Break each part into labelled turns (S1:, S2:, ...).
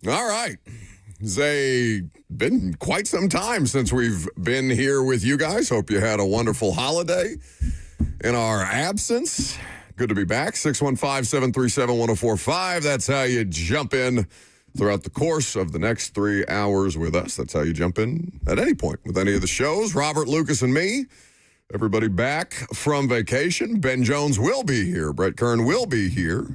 S1: All right. It's been quite some time since we've been here with you guys. Hope you had a wonderful holiday in our absence. Good to be back. 615-737-1045. That's how you jump in throughout the course of the next 3 hours with us. That's how you jump in at any point with any of the shows. Robert, Lucas, and me. Everybody back from vacation. Ben Jones will be here. Brett Kern will be here.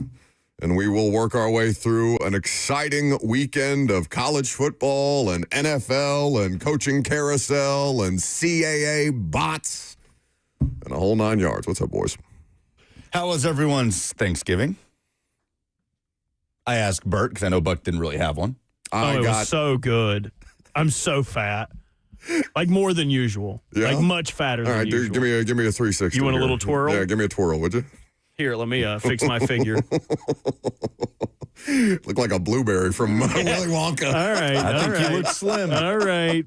S1: And we will work our way through an exciting weekend of college football and NFL and coaching carousel and CAA bots and a whole 9 yards. What's up, boys?
S2: How was everyone's Thanksgiving? I asked Bert because I know Buck didn't really have one.
S3: It was so good. I'm so fat. Like more than usual.
S1: Yeah?
S3: Like much fatter than usual.
S1: All right, dude, give me a 360.
S3: You want
S1: here.
S3: a little twirl?
S1: Yeah, give me a twirl, would you?
S3: Here, let me fix my figure.
S1: Look like a blueberry from Willy Wonka.
S3: All right.
S2: I think you look slim.
S3: All right.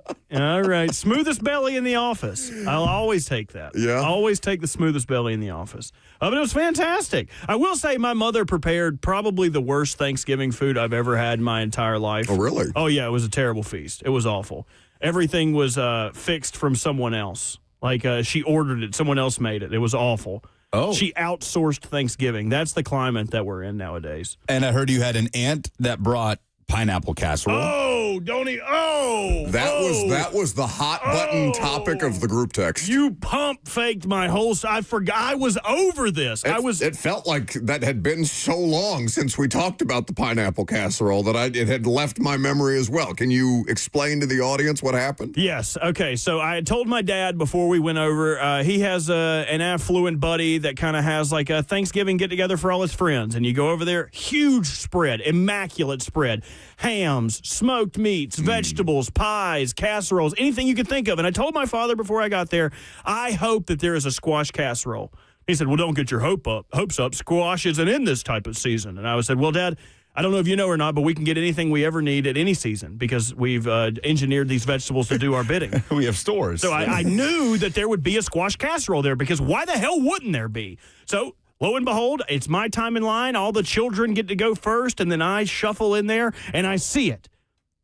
S3: Smoothest belly in the office. I'll always take that.
S1: Yeah?
S3: Always take the smoothest belly in the office. But it was fantastic. I will say my mother prepared probably the worst Thanksgiving food I've ever had in my entire life.
S1: Oh, really?
S3: Oh, yeah. It was a terrible feast. It was awful. Everything was fixed from someone else. Like she ordered it. Someone else made it. It was awful.
S2: Oh.
S3: She outsourced Thanksgiving. That's the climate that we're in nowadays.
S2: And I heard you had an aunt that brought pineapple casserole.
S3: Oh, don't he? Oh,
S1: that was the hot button topic of the group text.
S3: You pump faked my whole. I forgot. I was over this.
S1: It felt like that had been so long since we talked about the pineapple casserole that it had left my memory as well. Can you explain to the audience what happened?
S3: Yes. Okay. So I had told my dad before we went over. He has an affluent buddy that kind of has like a Thanksgiving get together for all his friends, and you go over there. Huge spread, immaculate spread. Hams, smoked meats, vegetables, pies, casseroles, anything you could think of. And I told my father before I got there, I hope that there is a squash casserole. He said, well, don't get your hopes up. Squash isn't in this type of season. And I said, well, Dad, I don't know if you know or not, but we can get anything we ever need at any season because we've engineered these vegetables to do our bidding.
S2: We have stores.
S3: So I knew that there would be a squash casserole there because why the hell wouldn't there be? So lo and behold, it's my time in line. All the children get to go first, and then I shuffle in there, and I see it.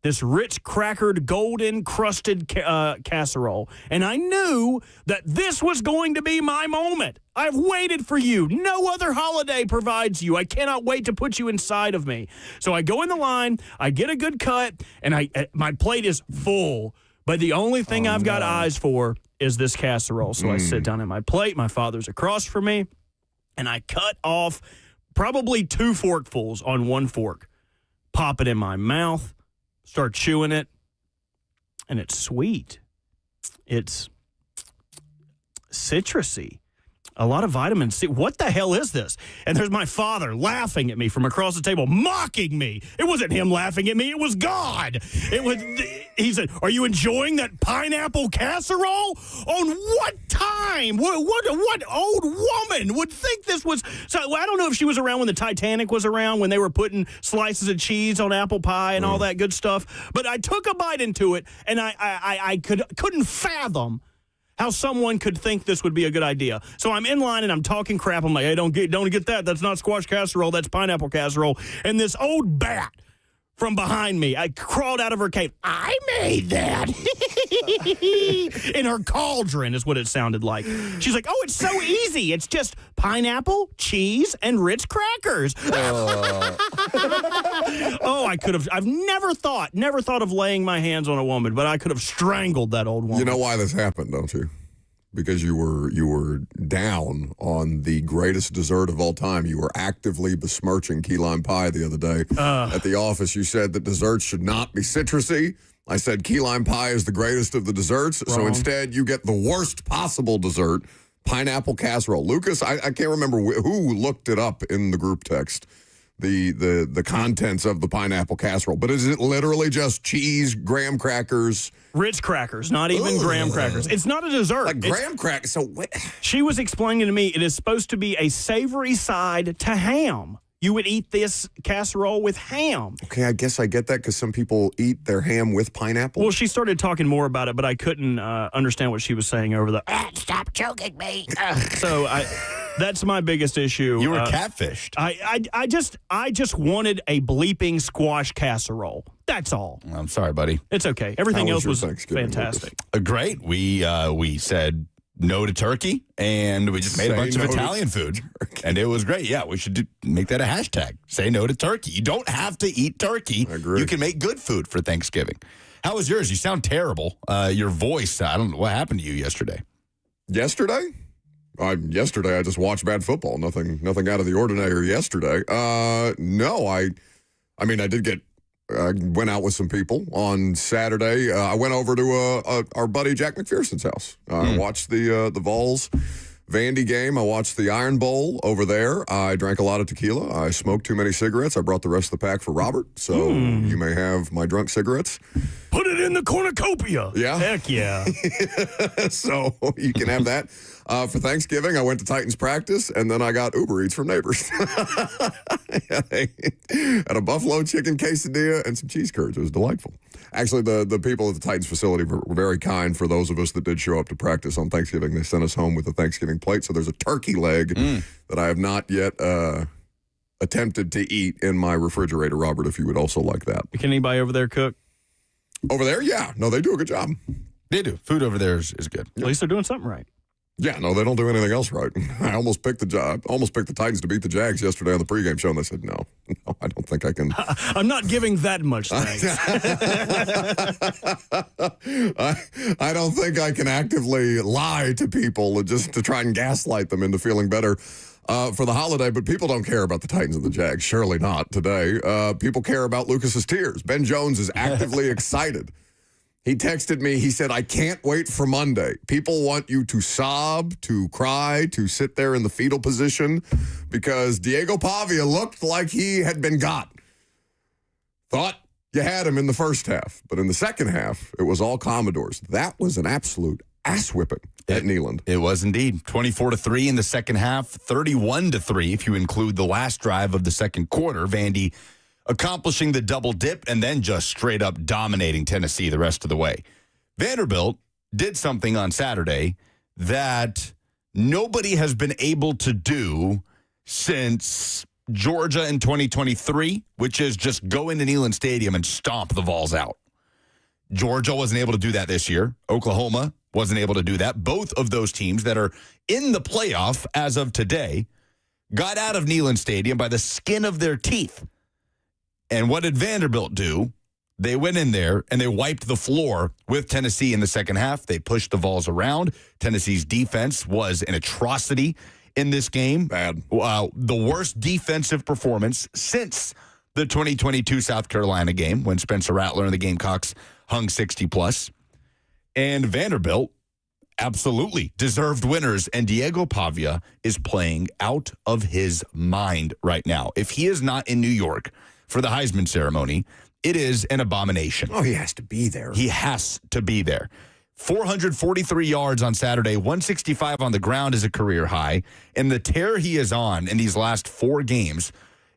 S3: This rich, crackered, golden-crusted casserole. And I knew that this was going to be my moment. I've waited for you. No other holiday provides you. I cannot wait to put you inside of me. So I go in the line, I get a good cut, and my plate is full. But the only thing I've got eyes for is this casserole. So I sit down at my plate. My father's across from me. And I cut off probably 2 forkfuls on 1 fork, pop it in my mouth, start chewing it, and it's sweet. It's citrusy. A lot of vitamin C. What the hell is this? And there's my father laughing at me from across the table, mocking me. It wasn't him laughing at me. It was God. He said, are you enjoying that pineapple casserole? On what time? What old woman would think this was? So I don't know if she was around when the Titanic was around, when they were putting slices of cheese on apple pie and all that good stuff. But I took a bite into it, and I couldn't fathom how someone could think this would be a good idea. So I'm in line and I'm talking crap. I'm like, hey, don't get that. That's not squash casserole. That's pineapple casserole. And this old bat from behind me, I crawled out of her cave. I made that. In her cauldron is what it sounded like. She's like, oh, it's so easy. It's just pineapple, cheese, and Ritz crackers. Oh, I've never thought of laying my hands on a woman, but I could have strangled that old woman.
S1: You know why this happened, don't you? Because you were down on the greatest dessert of all time. You were actively besmirching key lime pie the other day at the office. You said that desserts should not be citrusy. I said key lime pie is the greatest of the desserts.
S3: Wrong.
S1: So instead, you get the worst possible dessert, pineapple casserole. Lucas, I can't remember who looked it up in the group text, the contents of the pineapple casserole. But is it literally just cheese, graham crackers?
S3: Ritz crackers, not even graham crackers. It's not a dessert.
S1: Like graham crackers. So
S3: she was explaining to me it is supposed to be a savory side to ham. You would eat this casserole with ham.
S1: Okay, I guess I get that because some people eat their ham with pineapple.
S3: Well, she started talking more about it, but I couldn't understand what she was saying over the, stop choking me. So That's my biggest issue.
S2: You were catfished.
S3: I just wanted a bleeping squash casserole. That's all.
S2: I'm sorry, buddy.
S3: It's okay. Everything
S1: How
S3: else
S1: was
S3: was
S1: your Thanksgiving,
S3: fantastic.
S2: Great. We said no to turkey, and we just made a bunch of Italian food, and it was great. Yeah, we should make that a hashtag. Say no to turkey. You don't have to eat turkey.
S1: I agree.
S2: You can make good food for Thanksgiving. How was yours? You sound terrible. Your voice, I don't know what happened to you yesterday.
S1: Yesterday? Yesterday I just watched bad football. Nothing out of the ordinary yesterday. No, I went out with some people on Saturday. I went over to our buddy Jack McPherson's house. I watched the Vols Vandy game. I watched the Iron Bowl over there. I drank a lot of tequila. I smoked too many cigarettes. I brought the rest of the pack for Robert, so you may have my drunk cigarettes.
S3: Put it in the cornucopia.
S1: Yeah.
S3: Heck yeah. So
S1: you can have that. For Thanksgiving, I went to Titans practice, and then I got Uber Eats from neighbors. Had a buffalo chicken quesadilla and some cheese curds. It was delightful. Actually, the people at the Titans facility were very kind for those of us that did show up to practice on Thanksgiving. They sent us home with a Thanksgiving plate. So there's a turkey leg that I have not yet attempted to eat in my refrigerator, Robert, if you would also like that.
S3: Can anybody over there cook?
S1: Over there? Yeah. No, they do a good job.
S2: They do. Food over there is good.
S3: At least they're doing something right.
S1: Yeah, no, they don't do anything else right. I almost picked the Titans to beat the Jags yesterday on the pregame show, and they said, no, I don't think I can.
S3: I'm not giving that much thanks.
S1: I don't think I can actively lie to people just to try and gaslight them into feeling better for the holiday, but people don't care about the Titans and the Jags. Surely not today. People care about Lucas's tears. Ben Jones is actively excited. He texted me. He said, I can't wait for Monday. People want you to sob, to cry, to sit there in the fetal position because Diego Pavia looked like he had been got. Thought you had him in the first half, but in the second half, it was all Commodores. That was an absolute ass whipping at Neyland.
S2: It was indeed. 24-3 in the second half, 31-3 if you include the last drive of the second quarter. Vandy accomplishing the double dip and then just straight up dominating Tennessee the rest of the way. Vanderbilt did something on Saturday that nobody has been able to do since Georgia in 2023, which is just go into Neyland Stadium and stomp the Vols out. Georgia wasn't able to do that this year. Oklahoma wasn't able to do that. Both of those teams that are in the playoff as of today got out of Neyland Stadium by the skin of their teeth. And what did Vanderbilt do? They went in there and they wiped the floor with Tennessee in the second half. They pushed the Vols around. Tennessee's defense was an atrocity in this game.
S1: Bad.
S2: The worst defensive performance since the 2022 South Carolina game when Spencer Rattler and the Gamecocks hung 60+. And Vanderbilt absolutely deserved winners. And Diego Pavia is playing out of his mind right now. If he is not in New York for the Heisman ceremony, it is an abomination.
S1: Oh, he has to be there.
S2: He has to be there. 443 yards on Saturday, 165 on the ground is a career high. And the tear he is on in these last 4 games,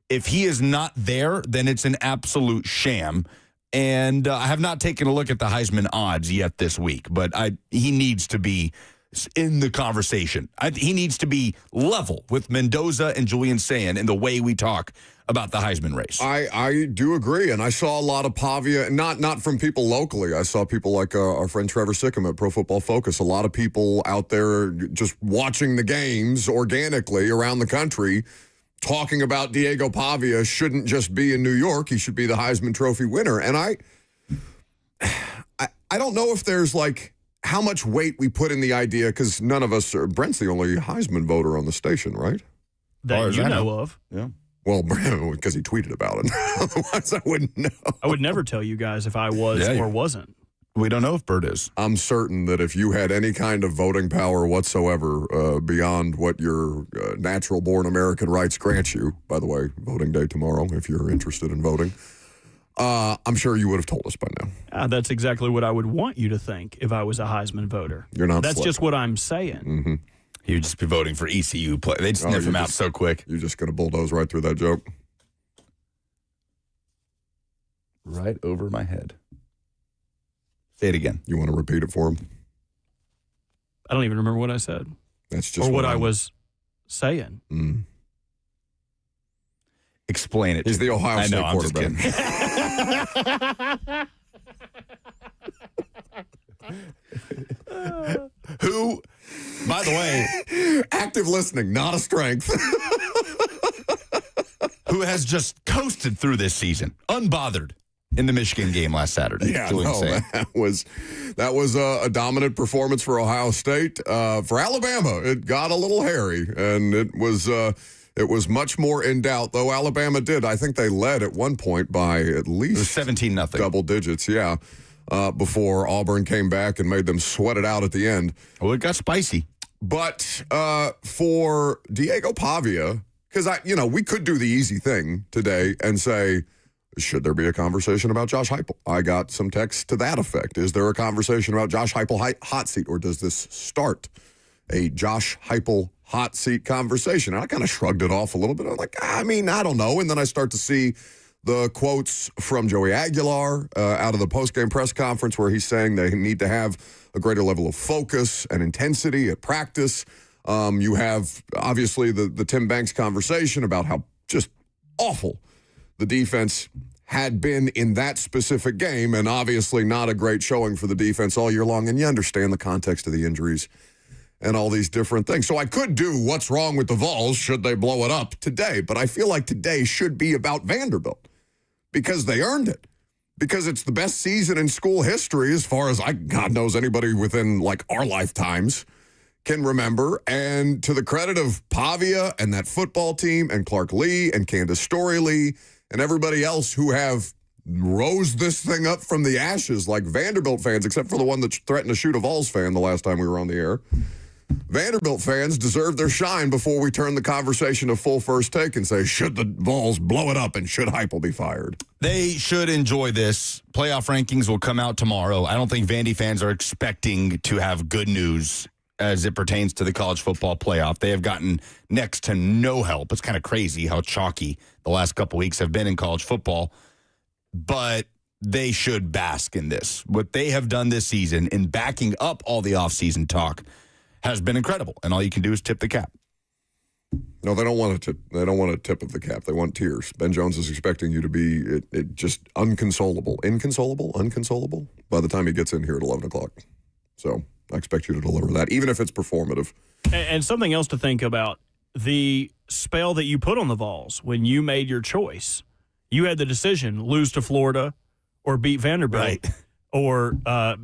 S2: if he is not there, then it's an absolute sham. And I have not taken a look at the Heisman odds yet this week, but he needs to be in the conversation. He needs to be level with Mendoza and Julian Sayin in the way we talk about the Heisman race.
S1: I do agree, and I saw a lot of Pavia, not from people locally. I saw people like our friend Trevor Sickham at Pro Football Focus. A lot of people out there just watching the games organically around the country talking about Diego Pavia shouldn't just be in New York. He should be the Heisman Trophy winner. And I don't know if there's like how much weight we put in the idea, because none of us Brent's the only Heisman voter on the station, right?
S3: That you know of.
S2: Yeah.
S1: Well, because he tweeted about it. Otherwise, I wouldn't know.
S3: I would never tell you guys if I was or wasn't.
S2: We don't know if Bert is.
S1: I'm certain that if you had any kind of voting power whatsoever beyond what your natural-born American rights grant you, by the way, voting day tomorrow, if you're interested in voting, I'm sure you would have told us by now.
S3: That's exactly what I would want you to think if I was a Heisman voter.
S1: You're not.
S3: That's just what I'm saying.
S1: Mm-hmm.
S2: You'd just be voting for ECU play. They'd sniff him out so quick.
S1: You're just going to bulldoze right through that joke.
S2: Right over my head. Say it again.
S1: You want to repeat it for him?
S3: I don't even remember what I said.
S1: That's just
S3: or what I was saying?
S2: Explain it.
S1: He's the Ohio State quarterback.
S2: Who, by the way,
S1: active listening, not a strength.
S2: who has just coasted through this season, unbothered in the Michigan game last Saturday.
S1: Yeah,
S2: Julian saying.
S1: that was a dominant performance for Ohio State. For Alabama, it got a little hairy, and it was much more in doubt. Though Alabama did, I think they led at one point by at least
S2: 17-0,
S1: double digits. Yeah, before Auburn came back and made them sweat it out at the end.
S2: Oh, it got spicy.
S1: But for Diego Pavia, because we could do the easy thing today and say, should there be a conversation about Josh Heupel? I got some text to that effect. Is there a conversation about Josh Heupel hot seat, or does this start a Josh Heupel hot seat conversation? And I kind of shrugged it off a little bit. I'm like, I don't know. And then I start to see the quotes from Joey Aguilar out of the postgame press conference where he's saying they need to have a greater level of focus and intensity at practice. You have, obviously, the Tim Banks conversation about how just awful the defense had been in that specific game, and obviously not a great showing for the defense all year long. And you understand the context of the injuries and all these different things. So I could do what's wrong with the Vols, should they blow it up today, but I feel like today should be about Vanderbilt because they earned it. Because it's the best season in school history as far as God knows anybody within like our lifetimes can remember. And to the credit of Pavia and that football team and Clark Lee and Candace Story Lee and everybody else who have rose this thing up from the ashes like Vanderbilt fans, except for the one that threatened to shoot a Vols fan the last time we were on the air. Vanderbilt fans deserve their shine before we turn the conversation to full first take and say, should the Vols blow it up and should Heupel be fired?
S2: They should enjoy this. Playoff rankings will come out tomorrow. I don't think Vandy fans are expecting to have good news as it pertains to the college football playoff. They have gotten next to no help. It's kind of crazy how chalky the last couple weeks have been in college football, but they should bask in this. What they have done this season in backing up all the offseason talk has been incredible, and all you can do is tip the cap.
S1: No, they don't want a tip. They don't want a tip of the cap. They want tears. Ben Jones is expecting you to be just unconsolable, unconsolable by the time he gets in here at 11 o'clock. So I expect you to deliver that, even if it's performative.
S3: And something else to think about, the spell that you put on the Vols when you made your choice. You had the decision, lose to Florida or beat Vanderbilt.
S2: Right.
S3: Or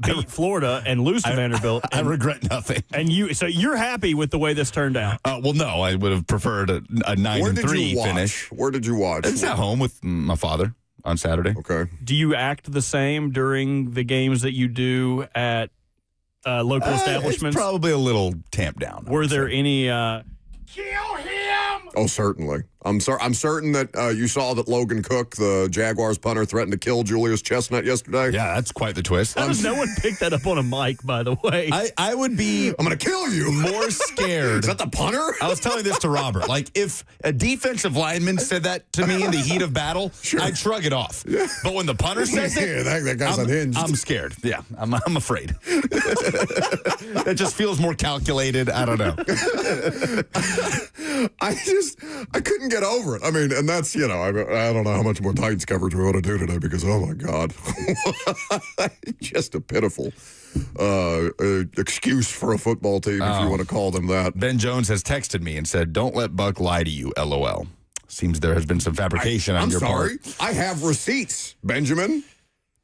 S3: beat Florida and lose to Vanderbilt.
S2: I regret nothing.
S3: And so you're happy with the way this turned out?
S2: Well, no, I would have preferred a 9-3 finish.
S1: Where did you watch?
S2: It's at home with my father on Saturday.
S1: Okay.
S3: Do you act the same during the games that you do at local establishments?
S2: It's probably a little tamped down.
S3: Were there any kill him?
S1: Oh, certainly. I'm certain that you saw that Logan Cook, the Jaguars punter, threatened to kill Julius Chestnut yesterday.
S2: Yeah, that's quite the twist.
S3: How does no one pick that up on a mic, by the way?
S2: I would be
S1: I'm going to kill you.
S2: more scared.
S1: Is that the punter?
S2: I was telling this to Robert. Like, if a defensive lineman said that to me in the heat of battle,
S1: Sure.
S2: I'd shrug it off. Yeah. But when the punter says it,
S1: Yeah, that guy's unhinged.
S2: I'm scared. Yeah, I'm afraid. That just feels more calculated. I don't know.
S1: I couldn't get over it. I mean, and that's, I don't know how much more Titans coverage we ought to do today because, oh my God, just a pitiful excuse for a football team, if you want to call them that.
S2: Ben Jones has texted me and said, "Don't let Buck lie to you, LOL." Seems there has been some fabrication on your part.
S1: I'm sorry. I have receipts, Benjamin.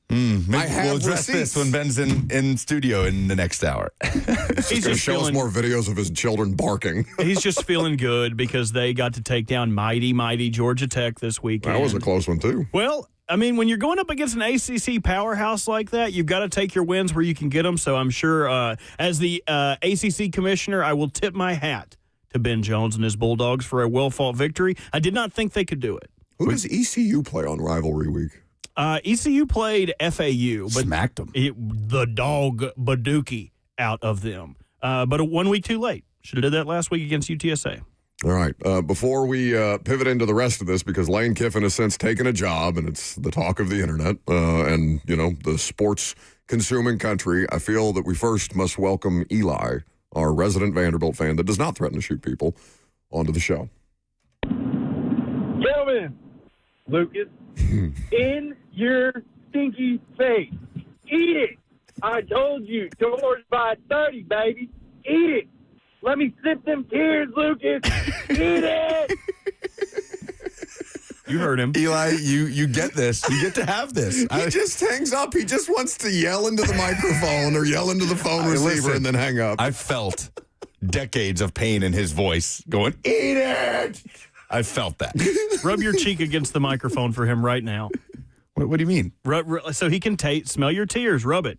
S2: We'll address this when Ben's in studio in the next hour.
S1: He's going to show us more videos of his children barking.
S3: He's just feeling good because they got to take down mighty Georgia Tech this weekend.
S1: That was a close one, too.
S3: Well, I mean, when you're going up against an ACC powerhouse like that, you've got to take your wins where you can get them. So I'm sure as the ACC commissioner, I will tip my hat to Ben Jones and his Bulldogs for a well-fought victory. I did not think they could do it.
S1: Who does ECU play on rivalry week?
S3: ECU played FAU, but
S2: smacked them.
S3: The dog Baduki out of them. But 1 week too late. Should have did that last week against UTSA.
S1: All right. Before we pivot into the rest of this, because Lane Kiffin has since taken a job, and it's the talk of the internet and, the sports-consuming country, I feel that we first must welcome Eli, our resident Vanderbilt fan that does not threaten to shoot people, On to the show.
S4: Gentlemen, Lucas, in your stinky face. Eat it. I told you, doors by 30, baby. Eat it. Let me sip them tears, Lucas. Eat it.
S3: You heard him.
S2: Eli, you get this. You get to have this.
S1: He just hangs up. He just wants to yell into the microphone or yell into the phone receiver
S2: listen,
S1: and then hang up.
S2: I felt decades of pain in his voice going, eat it. I felt that.
S3: Rub your cheek against the microphone for him right now.
S2: What do you mean?
S3: So he can smell your tears. Rub it.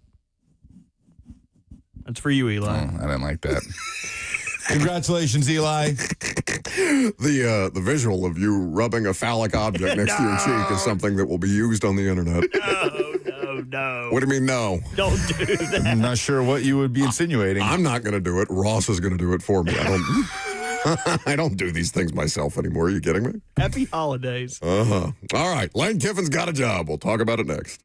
S3: That's for you, Eli.
S2: Oh, I didn't like that. Congratulations, Eli.
S1: The visual of you rubbing a phallic object next to your cheek is something that will be used on the internet.
S3: No.
S1: What do you mean, no?
S3: Don't do that.
S2: I'm not sure what you would be insinuating.
S1: I'm not going to do it. Ross is going to do it for me. I don't do these things myself anymore. Are you kidding me?
S3: Happy holidays.
S1: Uh-huh. All right. Lane Kiffin's got a job. We'll talk about it next.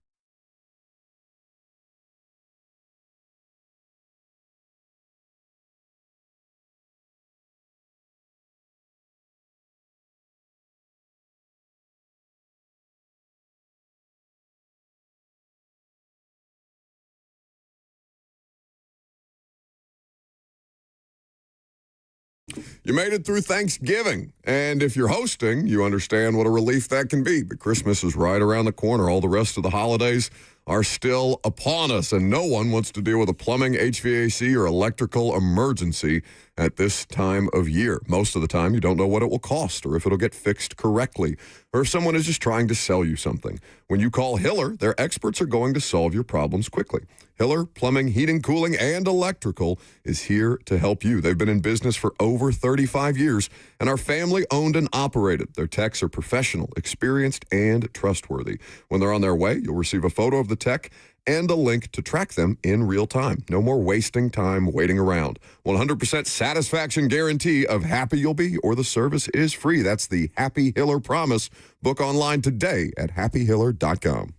S1: You made it through Thanksgiving, and if you're hosting, you understand what a relief that can be. But Christmas is right around the corner. All the rest of the holidays are still upon us, and no one wants to deal with a plumbing, HVAC, or electrical emergency at this time of year. Most of the time, you don't know what it will cost or if it'll get fixed correctly, or if someone is just trying to sell you something. When you call Hiller, their experts are going to solve your problems quickly. Hiller Plumbing, Heating, Cooling, and Electrical is here to help you. They've been in business for over 35 years and are family-owned and operated. Their techs are professional, experienced, and trustworthy. When they're on their way, you'll receive a photo of the tech and a link to track them in real time. No more wasting time waiting around. 100% satisfaction guarantee of happy you'll be, or the service is free. That's the Happy Hiller promise. Book online today at happyhiller.com.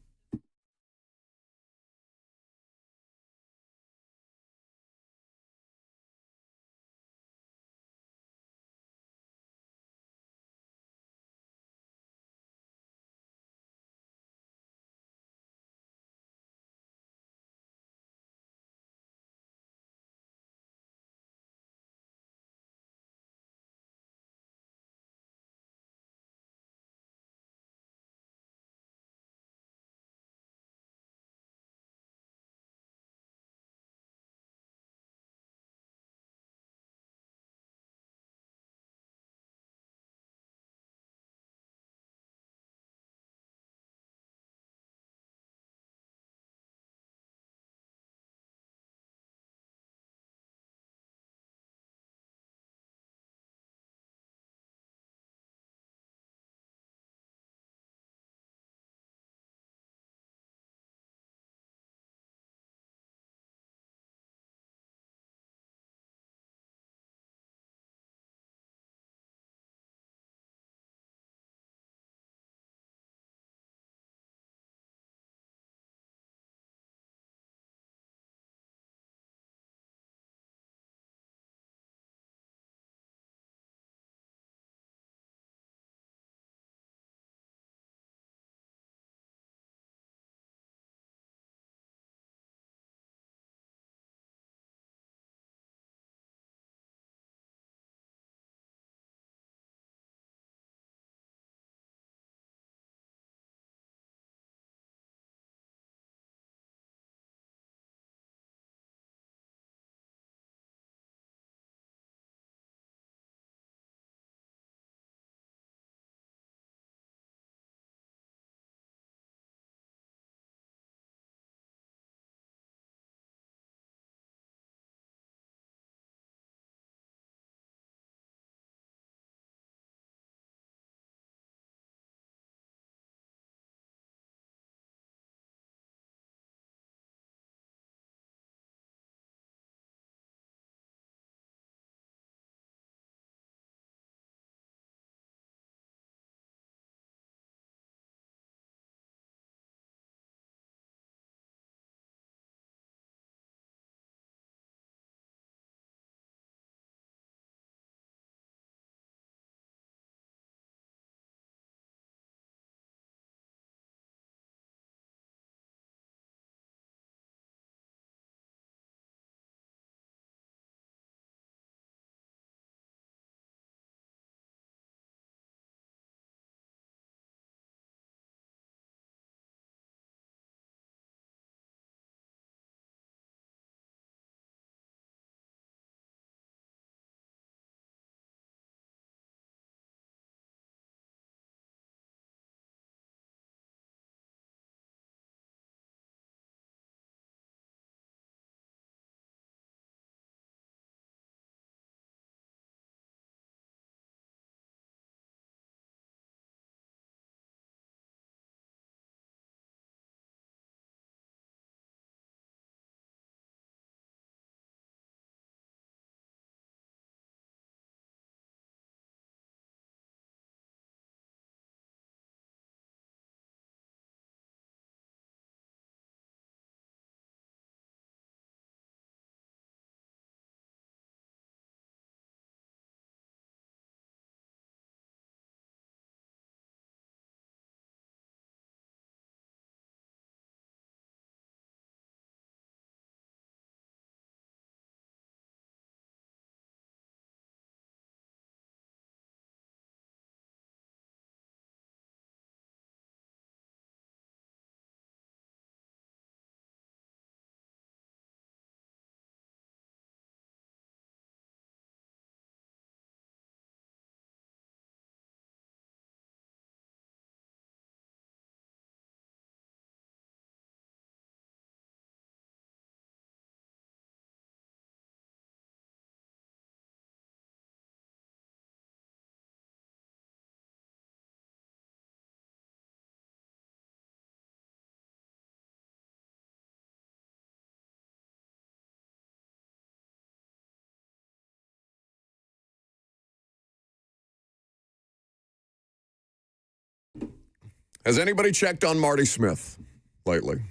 S1: Has anybody checked on Marty Smith lately?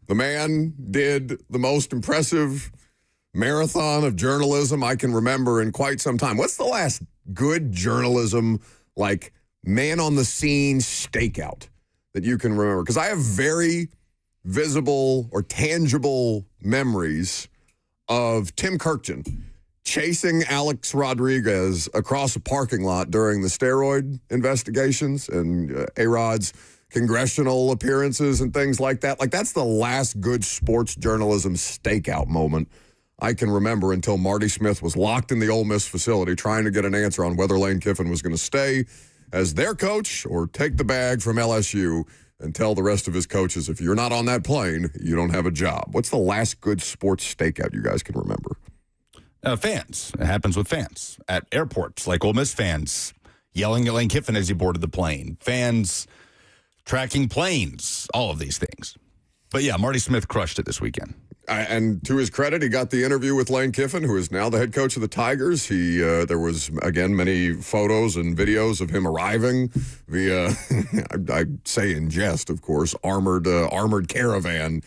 S1: The man did the most impressive marathon of journalism I can remember in quite some time. What's the last good journalism, like man-on-the-scene stakeout that you can remember? Because I have very visible or tangible memories of Tim Kirkton chasing Alex Rodriguez across a parking lot during the steroid investigations and A-Rod's congressional appearances and things like that. Like, that's the last good sports journalism stakeout moment I can remember until Marty Smith was locked in the Ole Miss facility trying to get an answer on whether Lane Kiffin was going to stay as their coach or take the bag from LSU and tell the rest of his coaches, if you're not on that plane, you don't have a job. What's the last good sports stakeout you guys can remember?
S2: Fans. It happens with fans at airports, like Ole Miss fans yelling at Lane Kiffin as he boarded the plane. Fans tracking planes, all of these things. But yeah, Marty Smith crushed it this weekend.
S1: And to his credit, he got the interview with Lane Kiffin, who is now the head coach of the Tigers. There was, again, many photos and videos of him arriving via, I say in jest, of course, armored caravan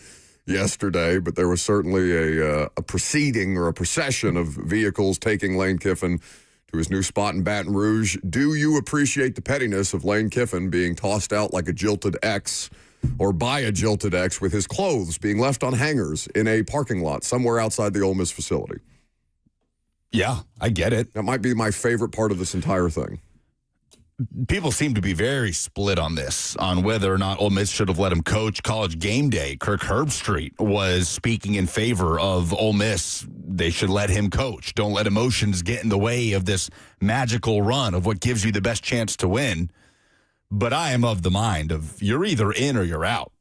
S1: yesterday. But there was certainly a proceeding or a procession of vehicles taking Lane Kiffin to his new spot in Baton Rouge. Do you appreciate the pettiness of Lane Kiffin being tossed out like a jilted ex, or by a jilted ex, with his clothes being left on hangers in a parking lot somewhere outside the Ole Miss facility?
S2: Yeah, I get it.
S1: That might be my favorite part of this entire thing.
S2: People seem to be very split on this, on whether or not Ole Miss should have let him coach College Game Day. Kirk Herbstreit was speaking in favor of Ole Miss. They should let him coach. Don't let emotions get in the way of this magical run of what gives you the best chance to win. But I am of the mind of you're either in or you're out.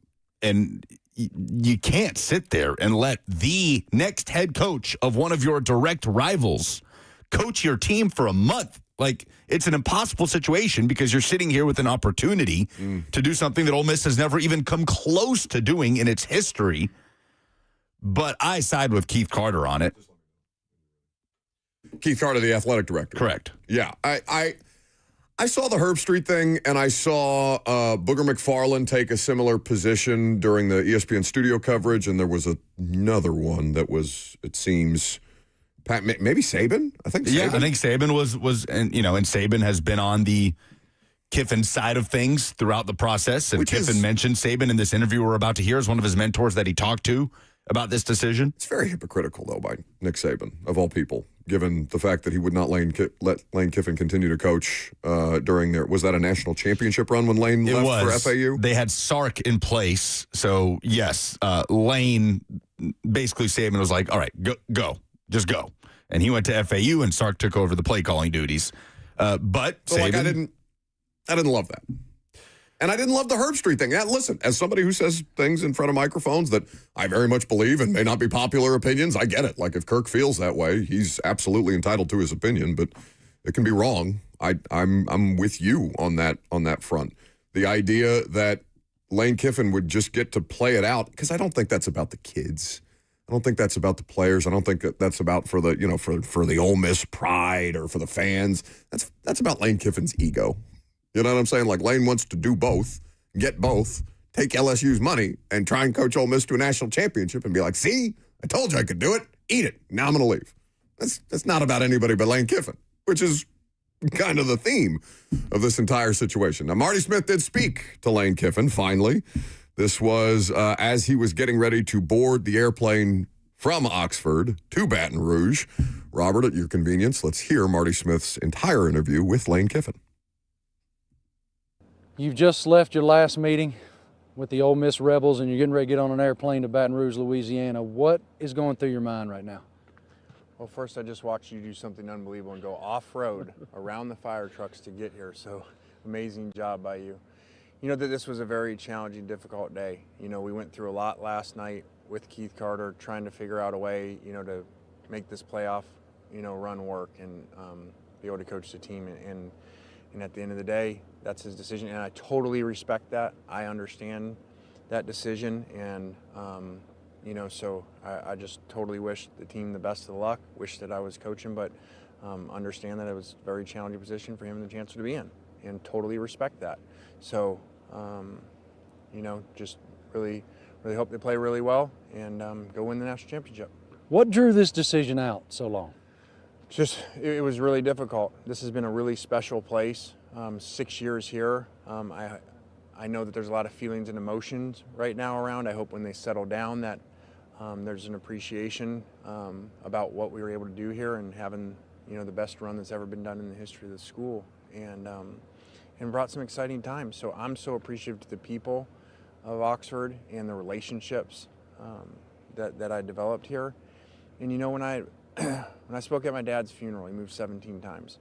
S2: And you can't sit there and let the next head coach of one of your direct rivals coach your team for a month. Like, it's an impossible situation because you're sitting here with an opportunity to do something that Ole Miss has never even come close to doing in its history. But I side with Keith Carter on it.
S1: Keith Carter, the athletic director.
S2: Correct.
S1: Yeah, I saw the Herbstreit thing, and I saw Booger McFarland take a similar position during the ESPN studio coverage, and there was another one that was, it seems, maybe Saban? I think Saban.
S2: Yeah, I think Saban was, and Saban has been on the Kiffin side of things throughout the process, and Kiffin mentioned Saban in this interview we're about to hear as one of his mentors that he talked to about this decision.
S1: It's very hypocritical, though, by Nick Saban, of all people, given the fact that he would not let Lane Kiffin continue to coach during their, was that a national championship run when Lane left for FAU?
S2: They had Sark in place. So, yes, Lane, basically Saban was like, all right, go, just go. And he went to FAU, and Sark took over the play calling duties. But Saban,
S1: I didn't love that. And I didn't love the Herbstreit thing. Now, listen, as somebody who says things in front of microphones that I very much believe and may not be popular opinions, I get it. Like, if Kirk feels that way, he's absolutely entitled to his opinion, but it can be wrong. I'm with you on that front. The idea that Lane Kiffin would just get to play it out, because I don't think that's about the kids. I don't think that's about the players. I don't think that's about for the for the Ole Miss pride or for the fans. That's about Lane Kiffin's ego. You know what I'm saying? Like, Lane wants to do both, get both, take LSU's money, and try and coach Ole Miss to a national championship and be like, see, I told you I could do it. Eat it. Now I'm going to leave. That's not about anybody but Lane Kiffin, which is kind of the theme of this entire situation. Now, Marty Smith did speak to Lane Kiffin, finally. This was as he was getting ready to board the airplane from Oxford to Baton Rouge. Robert, at your convenience, let's hear Marty Smith's entire interview with Lane Kiffin.
S5: You've just left your last meeting with the Ole Miss Rebels, and you're getting ready to get on an airplane to Baton Rouge, Louisiana. What is going through your mind right now?
S6: Well, first I just watched you do something unbelievable and go off-road around the fire trucks to get here, so amazing job by you. You know that this was a very challenging, difficult day. You know, we went through a lot last night with Keith Carter trying to figure out a way, to make this playoff, run work and be able to coach the team. And at the end of the day, that's his decision, and I totally respect that. I understand that decision, and so I just totally wish the team the best of luck. Wish that I was coaching, but understand that it was a very challenging position for him and the chancellor to be in, and totally respect that. So Just really hope they play really well and go win the national championship.
S5: What drew this decision out so long?
S6: It was really difficult. This has been a really special place. 6 years here. I know that there's a lot of feelings and emotions right now around. I hope when they settle down that there's an appreciation about what we were able to do here and having the best run that's ever been done in the history of the school, and brought some exciting times. So I'm so appreciative to the people of Oxford and the relationships that I developed here. And when I spoke at my dad's funeral, he moved 17 times.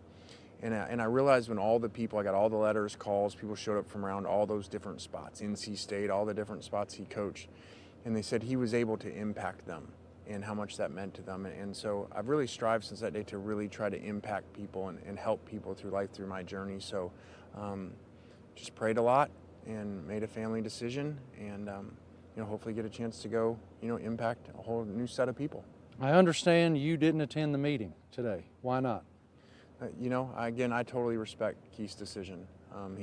S6: And I realized when all the people, I got all the letters, calls, people showed up from around all those different spots, NC State, all the different spots he coached. And they said he was able to impact them and how much that meant to them. And so I've really strived since that day to really try to impact people and help people through life, through my journey. So just prayed a lot and made a family decision and, hopefully get a chance to go, impact a whole new set of people.
S5: I understand you didn't attend the meeting today. Why not?
S6: Again, I totally respect Keith's decision.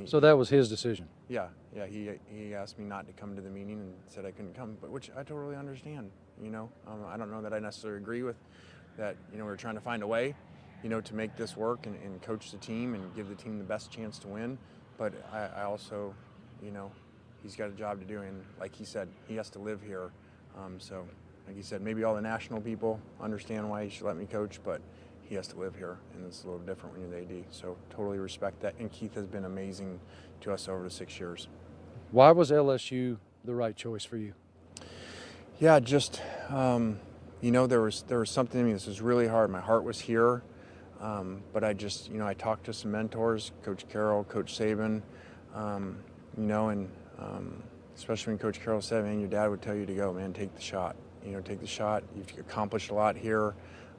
S5: So that was his decision?
S6: Yeah. He asked me not to come to the meeting and said I couldn't come, but which I totally understand. I don't know that I necessarily agree with that. We're trying to find a way, to make this work and coach the team and give the team the best chance to win. But I also, he's got a job to do, and like he said, he has to live here. So, like he said, maybe all the national people understand why he should let me coach, but he has to live here, and it's a little different when you're the AD. So totally respect that. And Keith has been amazing to us over the 6 years.
S5: Why was LSU the right choice for you?
S6: Yeah, just there was something in me. This was really hard. My heart was here, but I just I talked to some mentors, Coach Carroll, Coach Saban, and especially when Coach Carroll said, "Man, your dad would tell you to go. Man, take the shot. Take the shot. You've accomplished a lot here."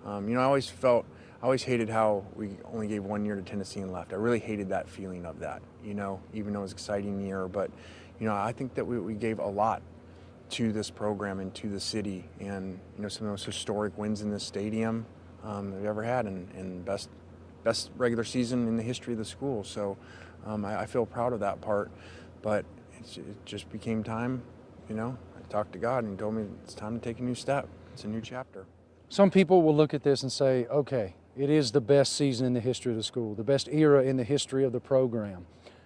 S6: I always hated how we only gave 1 year to Tennessee and left. I really hated that feeling of that, even though it was an exciting year. But, I think that we gave a lot to this program and to the city, and, some of the most historic wins in this stadium that we've ever had, and best regular season in the history of the school. So I feel proud of that part. But it just became time, I talked to God and he told me it's time to take a new step. It's a new chapter.
S5: Some people will look at this and say, okay, it is the best season in the history of the school, the best era in the history of the program,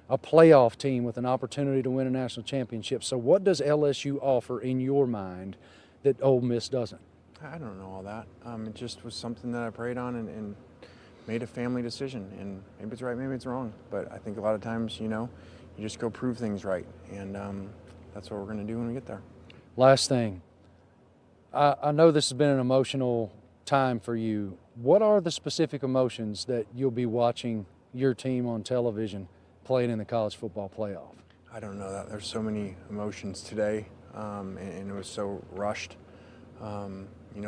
S5: a playoff team with an opportunity to win a national championship. So what does LSU offer in your mind that Ole Miss doesn't?
S6: I don't know all that. It just was something that I prayed on and made a family decision. And maybe it's right, maybe it's wrong. But I think a lot of times, you just go prove things right. And that's what we're going to do when we get there.
S5: Last thing. I know this has been an emotional time for you. What are the specific emotions that you'll be watching your team on television playing in the college football playoff?
S6: I don't know that. There's so many emotions today, and it was so rushed.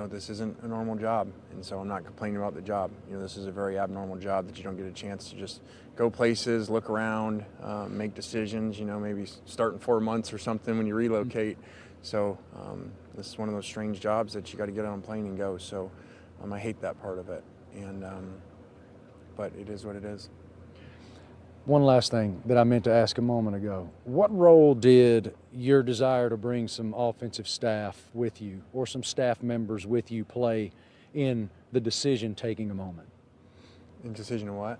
S6: This isn't a normal job, and so I'm not complaining about the job. This is a very abnormal job that you don't get a chance to just go places, look around, make decisions, maybe start in 4 months or something when you relocate. So this is one of those strange jobs that you got to get on a plane and go. So I hate that part of it, and but it is what it is.
S5: One last thing that I meant to ask a moment ago. What role did your desire to bring some offensive staff with you or some staff members with you play in the decision taking a moment?
S6: In decision of what?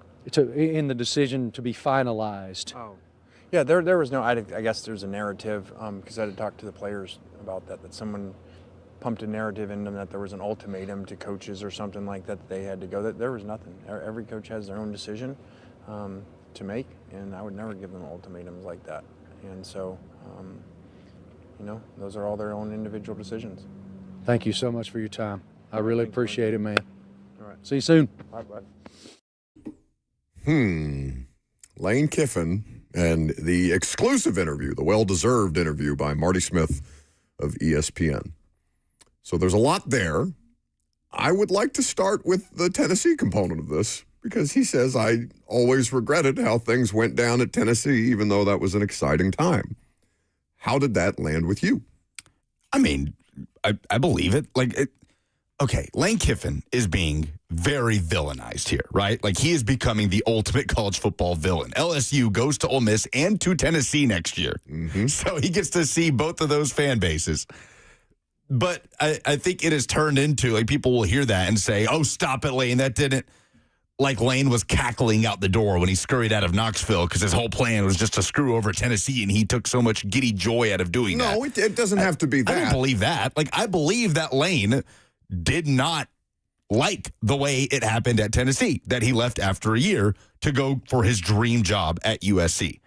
S5: In the decision to be finalized.
S6: Oh. Yeah, there was no, I guess there's a narrative, because I had to talk to the players about that someone pumped a narrative in them that there was an ultimatum to coaches or something like that they had to go. There was nothing. Every coach has their own decision to make, and I would never give them ultimatums like that. And so, those are all their own individual decisions.
S5: Thank you so much for your time. I really appreciate it, man.
S6: All right.
S5: See you soon.
S6: All right, bye.
S1: Lane Kiffin and the exclusive interview, the well-deserved interview by Marty Smith of ESPN. So there's a lot there. I would like to start with the Tennessee component of this because he says, I always regretted how things went down at Tennessee, even though that was an exciting time. How did that land with you?
S2: I mean, I believe it. okay, Lane Kiffin is being very villainized here, right? Like, he is becoming the ultimate college football villain. LSU goes to Ole Miss and to Tennessee next year.
S1: Mm-hmm.
S2: So he gets to see both of those fan bases. But I think it has turned into, like, people will hear that and say, oh, stop it, Lane. That didn't, like Lane was cackling out the door when he scurried out of Knoxville because his whole plan was just to screw over Tennessee, and he took so much giddy joy out of doing that.
S1: No, it doesn't have to be that.
S2: I don't believe that. Like, I believe that Lane did not like the way it happened at Tennessee, that he left after a year to go for his dream job at USC.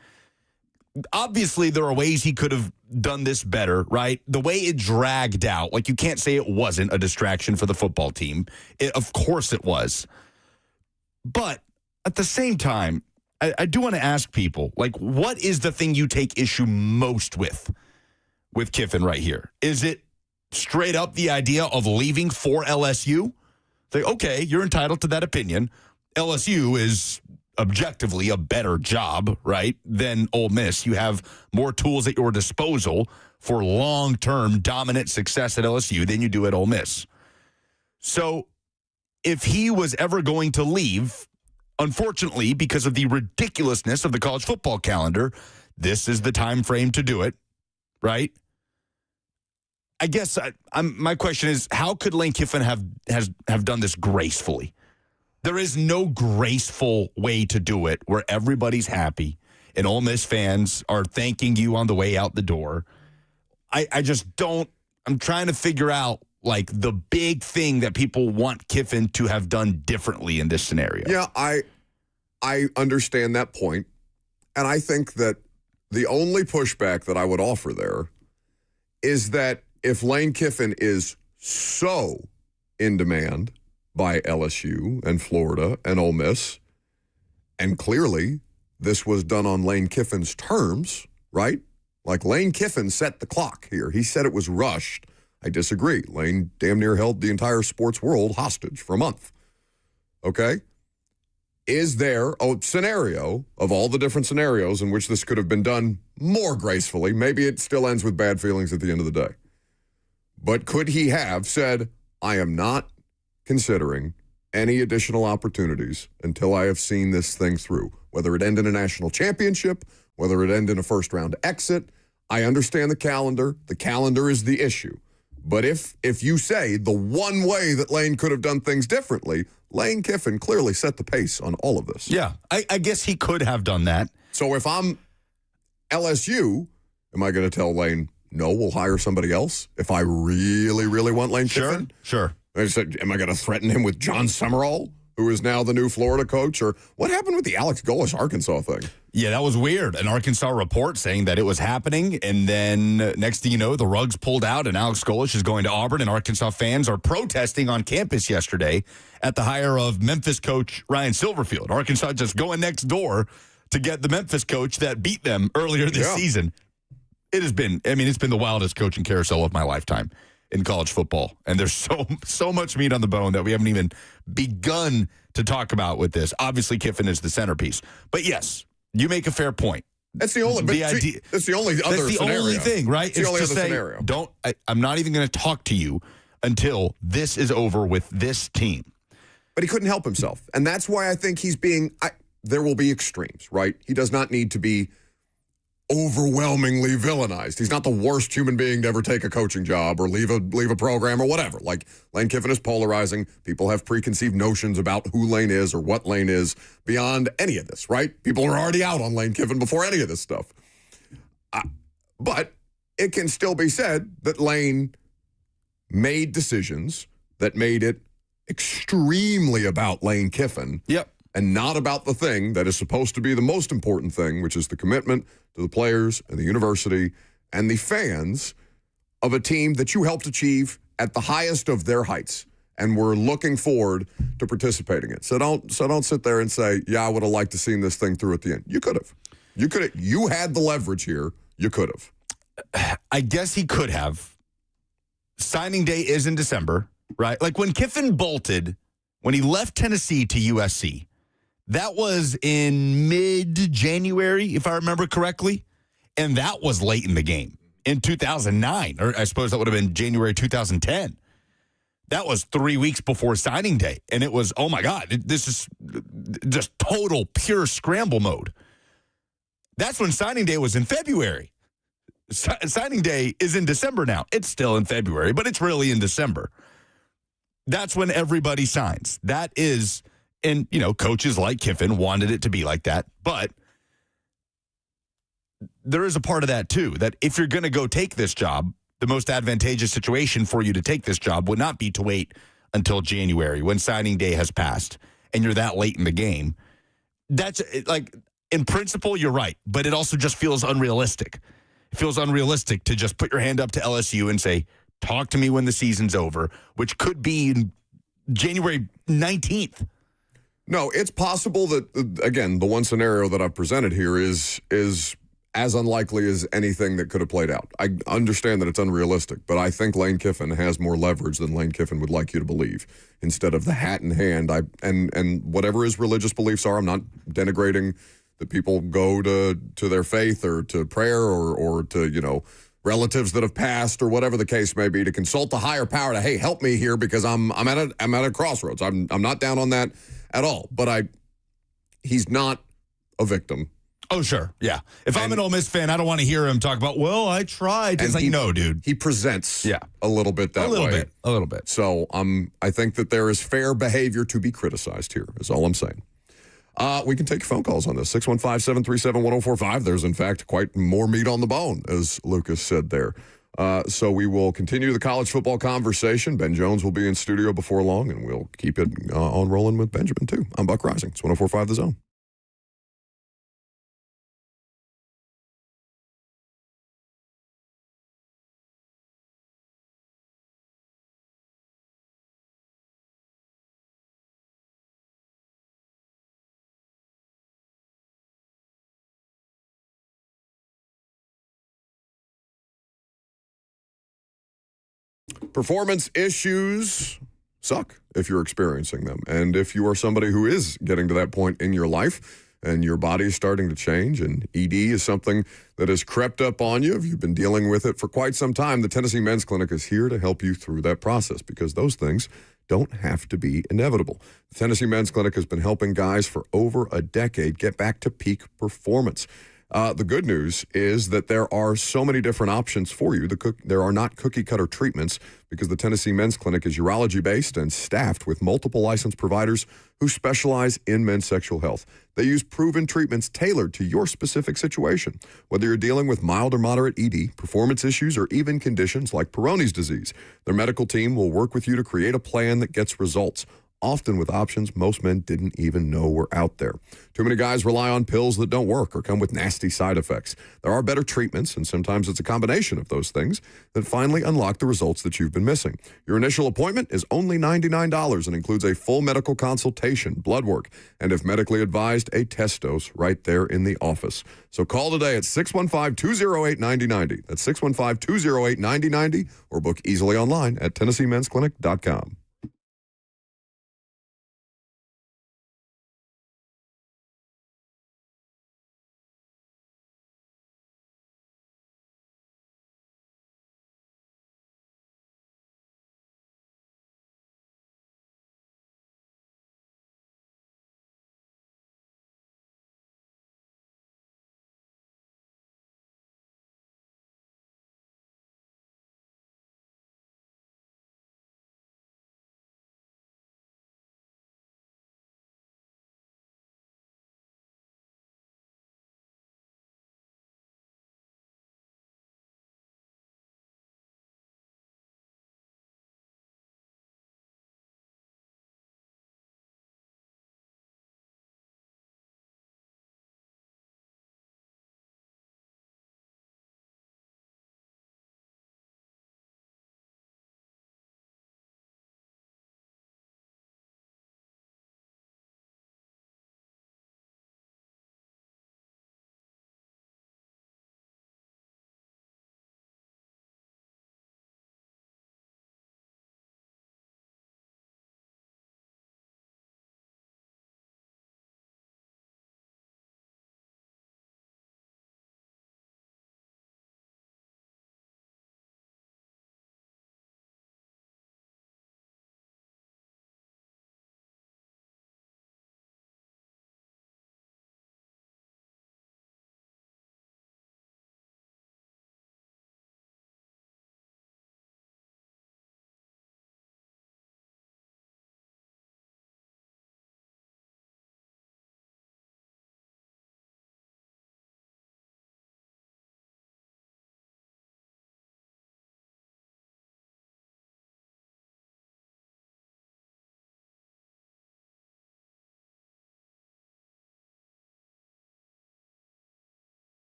S2: Obviously, there are ways he could have done this better, right? The way it dragged out, like, you can't say it wasn't a distraction for the football team. Of course it was. But at the same time, I do want to ask people, like, what is the thing you take issue most with Kiffin right here? Is it straight up the idea of leaving for LSU? Say, okay, you're entitled to that opinion. LSU is objectively a better job, right, than Ole Miss. You have more tools at your disposal for long-term dominant success at LSU than you do at Ole Miss. So if he was ever going to leave, unfortunately, because of the ridiculousness of the college football calendar, this is the time frame to do it, right? I guess my question is, how could Lane Kiffin have done this gracefully? There is no graceful way to do it where everybody's happy and Ole Miss fans are thanking you on the way out the door. I just don't. I'm trying to figure out, like, the big thing that people want Kiffin to have done differently in this scenario.
S1: Yeah, I understand that point, and I think that the only pushback that I would offer there is that if Lane Kiffin is so in demand by LSU and Florida and Ole Miss, and clearly this was done on Lane Kiffin's terms, right? Like, Lane Kiffin set the clock here. He said it was rushed. I disagree. Lane damn near held the entire sports world hostage for a month. Okay? Is there a scenario of all the different scenarios in which this could have been done more gracefully? Maybe it still ends with bad feelings at the end of the day. But could he have said, I am not considering any additional opportunities until I have seen this thing through, whether it end in a national championship, whether it end in a first-round exit? I understand the calendar. The calendar is the issue. But if you say the one way that Lane could have done things differently, Lane Kiffin clearly set the pace on all of this.
S2: Yeah, I guess he could have done that.
S1: So if I'm LSU, am I going to tell Lane, no, we'll hire somebody else if I really, really want Lane Kiffin?
S2: Sure.
S1: I said, am I going to threaten him with John Summerall, who is now the new Florida coach? Or what happened with the Alex Golesh Arkansas thing?
S2: Yeah, that was weird. An Arkansas report saying that it was happening, and then next thing you know, the rug's pulled out, and Alex Golesh is going to Auburn, and Arkansas fans are protesting on campus yesterday at the hire of Memphis coach Ryan Silverfield. Arkansas just going next door to get the Memphis coach that beat them earlier this season. It has been, it's been the wildest coaching carousel of my lifetime in college football. And there's so much meat on the bone that we haven't even begun to talk about with this. Obviously, Kiffin is the centerpiece. But yes, you make a fair point.
S1: That's the only that's the only other
S2: that's the
S1: scenario.
S2: only thing, right?
S1: It's the only
S2: to
S1: other
S2: say,
S1: scenario.
S2: I'm not even going to talk to you until this is over with this team.
S1: But he couldn't help himself. And that's why I think he's being there will be extremes, right? He does not need to be overwhelmingly villainized. He's not the worst human being to ever take a coaching job or leave a program or whatever. Like, Lane Kiffin is polarizing. People have preconceived notions about who Lane is or what Lane is beyond any of this, right? People are already out on Lane Kiffin before any of this stuff. But it can still be said that Lane made decisions that made it extremely about Lane Kiffin.
S2: Yep.
S1: And not about the thing that is supposed to be the most important thing, which is the commitment to the players and the university and the fans of a team that you helped achieve at the highest of their heights. And we're looking forward to participating in it. So don't sit there and say, yeah, I would have liked to seen this thing through at the end. You could have. You had the leverage here. You could have.
S2: I guess he could have. Signing day is in December, right? Like, when Kiffin bolted, when he left Tennessee to USC, that was in mid-January, if I remember correctly. And that was late in the game in 2009. Or I suppose that would have been January 2010. That was 3 weeks before signing day. And it was, oh my God, this is just total pure scramble mode. That's when signing day was in February. Signing day is in December now. It's still in February, but it's really in December. That's when everybody signs. That is, and, coaches like Kiffin wanted it to be like that. But there is a part of that, too, that if you're going to go take this job, the most advantageous situation for you to take this job would not be to wait until January when signing day has passed and you're that late in the game. That's like, in principle, you're right, but it also just feels unrealistic. It feels unrealistic to just put your hand up to LSU and say, talk to me when the season's over, which could be January 19th.
S1: No, it's possible that, again, the one scenario that I've presented here is as unlikely as anything that could have played out. I understand that it's unrealistic, but I think Lane Kiffin has more leverage than Lane Kiffin would like you to believe. Instead of the hat in hand, and whatever his religious beliefs are, I'm not denigrating that people go to their faith or to prayer or to, relatives that have passed or whatever the case may be, to consult the higher power to, hey, help me here because I'm at a crossroads. I'm not down on that at all. But he's not a victim.
S2: Oh, sure. Yeah. If I'm an Ole Miss fan, I don't want to hear him talk about, well, I tried. It's like, no, dude.
S1: He presents a little bit that way.
S2: A little bit.
S1: So I think that there is fair behavior to be criticized here, is all I'm saying. We can take your phone calls on this, 615-737-1045. There's, in fact, quite more meat on the bone, as Lucas said there. So we will continue the college football conversation. Ben Jones will be in studio before long, and we'll keep it on rolling with Benjamin, too. I'm Buck Rising. It's 104.5 The Zone. Performance issues suck if you're experiencing them. And if you are somebody who is getting to that point in your life and your body is starting to change and ED is something that has crept up on you, if you've been dealing with it for quite some time, the Tennessee Men's Clinic is here to help you through that process because those things don't have to be inevitable. The Tennessee Men's Clinic has been helping guys for over a decade get back to peak performance. The good news is that there are so many different options for you. There are not cookie-cutter treatments because the Tennessee Men's Clinic is urology-based and staffed with multiple licensed providers who specialize in men's sexual health. They use proven treatments tailored to your specific situation. Whether you're dealing with mild or moderate ED, performance issues, or even conditions like Peyronie's disease, their medical team will work with you to create a plan that gets results, often with options most men didn't even know were out there. Too many guys rely on pills that don't work or come with nasty side effects. There are better treatments, and sometimes it's a combination of those things that finally unlock the results that you've been missing. Your initial appointment is only $99 and includes a full medical consultation, blood work, and if medically advised, a test dose right there in the office. So call today at 615-208-9090. That's 615-208-9090, or book easily online at TennesseeMen'sClinic.com.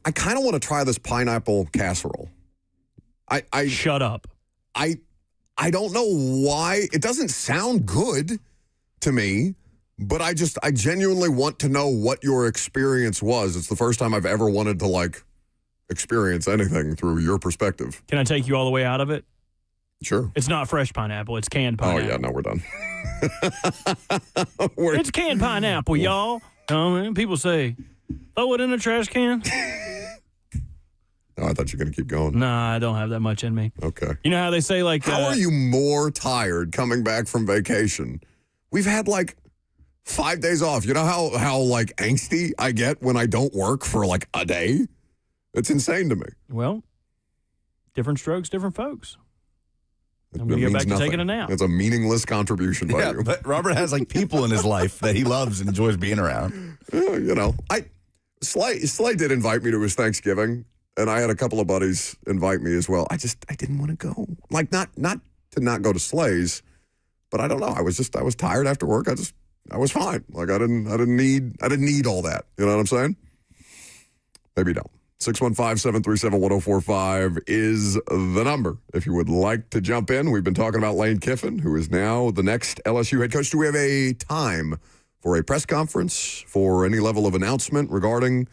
S1: I kind of want to try this pineapple casserole. I
S3: Shut up.
S1: I don't know why. It doesn't sound good to me, but I genuinely want to know what your experience was. It's the first time I've ever wanted to, experience anything through your perspective.
S3: Can I take you all the way out of it?
S1: Sure.
S3: It's not fresh pineapple. It's canned pineapple.
S1: Oh, yeah. No, we're done.
S3: It's canned pineapple, y'all. People say, throw it in a trash can.
S1: Oh, I thought you were going to keep going.
S3: Nah, I don't have that much in me.
S1: Okay.
S3: You know how they say,
S1: how are you more tired coming back from vacation? We've had 5 days off. You know how angsty I get when I don't work for a day? It's insane to me.
S3: Well, different strokes, different folks.
S1: It
S3: I'm going to get back to
S1: means
S3: taking a
S1: nothing.
S3: nap.
S1: It's a meaningless contribution by
S2: Yeah,
S1: you.
S2: but Robert has people in his life that he loves and enjoys being around.
S1: Slay did invite me to his Thanksgiving, and I had a couple of buddies invite me as well. I didn't want to go. Not to not go to Slay's, but I don't know. I was tired after work. I was fine. I didn't need all that. You know what I'm saying? Maybe don't. 615-737-1045 is the number if you would like to jump in. We've been talking about Lane Kiffin, who is now the next LSU head coach. Do we have a time for a press conference, for any level of announcement regarding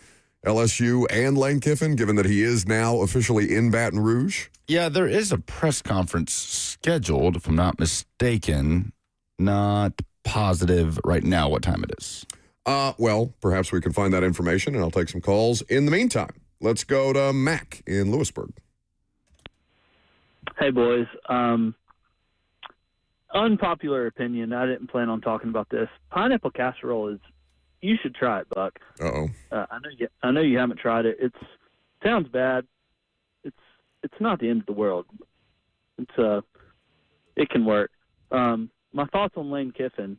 S1: LSU and Lane Kiffin, given that he is now officially in Baton Rouge?
S2: Yeah, there is a press conference scheduled, if I'm not mistaken. Not positive right now what time it is.
S1: Well, perhaps we can find that information, and I'll take some calls. In the meantime, let's go to Mac in Lewisburg.
S7: Hey, boys. Unpopular opinion. I didn't plan on talking about this. Pineapple casserole is. You should try it, Buck.
S1: Uh-oh.
S7: I know you haven't tried it. It sounds bad. It's not the end of the world. It can work. My thoughts on Lane Kiffin.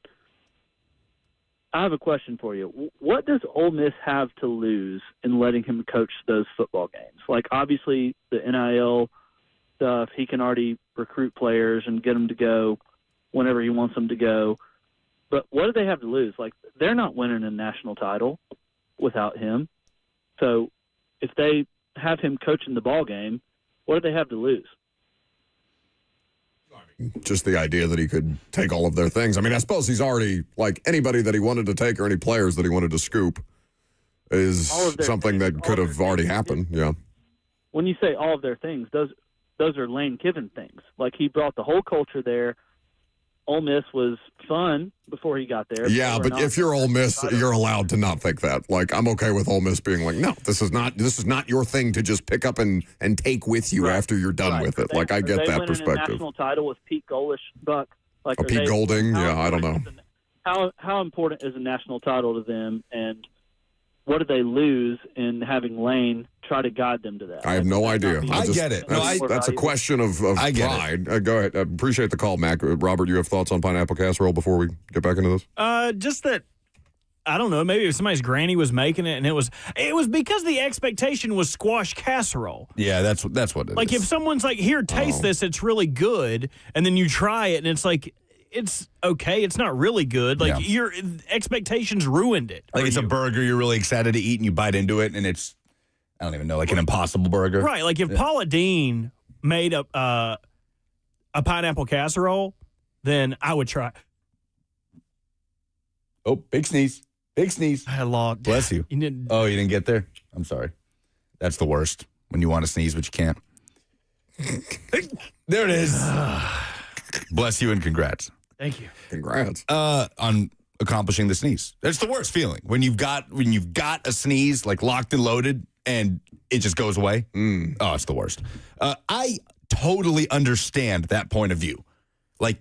S7: I have a question for you. What does Ole Miss have to lose in letting him coach those football games? Obviously, the NIL stuff, he can already recruit players and get them to go whenever he wants them to go. But what do they have to lose? They're not winning a national title without him. So if they have him coaching the ball game, what do they have to lose?
S1: Just the idea that he could take all of their things. I mean, I suppose he's already, anybody that he wanted to take or any players that he wanted to scoop is something that could have already happened. Yeah.
S7: When you say all of their things, those are Lane Kiffin things. He brought the whole culture there. Ole Miss was fun before he got there.
S1: Yeah, but if you're Ole Miss, you're allowed to not think that. I'm okay with Ole Miss being no, this is not your thing to just pick up and take with you after you're done with it. I get that perspective.
S7: A national title with Pete Golish, Buck.
S1: Pete Golding? Yeah, I don't know.
S7: How important is a national title to them, and what do they lose in having Lane try to guide them to that?
S1: I have no idea.
S2: I get it.
S1: That's a question of pride. Go ahead. I appreciate the call, Mac. Robert, you have thoughts on pineapple casserole before we get back into this?
S3: Just that, I don't know, maybe if somebody's granny was making it, and it was because the expectation was squash casserole.
S2: Yeah, that's what it is.
S3: If someone's here, taste this, it's really good, and then you try it, and it's it's okay. It's not really good. Your expectations ruined it.
S2: It's a burger you're really excited to eat, and you bite into it, and it's, I don't even know, an Impossible Burger.
S3: Right. If Paula Deen made a pineapple casserole, then I would try.
S2: Oh, big sneeze. Big sneeze.
S3: I lost.
S2: Bless you.
S3: You didn't
S2: get there? I'm sorry. That's the worst, when you want to sneeze, but you can't. There it is. Bless you and congrats.
S3: Thank you.
S1: Congrats.
S2: On accomplishing the sneeze. That's the worst feeling. When you've got a sneeze locked and loaded and it just goes away. Oh, it's the worst. I totally understand that point of view.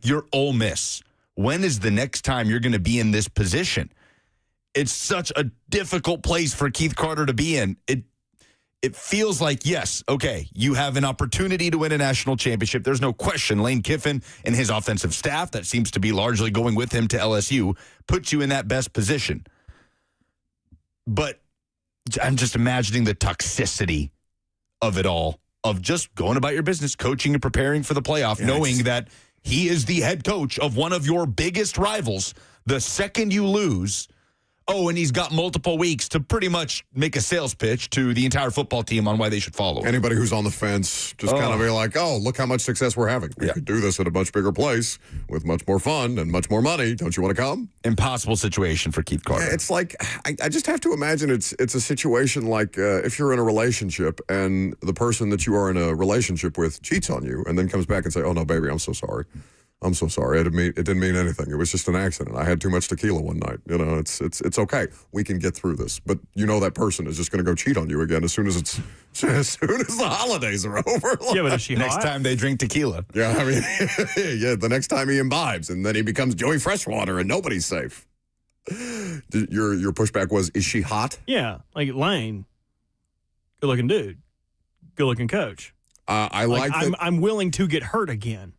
S2: You're Ole Miss. When is the next time you're going to be in this position? It's such a difficult place for Keith Carter to be in. It feels yes, okay, you have an opportunity to win a national championship. There's no question Lane Kiffin and his offensive staff, that seems to be largely going with him to LSU, puts you in that best position. But I'm just imagining the toxicity of it all, of just going about your business, coaching and preparing for the playoff, knowing that he is the head coach of one of your biggest rivals. The second you lose, Oh, and he's got multiple weeks to pretty much make a sales pitch to the entire football team on why they should follow him.
S1: Anybody who's on the fence, just kind of be like, oh, look how much success we're having. We could do this at a much bigger place with much more fun and much more money. Don't you want to come?
S2: Impossible situation for Keith Carter.
S1: It's like, I just have to imagine it's a situation like if you're in a relationship and the person that you are in a relationship with cheats on you and then comes back and say, oh, no, baby, I'm so sorry. I'm so sorry. It didn't mean anything. It was just an accident. I had too much tequila one night. You know, it's okay. We can get through this. But you know that person is just going to go cheat on you again as soon as the holidays are over.
S3: Yeah, but is she
S2: Next
S3: hot?
S2: time they drink tequila.
S1: Yeah, I mean, yeah, the next time he imbibes, and then he becomes Joey Freshwater, and nobody's safe. Your pushback was, is she hot?
S3: Yeah, like Lane, good-looking dude, good-looking coach.
S1: I like that.
S3: I'm willing to get hurt again.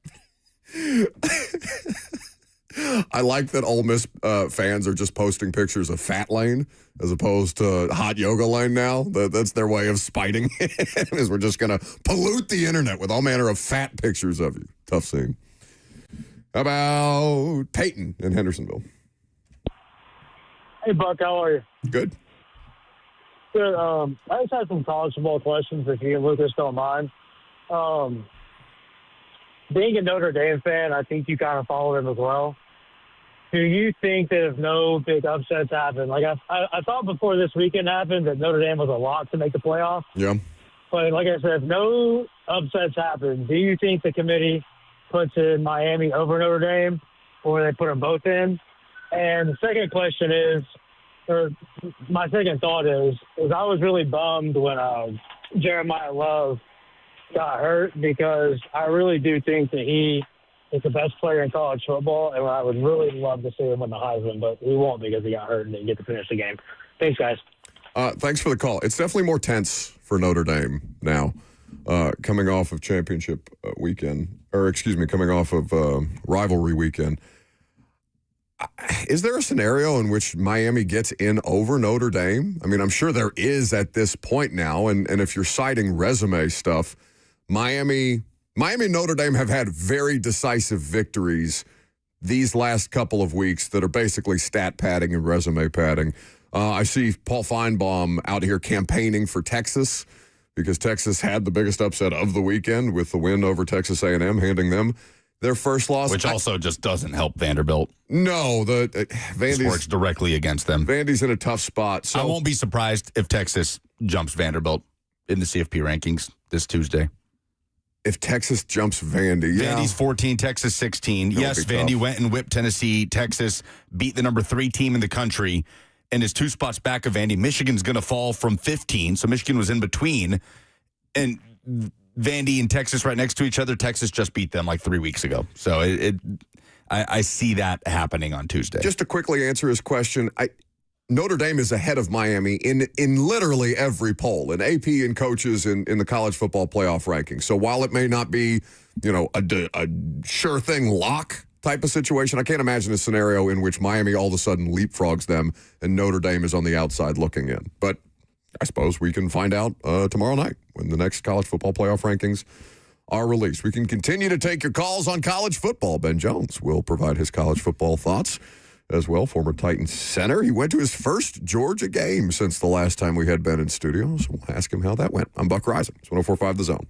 S1: I like that Ole Miss fans are just posting pictures of Fat Lane as opposed to Hot Yoga Lane now. That's their way of spiting him, is we're just going to pollute the internet with all manner of fat pictures of you. Tough scene. How about Peyton in Hendersonville?
S8: Hey, Buck, how are you?
S1: Good.
S8: Good. I just had some college football questions, if you and Lucas don't mind. Being a Notre Dame fan, I think you kind of follow them as well. Do you think that if no big upsets happen, like I thought before this weekend happened that Notre Dame was a lot to make the playoff.
S1: Yeah.
S8: But like I said, if no upsets happen, do you think the committee puts in Miami over Notre Dame, or they put them both in? And the second question is, or my second thought is I was really bummed when Jeremiah Love got hurt, because I really do think that he is the best player in college football, and I would really love to see him win the Heisman, but he won't because he got hurt and didn't get to finish the game. Thanks, guys.
S1: Thanks for the call. It's definitely more tense for Notre Dame now, coming off of championship weekend, or excuse me, coming off of rivalry weekend. Is there a scenario in which Miami gets in over Notre Dame? I mean, I'm sure there is at this point now, and if you're citing resume stuff, Miami and Notre Dame have had very decisive victories these last couple of weeks that are basically stat padding and resume padding. I see Paul Feinbaum out here campaigning for Texas because Texas had the biggest upset of the weekend with the win over Texas A&M, handing them their first loss.
S2: Which also just doesn't help Vanderbilt.
S1: No,
S2: This works directly against them.
S1: Vandy's in a tough spot. So
S2: I won't be surprised if Texas jumps Vanderbilt in the CFP rankings this Tuesday.
S1: If Texas jumps Vandy, yeah.
S2: Vandy's 14, Texas 16. Yes, Vandy
S1: tough.
S2: went and whipped Tennessee. Texas beat the number 3 team in the country and is 2 spots back of Vandy. Michigan's going to fall from 15, so Michigan was in between. And Vandy and Texas right next to each other. Texas just beat them like 3 weeks ago. So I see that happening on Tuesday.
S1: Just to quickly answer his question, Notre Dame is ahead of Miami in literally every poll, in AP and coaches in the college football playoff rankings. So while it may not be, a sure thing lock type of situation, I can't imagine a scenario in which Miami all of a sudden leapfrogs them and Notre Dame is on the outside looking in. But I suppose we can find out tomorrow night when the next college football playoff rankings are released. We can continue to take your calls on college football. Ben Jones will provide his college football thoughts as well. Former Titans center. He went to his first Georgia game since the last time we had Ben in studio, so we'll ask him how that went. I'm Buck Reising. It's 104.5 The Zone.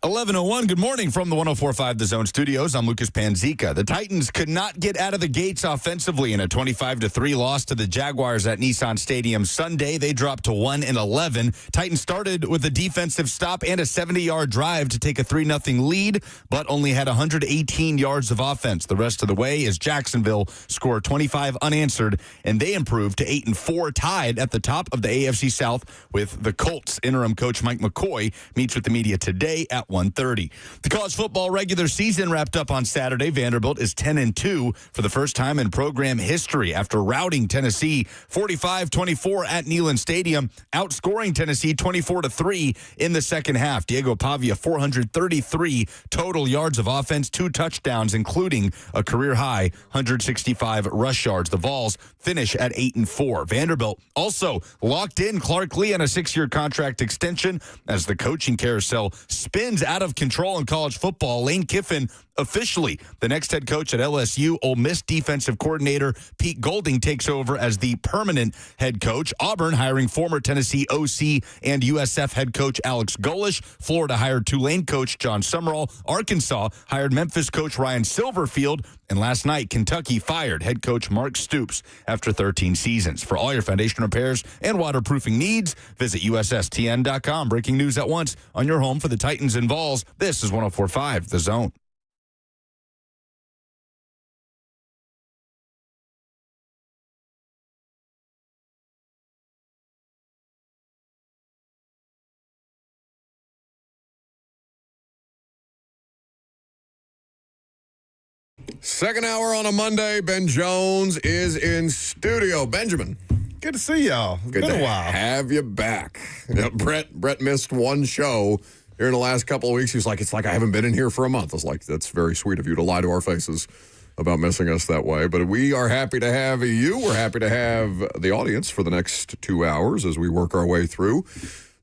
S2: 11:01, good morning from the 104.5 The Zone Studios. I'm Lucas Panzica. The Titans could not get out of the gates offensively in a 25-3 loss to the Jaguars at Nissan Stadium Sunday. They dropped to 1-11. Titans started with a defensive stop and a 70-yard drive to take a 3-0 lead, but only had 118 yards of offense the rest of the way as Jacksonville scored 25 unanswered, and they improved to 8-4, tied at the top of the AFC South with the Colts. Interim coach Mike McCoy meets with the media today at 1:30. The college football regular season wrapped up on Saturday. Vanderbilt is 10-2 for the first time in program history after routing Tennessee 45-24 at Neyland Stadium, outscoring Tennessee 24-3 in the second half. Diego Pavia, 433 total yards of offense, 2 touchdowns, including a career-high 165 rush yards. The Vols finish at 8-4. Vanderbilt also locked in Clark Lee on a 6-year contract extension as the coaching carousel spins out of control in college football. Lane Kiffin officially the next head coach at LSU. Ole Miss defensive coordinator Pete Golding takes over as the permanent head coach. Auburn hiring former Tennessee OC and USF head coach Alex Golish. Florida hired Tulane coach John Summerall. Arkansas hired Memphis coach Ryan Silverfield. And last night, Kentucky fired head coach Mark Stoops after 13 seasons. For all your foundation repairs and waterproofing needs, visit USSTN.com. Breaking news at once on your home for the Titans and Vols. This is 104.5 The Zone.
S1: Second hour on a Monday. Ben Jones is in studio. Benjamin.
S9: Good to see y'all. It's been a while.
S1: Have you back. You know, Brett missed one show here in the last couple of weeks. He was like, it's like I haven't been in here for a month. I was like, that's very sweet of you to lie to our faces about missing us that way. But we are happy to have you. We're happy to have the audience for the next 2 hours as we work our way through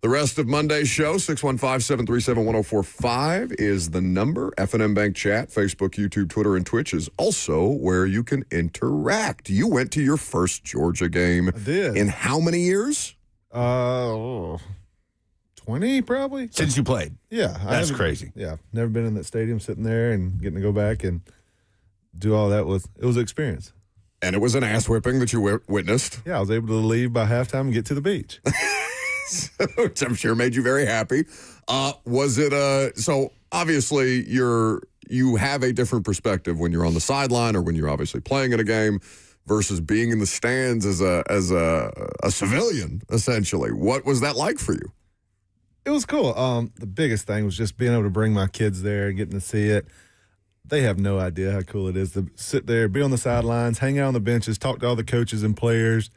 S1: the rest of Monday's show. 615-737-1045 is the number. F&M Bank Chat, Facebook, YouTube, Twitter, and Twitch is also where you can interact. You went to your first Georgia game.
S9: I did.
S1: In how many years?
S9: 20 probably.
S2: Since you played.
S9: Yeah.
S2: That's crazy.
S9: Yeah. Never been in that stadium, sitting there and getting to go back and do all that. It was an experience.
S1: And it was an ass whipping that you witnessed.
S9: Yeah, I was able to leave by halftime and get to the beach.
S1: Which I'm sure made you very happy. Was it so obviously you have a different perspective when you're on the sideline or when you're obviously playing in a game versus being in the stands as a civilian, essentially. What was that like for you?
S9: It was cool. The biggest thing was just being able to bring my kids there and getting to see it. They have no idea how cool it is to sit there, be on the sidelines, hang out on the benches, talk to all the coaches and players.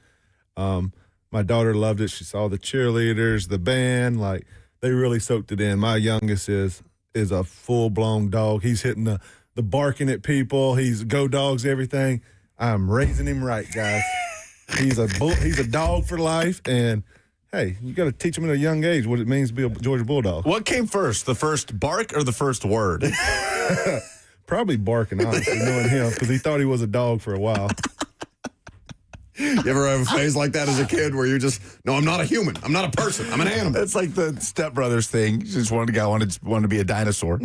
S9: My daughter loved it. She saw the cheerleaders, the band. Like, they really soaked it in. My youngest is a full-blown dog. He's hitting the barking at people. He's go dogs, everything. I'm raising him right, guys. He's a dog for life, and hey, you got to teach him at a young age what it means to be a Georgia Bulldog.
S2: What came first, the first bark or the first word?
S9: Probably barking, honestly, knowing him, because he thought he was a dog for a while.
S1: You ever have a phase like that as a kid where you're just, no, I'm not a human. I'm not a person. I'm an animal.
S2: It's like the Step Brothers thing. Just wanted to be a dinosaur.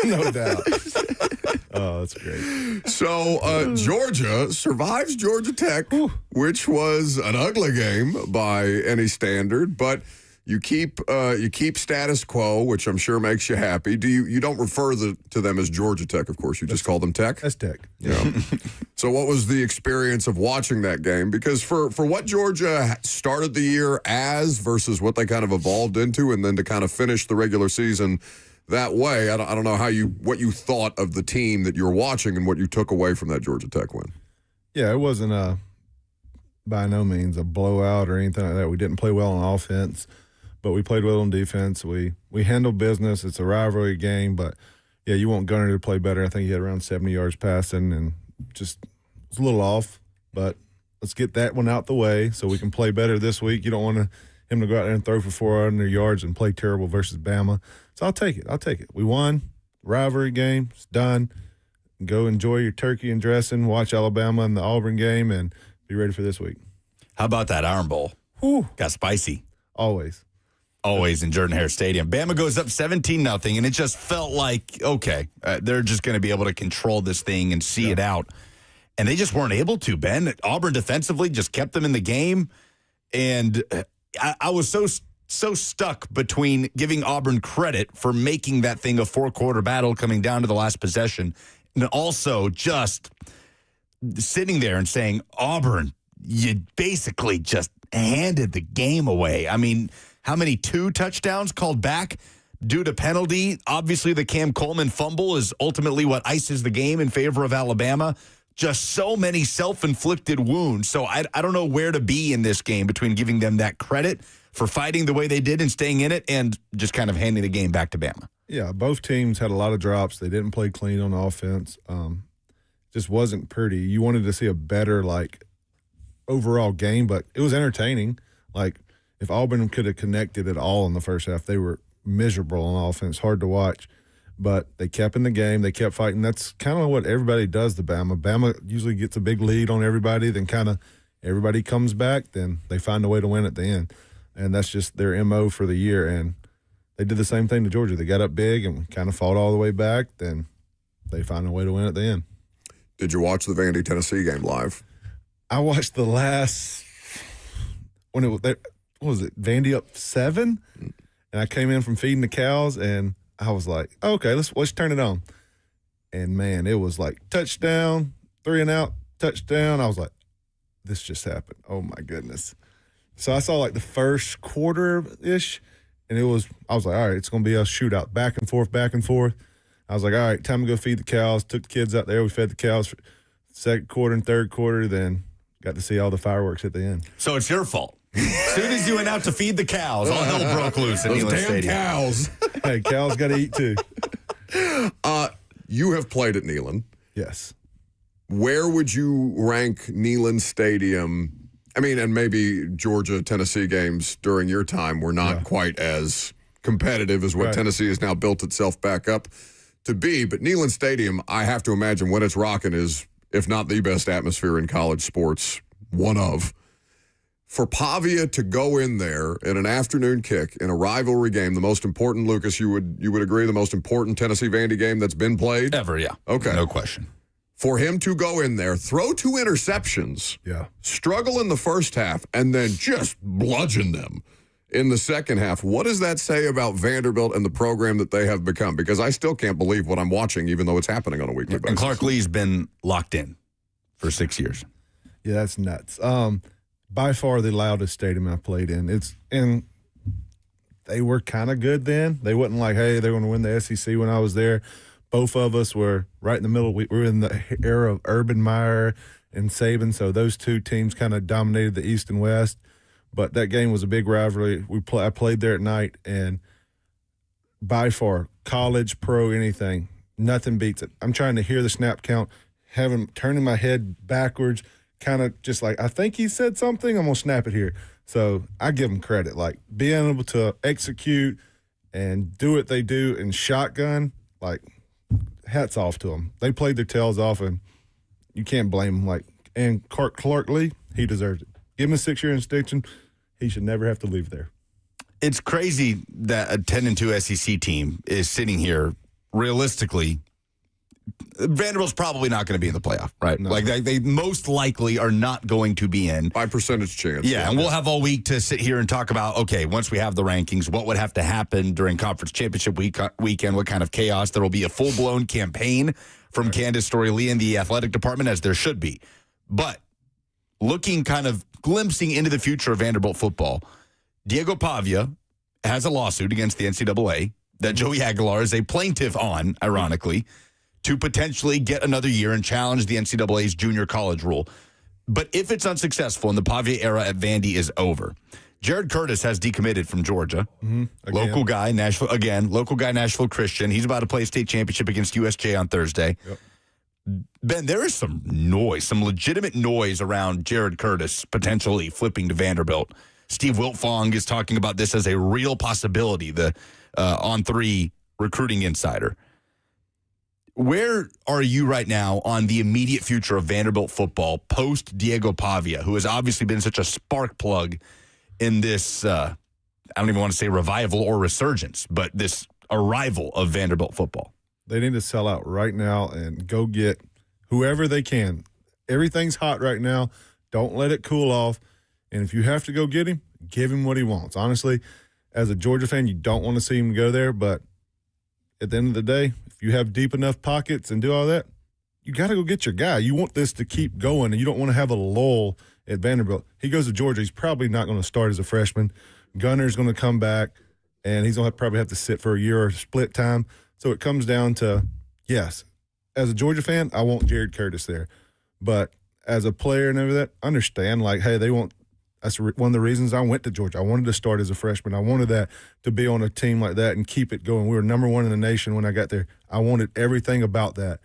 S9: No doubt. Oh, that's great.
S1: So Georgia survives Georgia Tech, which was an ugly game by any standard, but you keep status quo, which I'm sure makes you happy. You don't refer to them as Georgia Tech, of course. You just call them Tech?
S9: That's Tech.
S1: Yeah. So what was the experience of watching that game? Because for what Georgia started the year as versus what they kind of evolved into, and then to kind of finish the regular season that way, I don't know what you thought of the team that you were watching and what you took away from that Georgia Tech win.
S9: Yeah, it wasn't by no means a blowout or anything like that. We didn't play well on offense, but we played well on defense. We handled business. It's a rivalry game, but yeah, you want Gunner to play better. I think he had around 70 yards passing and just was a little off, but let's get that one out the way so we can play better this week. You don't want him to go out there and throw for 400 yards and play terrible versus Bama. So I'll take it. We won. Rivalry game. It's done. Go enjoy your turkey and dressing. Watch Alabama in the Auburn game and be ready for this week.
S2: How about that Iron Bowl?
S9: Whew.
S2: Got spicy.
S9: Always.
S2: always in Jordan-Hare Stadium. Bama goes up 17-0, and it just felt like, okay, they're just going to be able to control this thing and see it out. And they just weren't able to, Ben. Auburn defensively just kept them in the game. And I was so stuck between giving Auburn credit for making that thing a 4-quarter battle coming down to the last possession, and also just sitting there and saying, Auburn, you basically just handed the game away. I mean, how many 2 touchdowns called back due to penalty? Obviously, the Cam Coleman fumble is ultimately what ices the game in favor of Alabama. Just so many self-inflicted wounds. So I don't know where to be in this game between giving them that credit for fighting the way they did and staying in it and just kind of handing the game back to Bama.
S9: Yeah, both teams had a lot of drops. They didn't play clean on offense. Just wasn't pretty. You wanted to see a better, overall game, but it was entertaining. If Auburn could have connected at all in the first half, they were miserable on offense, hard to watch. But they kept in the game. They kept fighting. That's kind of what everybody does to Bama. Bama usually gets a big lead on everybody, then kind of everybody comes back, then they find a way to win at the end. And that's just their MO for the year. And they did the same thing to Georgia. They got up big and kind of fought all the way back, then they find a way to win at the end.
S1: Did you watch the Vandy Tennessee game live?
S9: I watched the last when what was it, Vandy up 7? And I came in from feeding the cows and I was like, okay, let's turn it on. And man, it was like touchdown, 3 and out, touchdown. I was like, this just happened. Oh my goodness. So I saw the first quarter-ish, and I was like, all right, it's going to be a shootout, back and forth, back and forth. I was like, all right, time to go feed the cows. Took the kids out there. We fed the cows for second quarter and third quarter, then got to see all the fireworks at the end.
S2: So it's your fault. As soon as you went out to feed the cows, all hell broke loose at
S1: Those
S2: Neyland
S1: damn
S2: Stadium.
S1: cows.
S9: Hey, cows got to eat too.
S1: You have played at Neyland.
S9: Yes.
S1: Where would you rank Neyland Stadium? I mean, and maybe Georgia-Tennessee games during your time were not quite as competitive as what Tennessee has now built itself back up to be. But Neyland Stadium, I have to imagine when it's rocking is, if not the best atmosphere in college sports, one of. For Pavia to go in there in an afternoon kick in a rivalry game, the most important, Lucas, you would agree, the most important Tennessee-Vandy game that's been played?
S2: Ever, yeah.
S1: Okay.
S2: No question.
S1: For him to go in there, throw 2 interceptions, struggle in the first half, and then just bludgeon them in the second half. What does that say about Vanderbilt and the program that they have become? Because I still can't believe what I'm watching, even though it's happening on a weekly basis.
S2: And Clark Lee's been locked in for 6 years.
S9: Yeah, that's nuts. By far the loudest stadium I played in. And they were kind of good then. They wasn't like, hey, they're going to win the SEC when I was there. Both of us were right in the middle. We were in the era of Urban Meyer and Saban, so those 2 teams kind of dominated the East and West. But that game was a big rivalry. I played there at night, and by far, college, pro, anything, nothing beats it. I'm trying to hear the snap count, turning my head backwards, kind of just like, I think he said something, I'm going to snap it here. So I give them credit. Being able to execute and do what they do in shotgun, hats off to them. They played their tails off, and you can't blame them. And Clark Lee, he deserves it. Give him a 6-year extension. He should never have to leave there.
S2: It's crazy that a 10-2 SEC team is sitting here realistically. Vanderbilt's probably not going to be in the playoff, right?
S9: No.
S2: They most likely are not going to be in.
S1: By percentage chance.
S2: Yeah, and we'll have all week to sit here and talk about, okay, once we have the rankings, what would have to happen during conference championship weekend, what kind of chaos. There will be a full-blown campaign from Candace Story-Lee in the athletic department, as there should be. But looking kind of glimpsing into the future of Vanderbilt football, Diego Pavia has a lawsuit against the NCAA that Joey Aguilar is a plaintiff on, ironically, to potentially get another year and challenge the NCAA's junior college rule. But if it's unsuccessful and the Pavia era at Vandy is over, Jared Curtis has decommitted from Georgia. Local guy, Nashville Christian. He's about to play a state championship against USJ on Thursday.
S9: Yep.
S2: Ben, there is some noise, some legitimate noise around Jared Curtis potentially flipping to Vanderbilt. Steve Wiltfong is talking about this as a real possibility, the On3 recruiting insider. Where are you right now on the immediate future of Vanderbilt football post Diego Pavia, who has obviously been such a spark plug in this, I don't even want to say revival or resurgence, but this arrival of Vanderbilt football.
S9: They need to sell out right now and go get whoever they can. Everything's hot right now. Don't let it cool off. And if you have to go get him, give him what he wants. Honestly, as a Georgia fan, you don't want to see him go there. But at the end of the day, if you have deep enough pockets and do all that, you got to go get your guy. You want this to keep going, and you don't want to have a lull at Vanderbilt. He goes to Georgia. He's probably not going to start as a freshman. Gunner's going to come back, and he's going to probably have to sit for a year or split time. So it comes down to, yes, as a Georgia fan, I want Jared Curtis there. But as a player and everything, understand, like, hey, they want – that's one of the reasons I went to Georgia. I wanted to start as a freshman. I wanted that to be on a team like that and keep it going. We were number one in the nation when I got there. I wanted everything about that.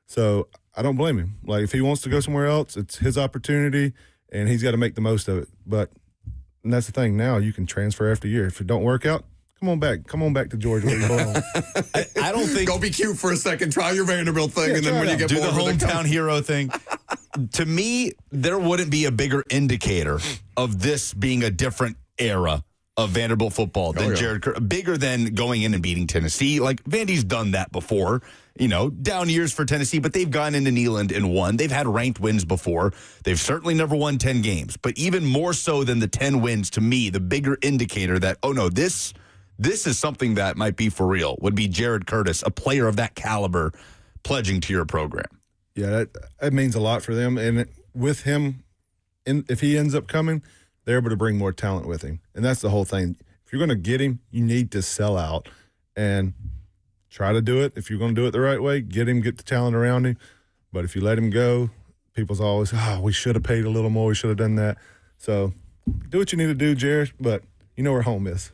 S9: So I don't blame him. Like, if he wants to go somewhere else, it's his opportunity, and he's got to make the most of it. But and that's the thing now. You can transfer after a year. If it don't work out, come on back. Come on back to Georgia.
S2: I don't think.
S1: Go be cute for a second. Try your Vanderbilt thing, and then when you get
S2: do
S1: bored
S2: the
S1: with it,
S2: hometown hero thing. To me, there wouldn't be a bigger indicator of this being a different era of Vanderbilt football than Jared Curtis. Bigger than going in and beating Tennessee. Like, Vandy's done that before. You know, down years for Tennessee, but they've gone into Neyland and won. They've had ranked wins before. They've certainly never won 10 games. But even more so than the 10 wins, to me, the bigger indicator that, oh, no, this is something that might be for real, would be Jared Curtis, a player of that caliber, pledging to your program.
S9: Yeah, that means a lot for them. And with him, if he ends up coming, they're able to bring more talent with him. And that's the whole thing. If you're going to get him, you need to sell out and try to do it. If you're going to do it the right way, get him, get the talent around him. But if you let him go, people's always, we should have paid a little more. We should have done that. So do what you need to do, Jared, but you know where home is.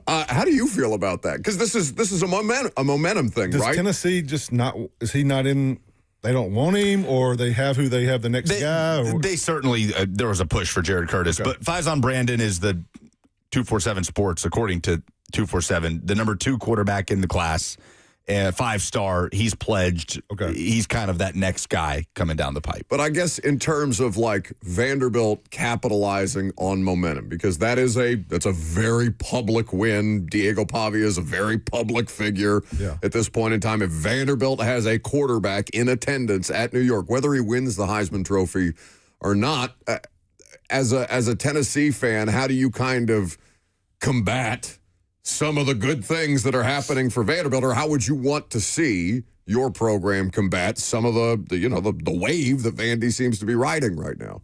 S1: How do you feel about that? Because this is a momentum thing,
S9: Does
S1: right?
S9: Tennessee just not – is he not in – they don't want him, or they have who they have the next guy? Or?
S2: They certainly there was a push for Jared Curtis. Okay. But Faison Brandon is the 247 Sports, according to 247, the number 2 quarterback in the class, 5-star. He's pledged.
S9: Okay.
S2: He's kind of that next guy coming down the pipe.
S1: But I guess in terms of like Vanderbilt capitalizing on momentum, because that's a very public win. Diego Pavia is a very public figure at this point in time. If Vanderbilt has a quarterback in attendance at New York, whether he wins the Heisman Trophy or not, as a Tennessee fan, how do you kind of combat some of the good things that are happening for Vanderbilt, or how would you want to see your program combat some of the wave that Vandy seems to be riding right now?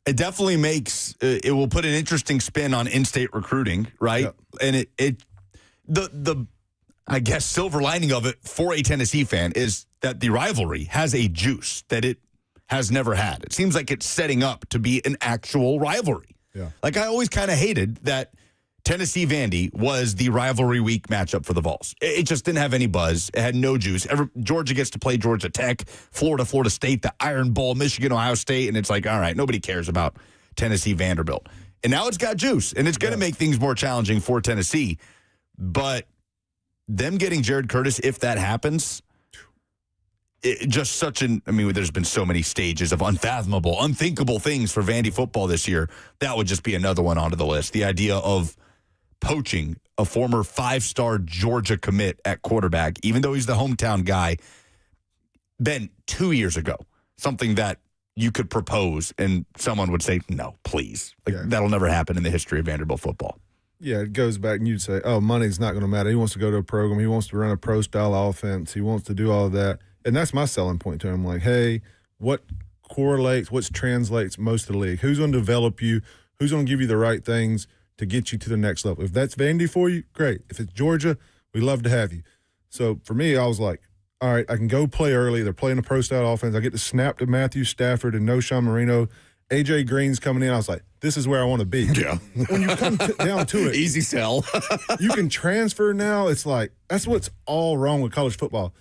S2: It definitely makes it will put an interesting spin on in-state recruiting, right? Yep. And the I guess silver lining of it for a Tennessee fan is that the rivalry has a juice that it has never had. It seems like it's setting up to be an actual rivalry.
S9: Yeah.
S2: Like, I always kind of hated that Tennessee-Vandy was the rivalry week matchup for the Vols. It just didn't have any buzz. It had no juice. Georgia gets to play Georgia Tech, Florida State, the Iron Bowl, Michigan, Ohio State, and it's like, all right, nobody cares about Tennessee-Vanderbilt. And now it's got juice, and it's going to make things more challenging for Tennessee. But them getting Jared Curtis, if that happens, there's been so many stages of unfathomable, unthinkable things for Vandy football this year. That would just be another one onto the list. The idea of poaching a former 5-star Georgia commit at quarterback, even though he's the hometown guy, Ben, 2 years ago, something that you could propose and someone would say, no, please. That'll never happen in the history of Vanderbilt football.
S9: Yeah, it goes back and you'd say, money's not going to matter. He wants to go to a program. He wants to run a pro-style offense. He wants to do all of that. And that's my selling point to him. Like, hey, what translates most of the league? Who's going to develop you? Who's going to give you the right things to get you to the next level? If that's Vandy for you, great. If it's Georgia, we love to have you. So for me, I was like, all right, I can go play early. They're playing a pro-style offense. I get to snap to Matthew Stafford and Noshawn Marino. A.J. Green's coming in. I was like, this is where I want to be.
S1: Yeah.
S9: When you come down to it.
S1: Easy sell.
S9: You can transfer now. It's like, that's what's all wrong with college football.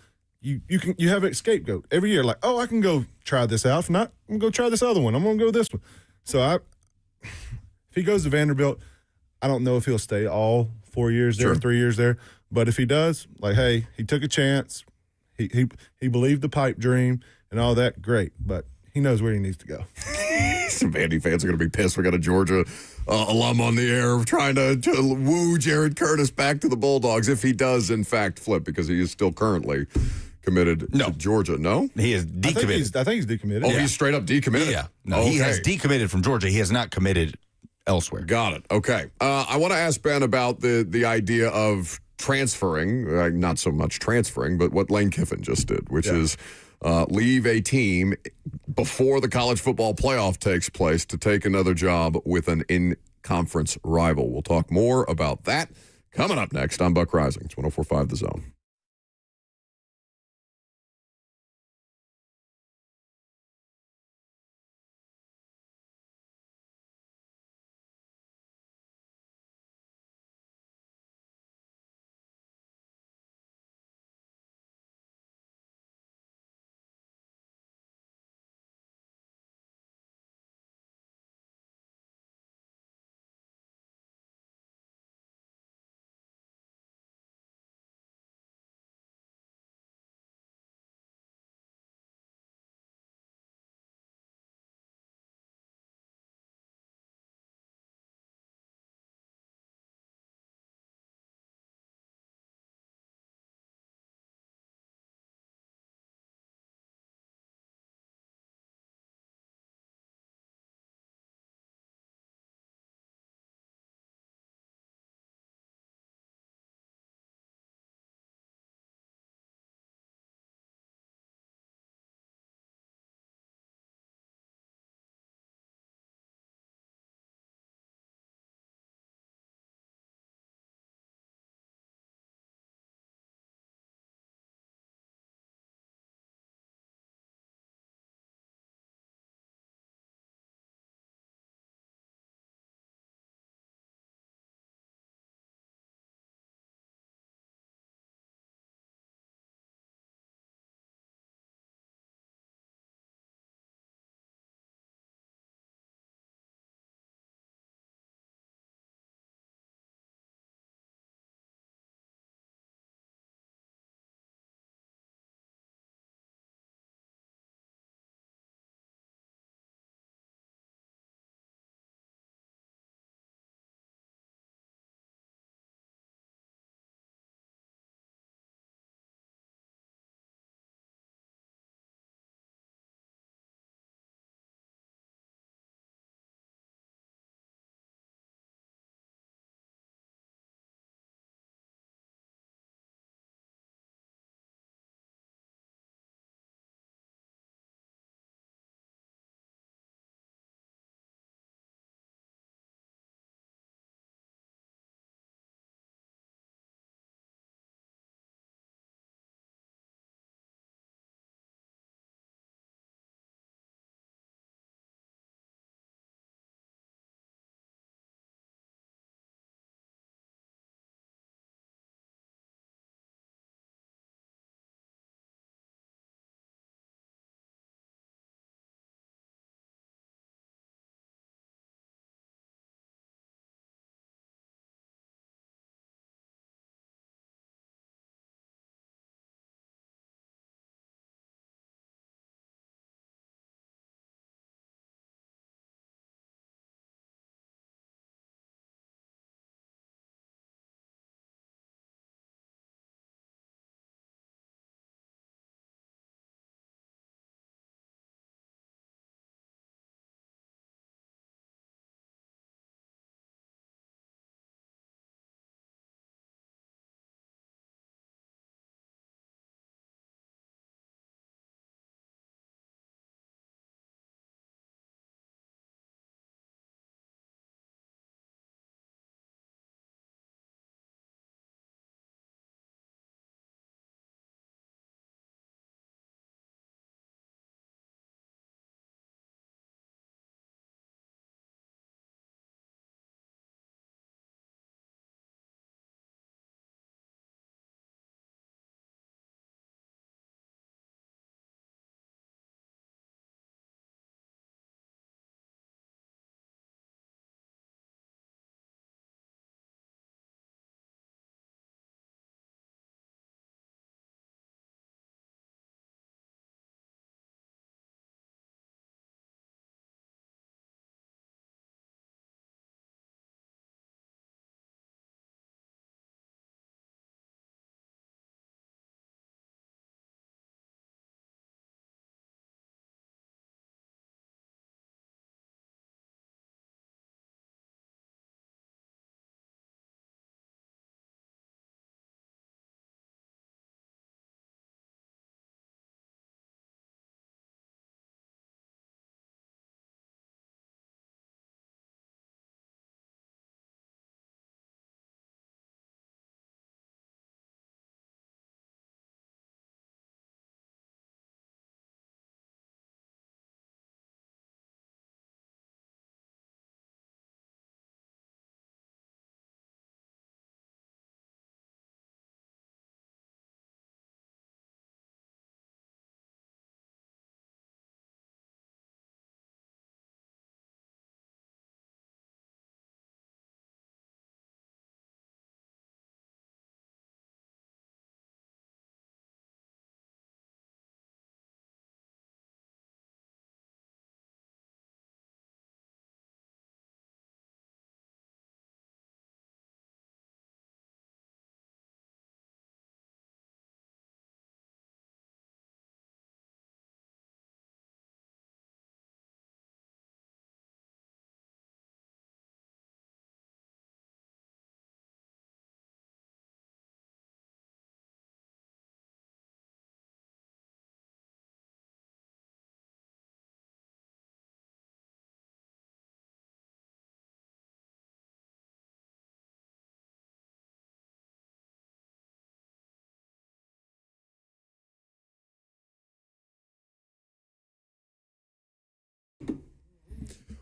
S9: You have a scapegoat every year. Like, I can go try this out. If not, I'm going to go try this other one. I'm going to go this one. So if he goes to Vanderbilt, I don't know if he'll stay all 4 years there, 3 years there. But if he does, like, hey, he took a chance. He believed the pipe dream and all that. Great. But he knows where he needs to go.
S1: Some Vandy fans are going to be pissed. We got a Georgia alum on the air trying to woo Jared Curtis back to the Bulldogs if he does, in fact, flip, because he is still currently committed to Georgia. No?
S2: He is decommitted.
S9: I think he's decommitted.
S1: Oh, he's straight up decommitted?
S2: Yeah. No, he has decommitted from Georgia. He has not committed elsewhere.
S1: Got it. Okay. I want to ask Ben about the idea of transferring, not so much transferring, but what Lane Kiffin just did, which is leave a team before the college football playoff takes place to take another job with an in-conference rival. We'll talk more about that coming up next on Buck Rising. It's 104.5 The Zone.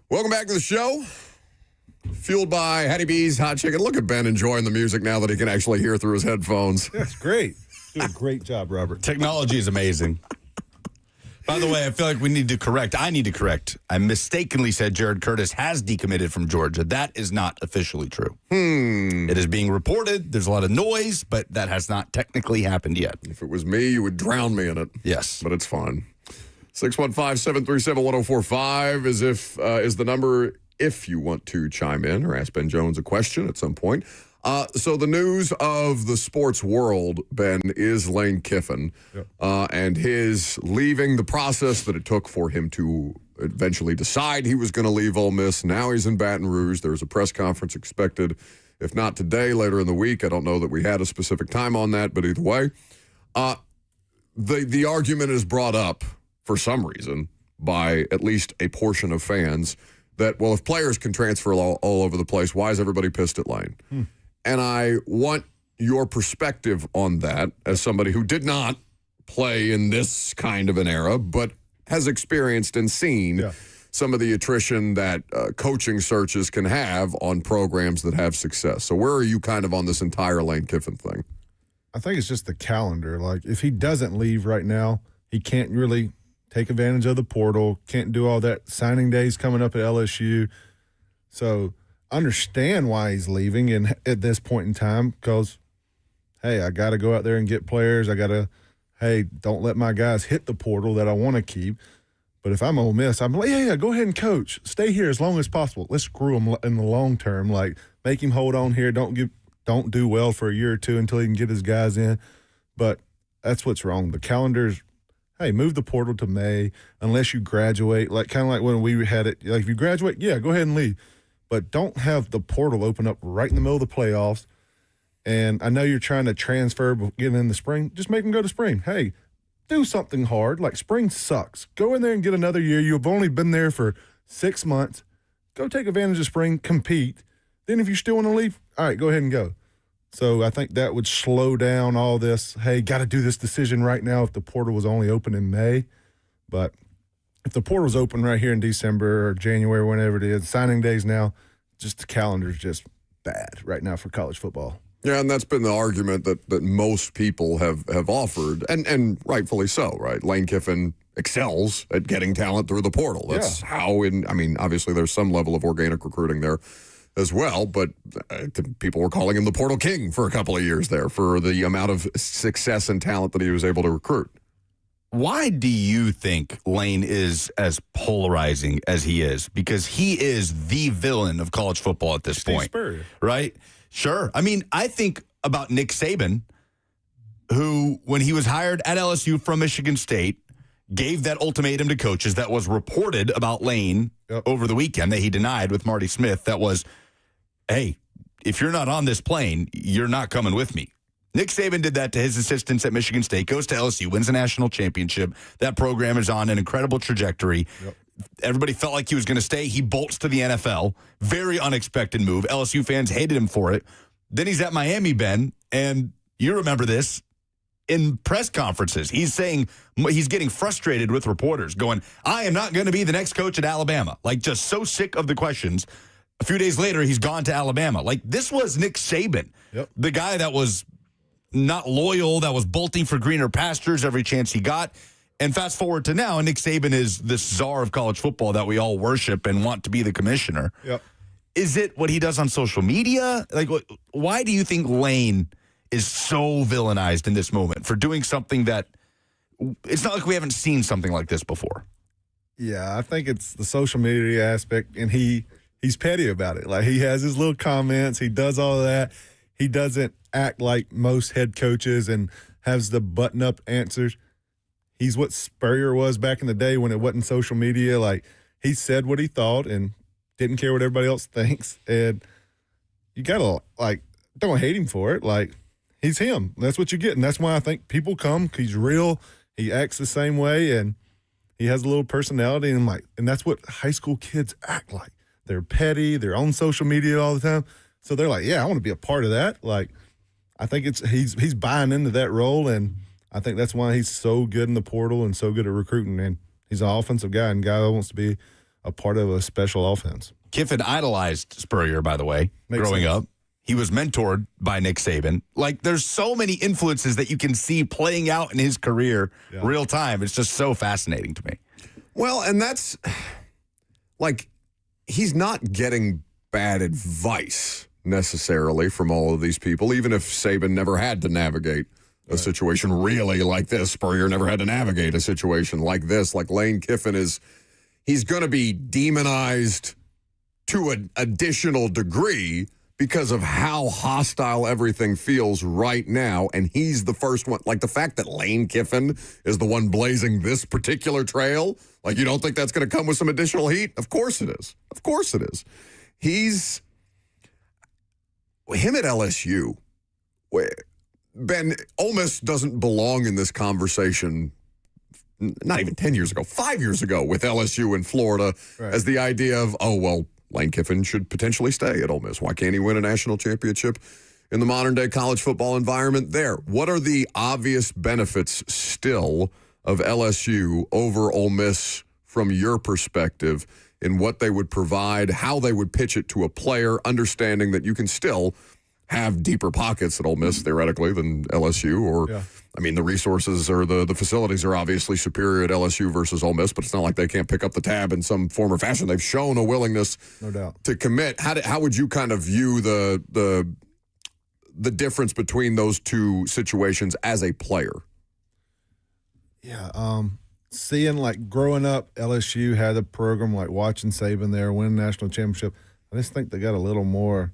S1: Welcome back to the show. Fueled by Hattie B's Hot Chicken. Look at Ben enjoying the music now that he can actually hear through his headphones.
S9: That's great. Do a great job, Robert.
S2: Technology is amazing. By the way, I feel like I need to correct. I mistakenly said Jared Curtis has decommitted from Georgia. That is not officially true. It is being reported. There's a lot of noise, but that has not technically happened yet.
S1: If it was me, you would drown me in it.
S2: Yes.
S1: But it's fine. 615-737-1045 is the number if you want to chime in or ask Ben Jones a question at some point. So the news of the sports world, Ben, is Lane Kiffin and his leaving, the process that it took for him to eventually decide he was going to leave Ole Miss. Now he's in Baton Rouge. There's a press conference expected, if not today, later in the week. I don't know that we had a specific time on that, but either way. The argument is brought up for some reason by at least a portion of fans that, well, if players can transfer all over the place, why is everybody pissed at Lane? And I want your perspective on that as somebody who did not play in this kind of an era, but has experienced and seen some of the attrition that coaching searches can have on programs that have success. So where are you kind of on this entire Lane Kiffin thing?
S9: I think it's just the calendar. Like, if he doesn't leave right now, he can't really take advantage of the portal, can't do all that. Signing days coming up at LSU. So understand why he's leaving and at this point in time, because, hey, I got to go out there and get players. I got to, hey, don't let my guys hit the portal that I want to keep. But if I'm Ole Miss, I'm like, yeah, go ahead and coach. Stay here as long as possible. Let's screw him in the long term. Like, make him hold on here. Don't do well for a year or two until he can get his guys in. But that's what's wrong. The calendar's, hey, move the portal to May unless you graduate. Like, kind of like when we had it. Like, if you graduate, yeah, go ahead and leave. But don't have the portal open up right in the middle of the playoffs. And I know you're trying to transfer, getting in the spring. Just make them go to spring. Hey, do something hard. Like, spring sucks. Go in there and get another year. You've only been there for 6 months. Go take advantage of spring, compete. Then if you still want to leave, all right, go ahead and go. So I think that would slow down all this. Hey, got to do this decision right now if the portal was only open in May. But if the portal's open right here in December or January, whenever it is, signing days now, just the calendar's just bad right now for college football.
S1: Yeah, and that's been the argument that most people have offered, and rightfully so, right? Lane Kiffin excels at getting talent through the portal. That's how, obviously there's some level of organic recruiting there as well, but people were calling him the portal king for a couple of years there for the amount of success and talent that he was able to recruit.
S2: Why do you think Lane is as polarizing as he is? Because he is the villain of college football at this point, right? Sure. I mean, I think about Nick Saban, who, when he was hired at LSU from Michigan State, gave that ultimatum to coaches that was reported about Lane over the weekend that he denied with Marty Smith. That was, hey, if you're not on this plane, you're not coming with me. Nick Saban did that to his assistants at Michigan State, goes to LSU, wins a national championship. That program is on an incredible trajectory. Everybody felt like he was going to stay. He bolts to the NFL. Very unexpected move. LSU fans hated him for it. Then he's at Miami, Ben, and you remember this. In press conferences, he's saying he's getting frustrated with reporters going, I am not going to be the next coach at Alabama. Like, just so sick of the questions. A few days later, he's gone to Alabama. Like, this was Nick Saban, the guy that was not loyal, that was bolting for greener pastures every chance he got. And fast forward to now, and Nick Saban is this czar of college football that we all worship and want to be the commissioner. Is it what he does on social media? Like, why do you think Lane is so villainized in this moment for doing something that it's not like we haven't seen something like this before?
S9: Yeah, I think it's the social media aspect, and he's petty about it. Like, he has his little comments. He does all of that. He doesn't act like most head coaches and has the button-up answers. He's what Spurrier was back in the day when it wasn't social media. Like, he said what he thought and didn't care what everybody else thinks. And you got to, like, don't hate him for it. Like, he's him. That's what you get. And that's why I think people come. He's real. He acts the same way, and he has a little personality. And that's what high school kids act like. They're petty. They're on social media all the time. So they're like, yeah, I want to be a part of that. Like, I think he's buying into that role, and I think that's why he's so good in the portal and so good at recruiting. And he's an offensive guy and guy that wants to be a part of a special offense.
S2: Kiffin idolized Spurrier, by the way, growing up. He was mentored by Nick Saban. Like, there's so many influences that you can see playing out in his career real time. It's just so fascinating to me.
S1: Well, and that's, like, he's not getting bad advice necessarily from all of these people, even if Saban never had to navigate a situation really like this. Spurrier never had to navigate a situation like this. Like, Lane Kiffin he's going to be demonized to an additional degree because of how hostile everything feels right now, and he's the first one. Like, the fact that Lane Kiffin is the one blazing this particular trail, like, you don't think that's going to come with some additional heat? Of course it is. Of course it is. Him at LSU, Ben, Ole Miss doesn't belong in this conversation, not even 10 years ago, 5 years ago with LSU in Florida, as the idea of, oh, well, Lane Kiffin should potentially stay at Ole Miss. Why can't he win a national championship in the modern-day college football environment there? What are the obvious benefits still of LSU over Ole Miss from your perspective in what they would provide, how they would pitch it to a player, understanding that you can still have deeper pockets at Ole Miss, theoretically, than LSU? Or, I mean, the resources or the facilities are obviously superior at LSU versus Ole Miss, but it's not like they can't pick up the tab in some form or fashion. They've shown a willingness to commit. How would you kind of view the difference between those two situations as a player?
S9: Yeah, seeing, like, growing up, LSU had a program, like, watching Saban there win a national championship. I just think they got a little more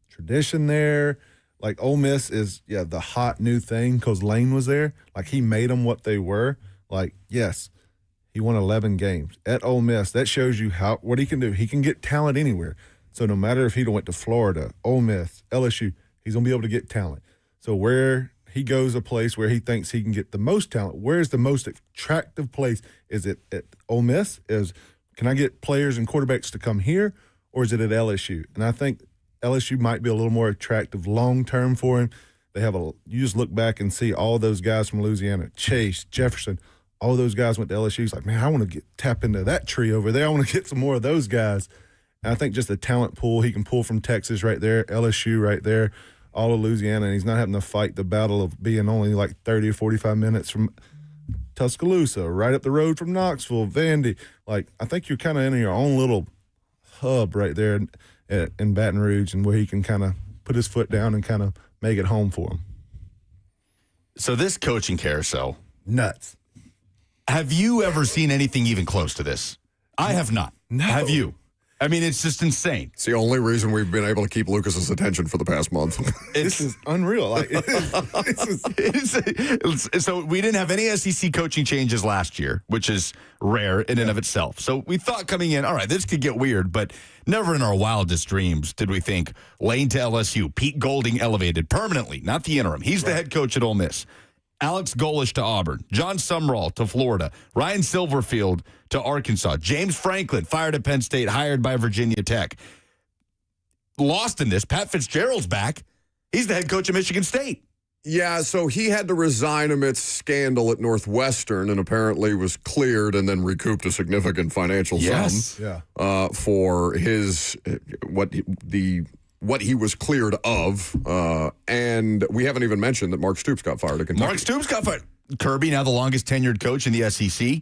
S9: tradition there. Like, Ole Miss is, the hot new thing because Lane was there. Like, he made them what they were. Like, yes, he won 11 games at Ole Miss. That shows you what he can do. He can get talent anywhere. So no matter if he went to Florida, Ole Miss, LSU, he's going to be able to get talent. So where he goes a place where he thinks he can get the most talent, where's the most attractive place? Is it at Ole Miss? Can I get players and quarterbacks to come here, or is it at LSU? And I think LSU might be a little more attractive long-term for him. You just look back and see all those guys from Louisiana, Chase, Jefferson, all those guys went to LSU. He's like, man, I want to tap into that tree over there. I want to get some more of those guys. And I think just the talent pool he can pull from Texas right there, LSU right there, all of Louisiana, and he's not having to fight the battle of being only like 30 or 45 minutes from Tuscaloosa, right up the road from Knoxville, Vandy. Like, I think you're kind of in your own little hub right there in Baton Rouge, and where he can kind of put his foot down and kind of make it home for him.
S2: So this coaching carousel.
S9: Nuts.
S2: Have you ever seen anything even close to this? I have not.
S9: No.
S2: Have you? I mean, it's just insane.
S1: It's the only reason we've been able to keep Lucas's attention for the past month.
S9: This is unreal. Like,
S2: so we didn't have any SEC coaching changes last year, which is rare in and of itself. So we thought coming in, all right, this could get weird, but never in our wildest dreams did we think Lane to LSU, Pete Golding elevated permanently, not the interim. He's the head coach at Ole Miss. Alex Golesh to Auburn, John Sumrall to Florida, Ryan Silverfield to Arkansas, James Franklin fired at Penn State, hired by Virginia Tech. Lost in this, Pat Fitzgerald's back. He's the head coach of Michigan State.
S1: Yeah, so he had to resign amidst scandal at Northwestern and apparently was cleared and then recouped a significant financial sum for his what he was cleared of. And we haven't even mentioned that Mark Stoops got fired at Kentucky.
S2: Mark Stoops got fired. Kirby, now the longest tenured coach in the SEC.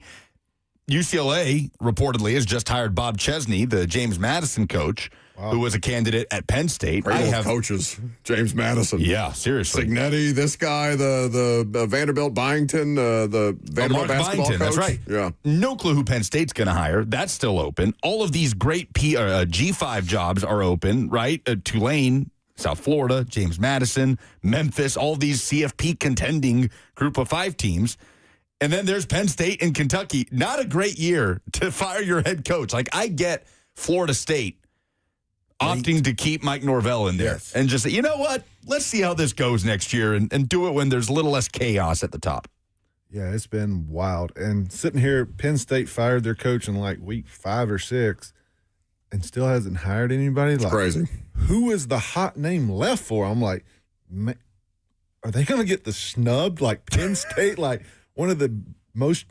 S2: UCLA reportedly has just hired Bob Chesney, the James Madison coach, who was a candidate at Penn State.
S1: I have coaches. James Madison.
S2: Yeah, seriously.
S1: Signetti, this guy, the Vanderbilt Byington, the Vanderbilt basketball coach.
S2: That's right.
S1: Yeah.
S2: No clue who Penn State's going to hire. That's still open. All of these great G5 jobs are open, right? Tulane, South Florida, James Madison, Memphis, all these CFP contending group of 5 teams. And then there's Penn State and Kentucky. Not a great year to fire your head coach. Like, I get Florida State opting to keep Mike Norvell in there and just say, you know what? Let's see how this goes next year and do it when there's a little less chaos at the top.
S9: Yeah, it's been wild. And sitting here, Penn State fired their coach in like week 5 or 6 and still hasn't hired anybody.
S1: It's
S9: like,
S1: crazy.
S9: Who is the hot name left for? I'm like, man, are they going to get the snubbed? Like Penn State, like one of the most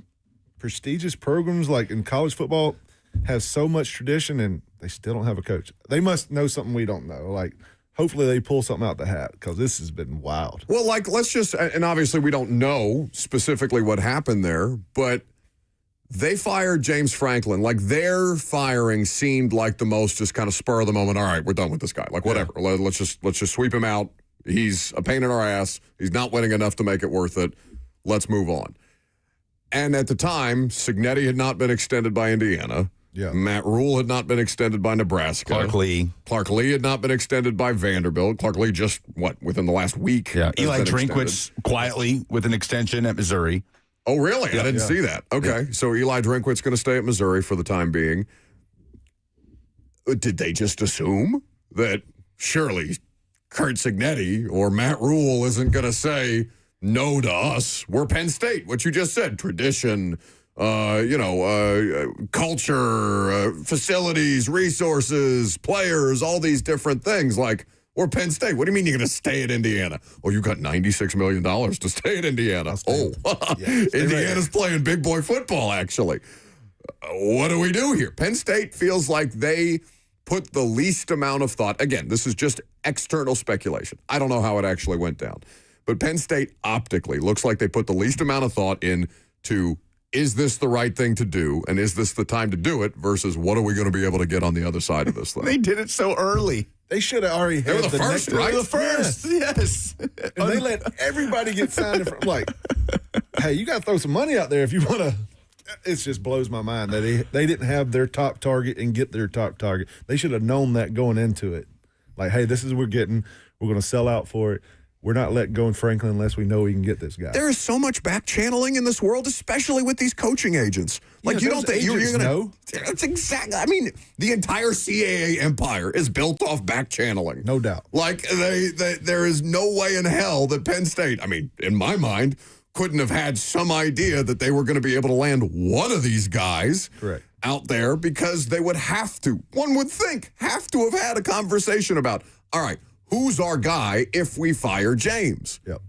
S9: prestigious programs like in college football. has so much tradition, and they still don't have a coach. They must know something we don't know. Like, hopefully they pull something out the hat because this has been wild.
S1: Well, like, let's just, and obviously we don't know specifically what happened there, but they fired James Franklin. Like, their firing seemed like the most just kind of spur of the moment. All right, we're done with this guy. Like, whatever. Yeah. Let's just sweep him out. He's a pain in our ass. He's not winning enough to make it worth it. Let's move on. And at the time, Cignetti had not been extended by Indiana.
S9: Yeah.
S1: Matt Rule had not been extended by Nebraska. Clark Lee had not been extended by Vanderbilt. Clark Lee just, within the last week.
S2: Yeah. Eli Drinkwitz quietly with an extension at Missouri.
S1: Oh, really? Yeah, I didn't see that. Okay. Yeah. So Eli Drinkwitz going to stay at Missouri for the time being. Did they just assume that surely Kurt Cignetti or Matt Rule isn't going to say no to us? We're Penn State. What you just said, tradition, culture, facilities, resources, players, all these different things. Like, we're Penn State. What do you mean you're going to stay at Indiana? Oh, you got $96 million to stay at Indiana. Indiana's playing big boy football, actually. What do we do here? Penn State feels like they put the least amount of thought. Again, this is just external speculation. I don't know how it actually went down. But Penn State optically looks like they put the least amount of thought into, is this the right thing to do? And is this the time to do it versus what are we going to be able to get on the other side of this thing?
S2: They did it so early.
S9: They should have already had
S1: They were the first, right?
S2: They were the first, yes.
S9: And they let everybody get signed. Like, hey, you got to throw some money out there if you want to. It just blows my mind that they didn't have their top target and get their top target. They should have known that going into it. Like, hey, this is what we're getting. We're going to sell out for it. We're not letting go in Franklin unless we know we can get this guy.
S1: There is so much back channeling in this world, especially with these coaching agents. Like, you don't think you're going to know? It's exactly. I mean, the entire CAA empire is built off back channeling.
S9: No doubt.
S1: Like, there is no way in hell that Penn State, I mean, in my mind, couldn't have had some idea that they were going to be able to land one of these guys out there, because they would have to, one would think, have to have had a conversation about, all right, who's our guy if we fire James?
S9: Yep.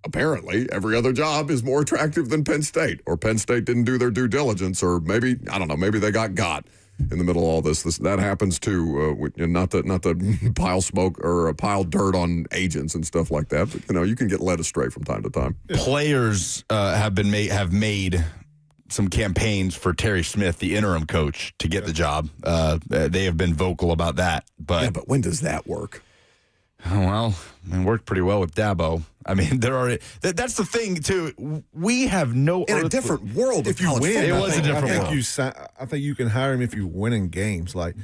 S1: Apparently, every other job is more attractive than Penn State, or Penn State didn't do their due diligence, or maybe, I don't know, maybe they got in the middle of all this. That happens too, not to pile smoke or pile dirt on agents and stuff like that, but, you can get led astray from time to time.
S2: Players have made some campaigns for Terry Smith, the interim coach, to get the job. They have been vocal about that. But
S1: when does that work?
S2: Well, it worked pretty well with Dabo. I mean, that's the thing, too. We have no...
S1: In a different world,
S9: if you win,
S2: it was a different world.
S9: I think you can hire him if you win in games. Like,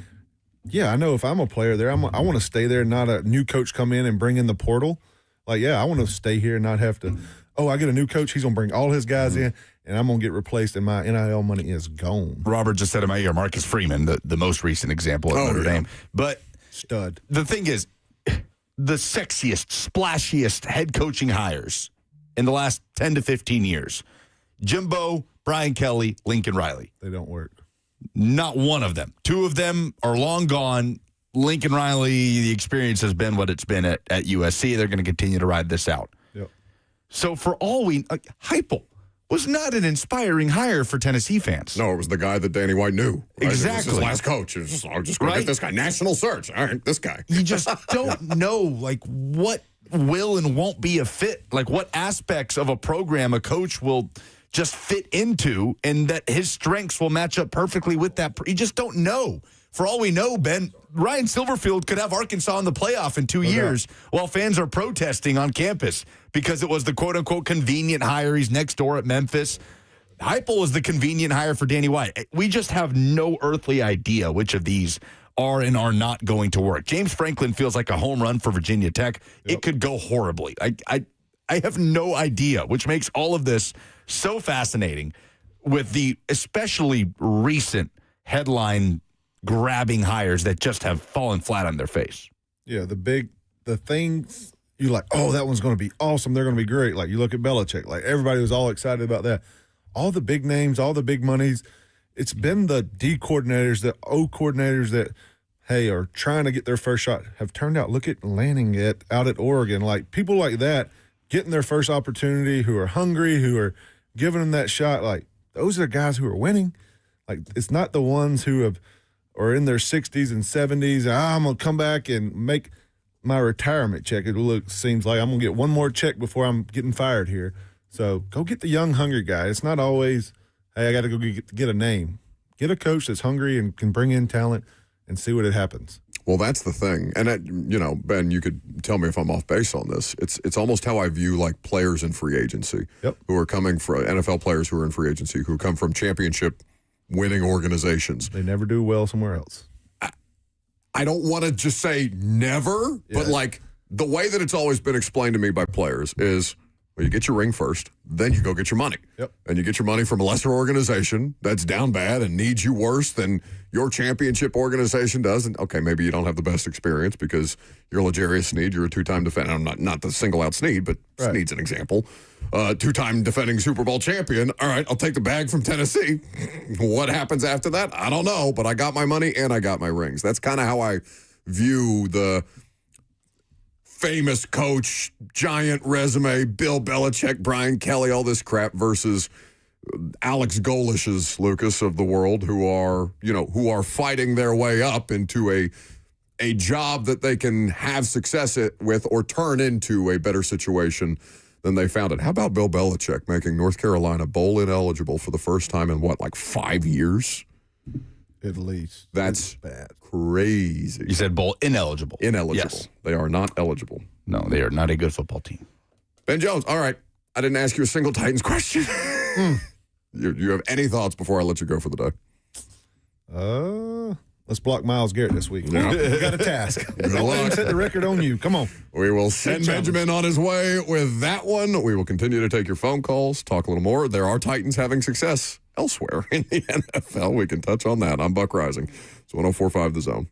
S9: yeah, I know if I'm a player there, I want to stay there, not a new coach come in and bring in the portal. Like, yeah, I want to stay here and not have to, I get a new coach, he's going to bring all his guys in, and I'm going to get replaced, and my NIL money is gone.
S2: Robert just said in my ear, Marcus Freeman, the most recent example at Notre Dame. But
S9: stud.
S2: The thing is, the sexiest, splashiest head coaching hires in the last 10 to 15 years, Jimbo, Brian Kelly, Lincoln Riley.
S9: They don't work.
S2: Not one of them. Two of them are long gone. Lincoln Riley, the experience has been what it's been at USC. They're going to continue to ride this out.
S9: Yep.
S2: So for all Heupel was not an inspiring hire for Tennessee fans.
S1: No, it was the guy that Danny White knew. Right?
S2: Exactly.
S1: It was his last coach. It was just, I'll just go get this guy. National search. All right, this guy.
S2: You just don't know, what will and won't be a fit. Like, what aspects of a program a coach will just fit into, and that his strengths will match up perfectly with that. You just don't know. For all we know, Ben, Ryan Silverfield could have Arkansas in the playoff in 2 years while fans are protesting on campus because it was the quote-unquote convenient hire. He's next door at Memphis. Heupel was the convenient hire for Danny White. We just have no earthly idea which of these are and are not going to work. James Franklin feels like a home run for Virginia Tech. Yep. It could go horribly. I have no idea, which makes all of this so fascinating with the especially recent headline grabbing hires that just have fallen flat on their face.
S9: Yeah, the things you're like, oh, that one's going to be awesome. They're going to be great. Like, you look at Belichick, like, everybody was all excited about that. All the big names, all the big monies, it's been the D coordinators, the O coordinators that, hey, are trying to get their first shot, have turned out. Look at Lanning out at Oregon. Like, people like that getting their first opportunity, who are hungry, who are giving them that shot. Like, those are the guys who are winning. Like, it's not the ones who are in their 60s and 70s. I'm going to come back and make my retirement check. Seems like I'm going to get one more check before I'm getting fired here. So go get the young, hungry guy. It's not always, hey, I got to go get a name. Get a coach that's hungry and can bring in talent and see what happens.
S1: Well, that's the thing. And, Ben, you could tell me if I'm off base on this. It's almost how I view, like, players in free agency who are coming from NFL players who are in free agency who come from championship winning organizations.
S9: They never do well somewhere else.
S1: I don't want to just say never, but, like, the way that it's always been explained to me by players is, well, you get your ring first, then you go get your money.
S9: Yep.
S1: And you get your money from a lesser organization that's down bad and needs you worse than your championship organization does. And, okay, maybe you don't have the best experience because you're L'Jarius Sneed. You're a two-time defender. I'm not to single out Sneed, but Sneed's an example. Two-time defending Super Bowl champion. All right, I'll take the bag from Tennessee. What happens after that? I don't know, but I got my money and I got my rings. That's kind of how I view the famous coach, giant resume, Bill Belichick, Brian Kelly, all this crap versus Alex Golishes, Lucas, of the world, who are fighting their way up into a job that they can have success with or turn into a better situation than they found it. How about Bill Belichick making North Carolina bowl ineligible for the first time in 5 years?
S9: At least.
S1: That's
S9: bad.
S1: Crazy.
S2: You said bowl ineligible.
S1: Ineligible.
S2: Yes.
S1: They are not eligible.
S2: No, they are not a good football team.
S1: Ben Jones, all right. I didn't ask you a single Titans question. You have any thoughts before I let you go for the day?
S9: Let's block Myles Garrett this week.
S1: Yeah.
S9: We got a task.
S1: Good
S9: Let him
S1: luck.
S9: set the record on you. Come on.
S1: We will send Benjamin on his way with that one. We will continue to take your phone calls, talk a little more. There are Titans having success elsewhere in the NFL. We can touch on that. I'm Buck Rising. It's 104.5 The Zone.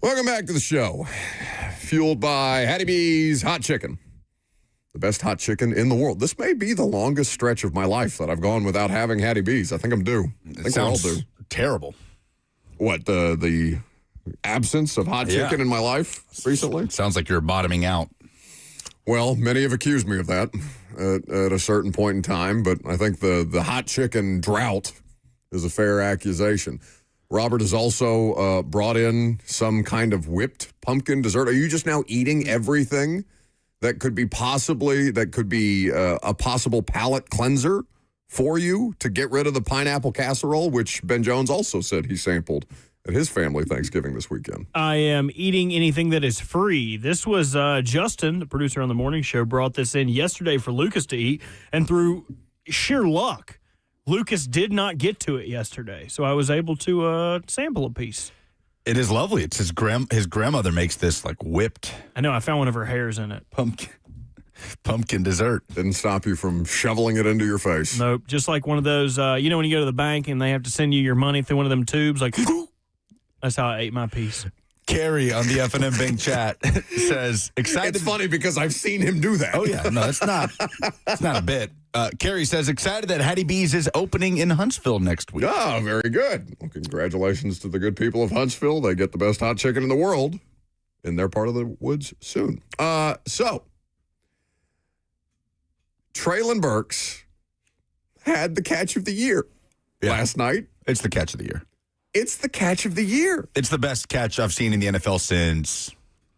S1: Welcome back to the show. Fueled by Hattie B's Hot Chicken. The best hot chicken in the world. This may be the longest stretch of my life that I've gone without having Hattie B's. I think I'm due. I think we're all due.
S2: Terrible.
S1: What, the absence of hot chicken in my life recently?
S2: Sounds like you're bottoming out.
S1: Well, many have accused me of that at a certain point in time, but I think the hot chicken drought is a fair accusation. Robert has also brought in some kind of whipped pumpkin dessert. Are you just now eating everything that could be a possible palate cleanser for you to get rid of the pineapple casserole, which Ben Jones also said he sampled at his family Thanksgiving this weekend?
S3: I am eating anything that is free. This was Justin, the producer on the morning show, brought this in yesterday for Lucas to eat, and through sheer luck, Lucas did not get to it yesterday, so I was able to sample a piece.
S2: It is lovely. It's his grandmother makes this like whipped.
S3: I know. I found one of her hairs in it.
S2: Pumpkin dessert.
S1: Didn't stop you from shoveling it into your face.
S3: Nope. Just like one of those, when you go to the bank and they have to send you your money through one of them tubes, like that's how I ate my piece.
S2: Carrie on the FNM Bank chat says, excited.
S1: It's funny because I've seen him do that.
S2: Oh, yeah. No, it's not a bit. Carrie says, excited that Hattie B's is opening in Huntsville next week.
S1: Ah, very good. Well, congratulations to the good people of Huntsville. They get the best hot chicken in the world in their part of the woods soon. So, Traylon Burks had the catch of the year last night.
S2: It's the catch of the year.
S1: It's the catch of the year.
S2: It's the best catch I've seen in the NFL since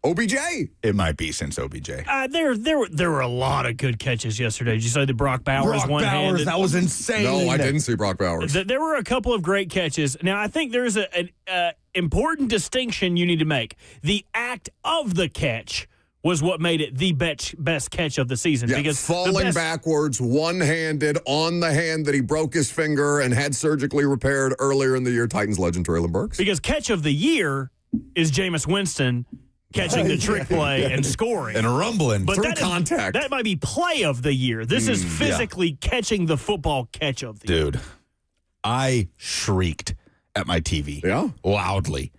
S1: OBJ.
S2: It might be since OBJ.
S3: There were a lot of good catches yesterday. Did you say the Brock Bowers one-handed?
S2: That was insane.
S1: No, I didn't see Brock Bowers.
S3: There were a couple of great catches. Now, I think there's an important distinction you need to make. The act of the catch was what made it the best catch of the season.
S1: Yeah,
S3: because
S1: falling backwards, one-handed, on the hand that he broke his finger and had surgically repaired earlier in the year, Titans legend Traylon Burks.
S3: Because catch of the year is Jameis Winston catching the trick play and scoring.
S2: And rumbling
S1: through contact.
S3: That might be play of the year. This is physically catching the football catch of the year.
S2: Dude, I shrieked at my TV loudly.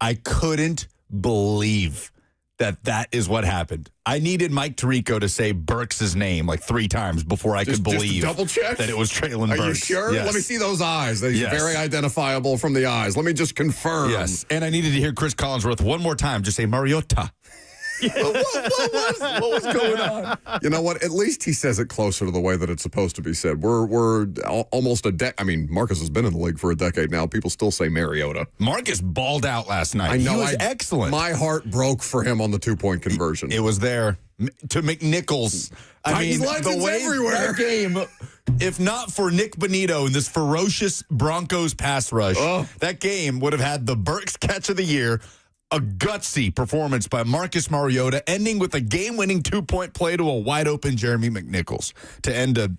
S2: I couldn't believe that is what happened. I needed Mike Tirico to say Burks' name like 3 times before I could believe
S1: double check
S2: that it was Traylon Burks.
S1: Are you sure?
S2: Yes.
S1: Let me see those eyes. They're very identifiable from the eyes. Let me just confirm.
S2: Yes, and I needed to hear Chris Collinsworth one more time just say Mariota.
S1: What was going on? You know what? At least he says it closer to the way that it's supposed to be said. We're almost a decade. I mean, Marcus has been in the league for a decade now. People still say Mariota.
S2: Marcus balled out last night.
S1: I know.
S2: He was excellent.
S1: My heart broke for him on the 2-point conversion.
S2: It was there to McNichols. I mean, the way
S1: everywhere.
S2: That game, if not for Nick Bonito and this ferocious Broncos pass rush, that game would have had the Burks catch of the year. A gutsy performance by Marcus Mariota, ending with a game-winning 2-point play to a wide-open Jeremy McNichols to end a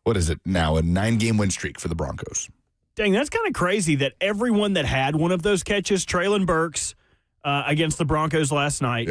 S2: 9-game win streak for the Broncos.
S3: Dang, that's kind of crazy that everyone that had one of those catches, Traylon Burks against the Broncos last night,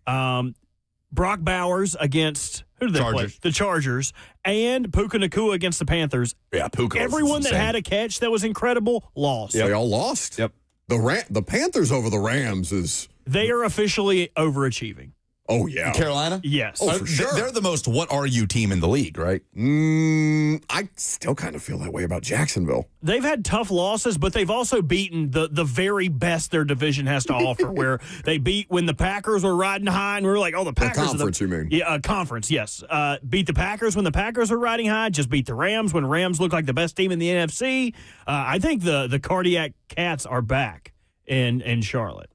S3: Brock Bowers against, who did they play? The Chargers, and Puka Nacua against the Panthers.
S2: Yeah, Puka.
S3: Everyone that had a catch that was incredible lost.
S1: They all lost.
S2: Yep.
S1: The Panthers over the Rams is...
S3: They are officially overachieving.
S1: Oh, yeah.
S2: Carolina?
S3: Yes.
S1: Oh, for sure.
S2: They're the most what are you team in the league, right?
S1: I still kind of feel that way about Jacksonville.
S3: They've had tough losses, but they've also beaten the very best their division has to offer, where they beat when the Packers were riding high, and we were like, oh, the Packers.
S1: Conference, you mean?
S3: Yeah, conference, yes. Beat the Packers when the Packers were riding high, just beat the Rams when Rams looked like the best team in the NFC. I think the Cardiac Cats are back in Charlotte.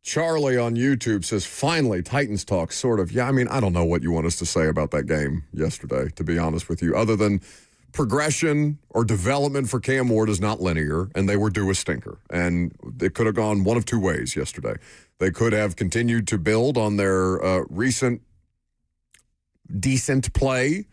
S1: Charlie on YouTube says, finally, Titans talk, sort of. Yeah, I mean, I don't know what you want us to say about that game yesterday, to be honest with you, other than progression or development for Cam Ward is not linear, and they were due a stinker. And it could have gone one of 2 ways yesterday. They could have continued to build on their recent decent play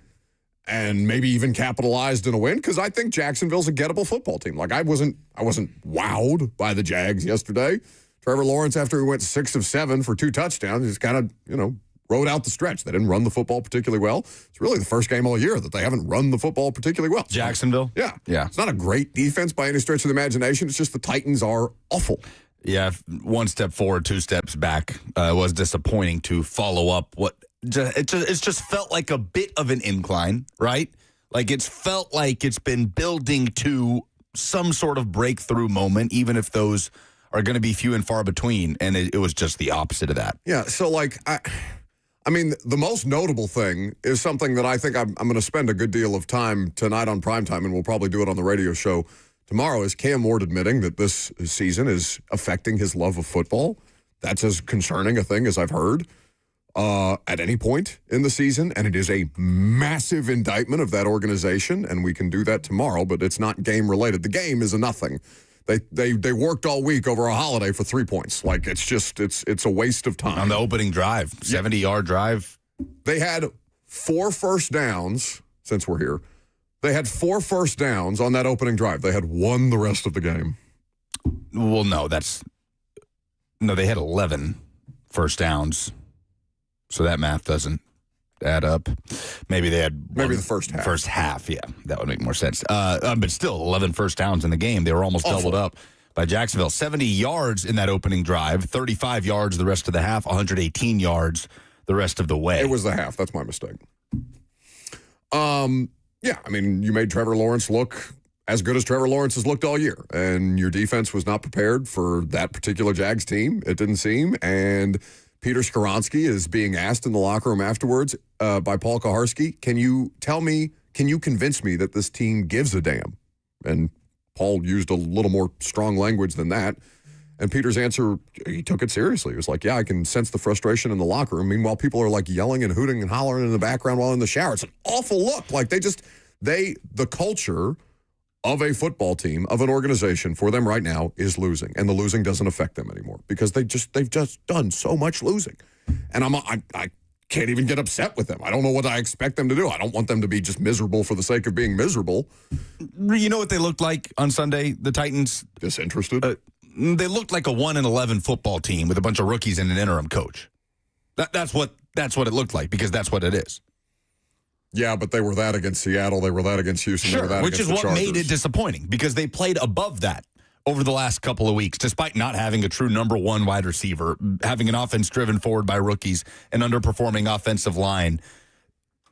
S1: and maybe even capitalized in a win, because I think Jacksonville's a gettable football team. Like, I wasn't wowed by the Jags yesterday. Trevor Lawrence, after he went 6 of 7 for 2 touchdowns, just kind of, rode out the stretch. They didn't run the football particularly well. It's really the first game all year that they haven't run the football particularly well.
S2: Jacksonville?
S1: Yeah.
S2: Yeah.
S1: It's not a great defense by any stretch of the imagination. It's just the Titans are awful.
S2: Yeah, one step forward, two steps back. It was disappointing to follow up it just felt like a bit of an incline, right? Like it's felt like it's been building to some sort of breakthrough moment, even if those are going to be few and far between. And it was just the opposite of that.
S1: Yeah, so like, I mean, the most notable thing is something that I think I'm going to spend a good deal of time tonight on primetime, and we'll probably do it on the radio show tomorrow, is Cam Ward admitting that this season is affecting his love of football. That's as concerning a thing as I've heard at any point in the season, and it is a massive indictment of that organization, and we can do that tomorrow, but it's not game-related. The game is a nothing. They worked all week over a holiday for 3 points. Like, it's a waste of time.
S2: On the opening drive, 70-yard drive.
S1: They had 4 first downs, since we're here. They had 4 first downs on that opening drive. They had 1 the rest of the game.
S2: Well, no, they had 11 first downs. So that math doesn't add up. Maybe they had
S1: maybe the first half.
S2: First half, yeah. That would make more sense. But still, 11 first downs in the game. They were almost doubled up by Jacksonville. 70 yards in that opening drive, 35 yards the rest of the half, 118 yards the rest of the way.
S1: It was the half. That's my mistake. Yeah, I mean, you made Trevor Lawrence look as good as Trevor Lawrence has looked all year, and your defense was not prepared for that particular Jags team, it didn't seem, and Peter Skoronski is being asked in the locker room afterwards by Paul Kaharski, can you convince me that this team gives a damn? And Paul used a little more strong language than that. And Peter's answer, he took it seriously. He was like, yeah, I can sense the frustration in the locker room. Meanwhile, people are like yelling and hooting and hollering in the background while in the shower. It's an awful look. Like the culture of a football team, of an organization for them right now is losing. And the losing doesn't affect them anymore because they've just done so much losing. And I can't even get upset with them. I don't know what I expect them to do. I don't want them to be just miserable for the sake of being miserable.
S2: You know what they looked like on Sunday, the Titans?
S1: Disinterested?
S2: They looked like a 1-11 football team with a bunch of rookies and an interim coach. That's what it looked like because that's what it is.
S1: Yeah, but they were that against Seattle. They were that against Houston.
S2: Sure,
S1: they were that
S2: which is
S1: against
S2: what
S1: the Chargers.
S2: made it disappointing because they played above that over the last couple of weeks, despite not having a true number one wide receiver, having an offense driven forward by rookies, an underperforming offensive line.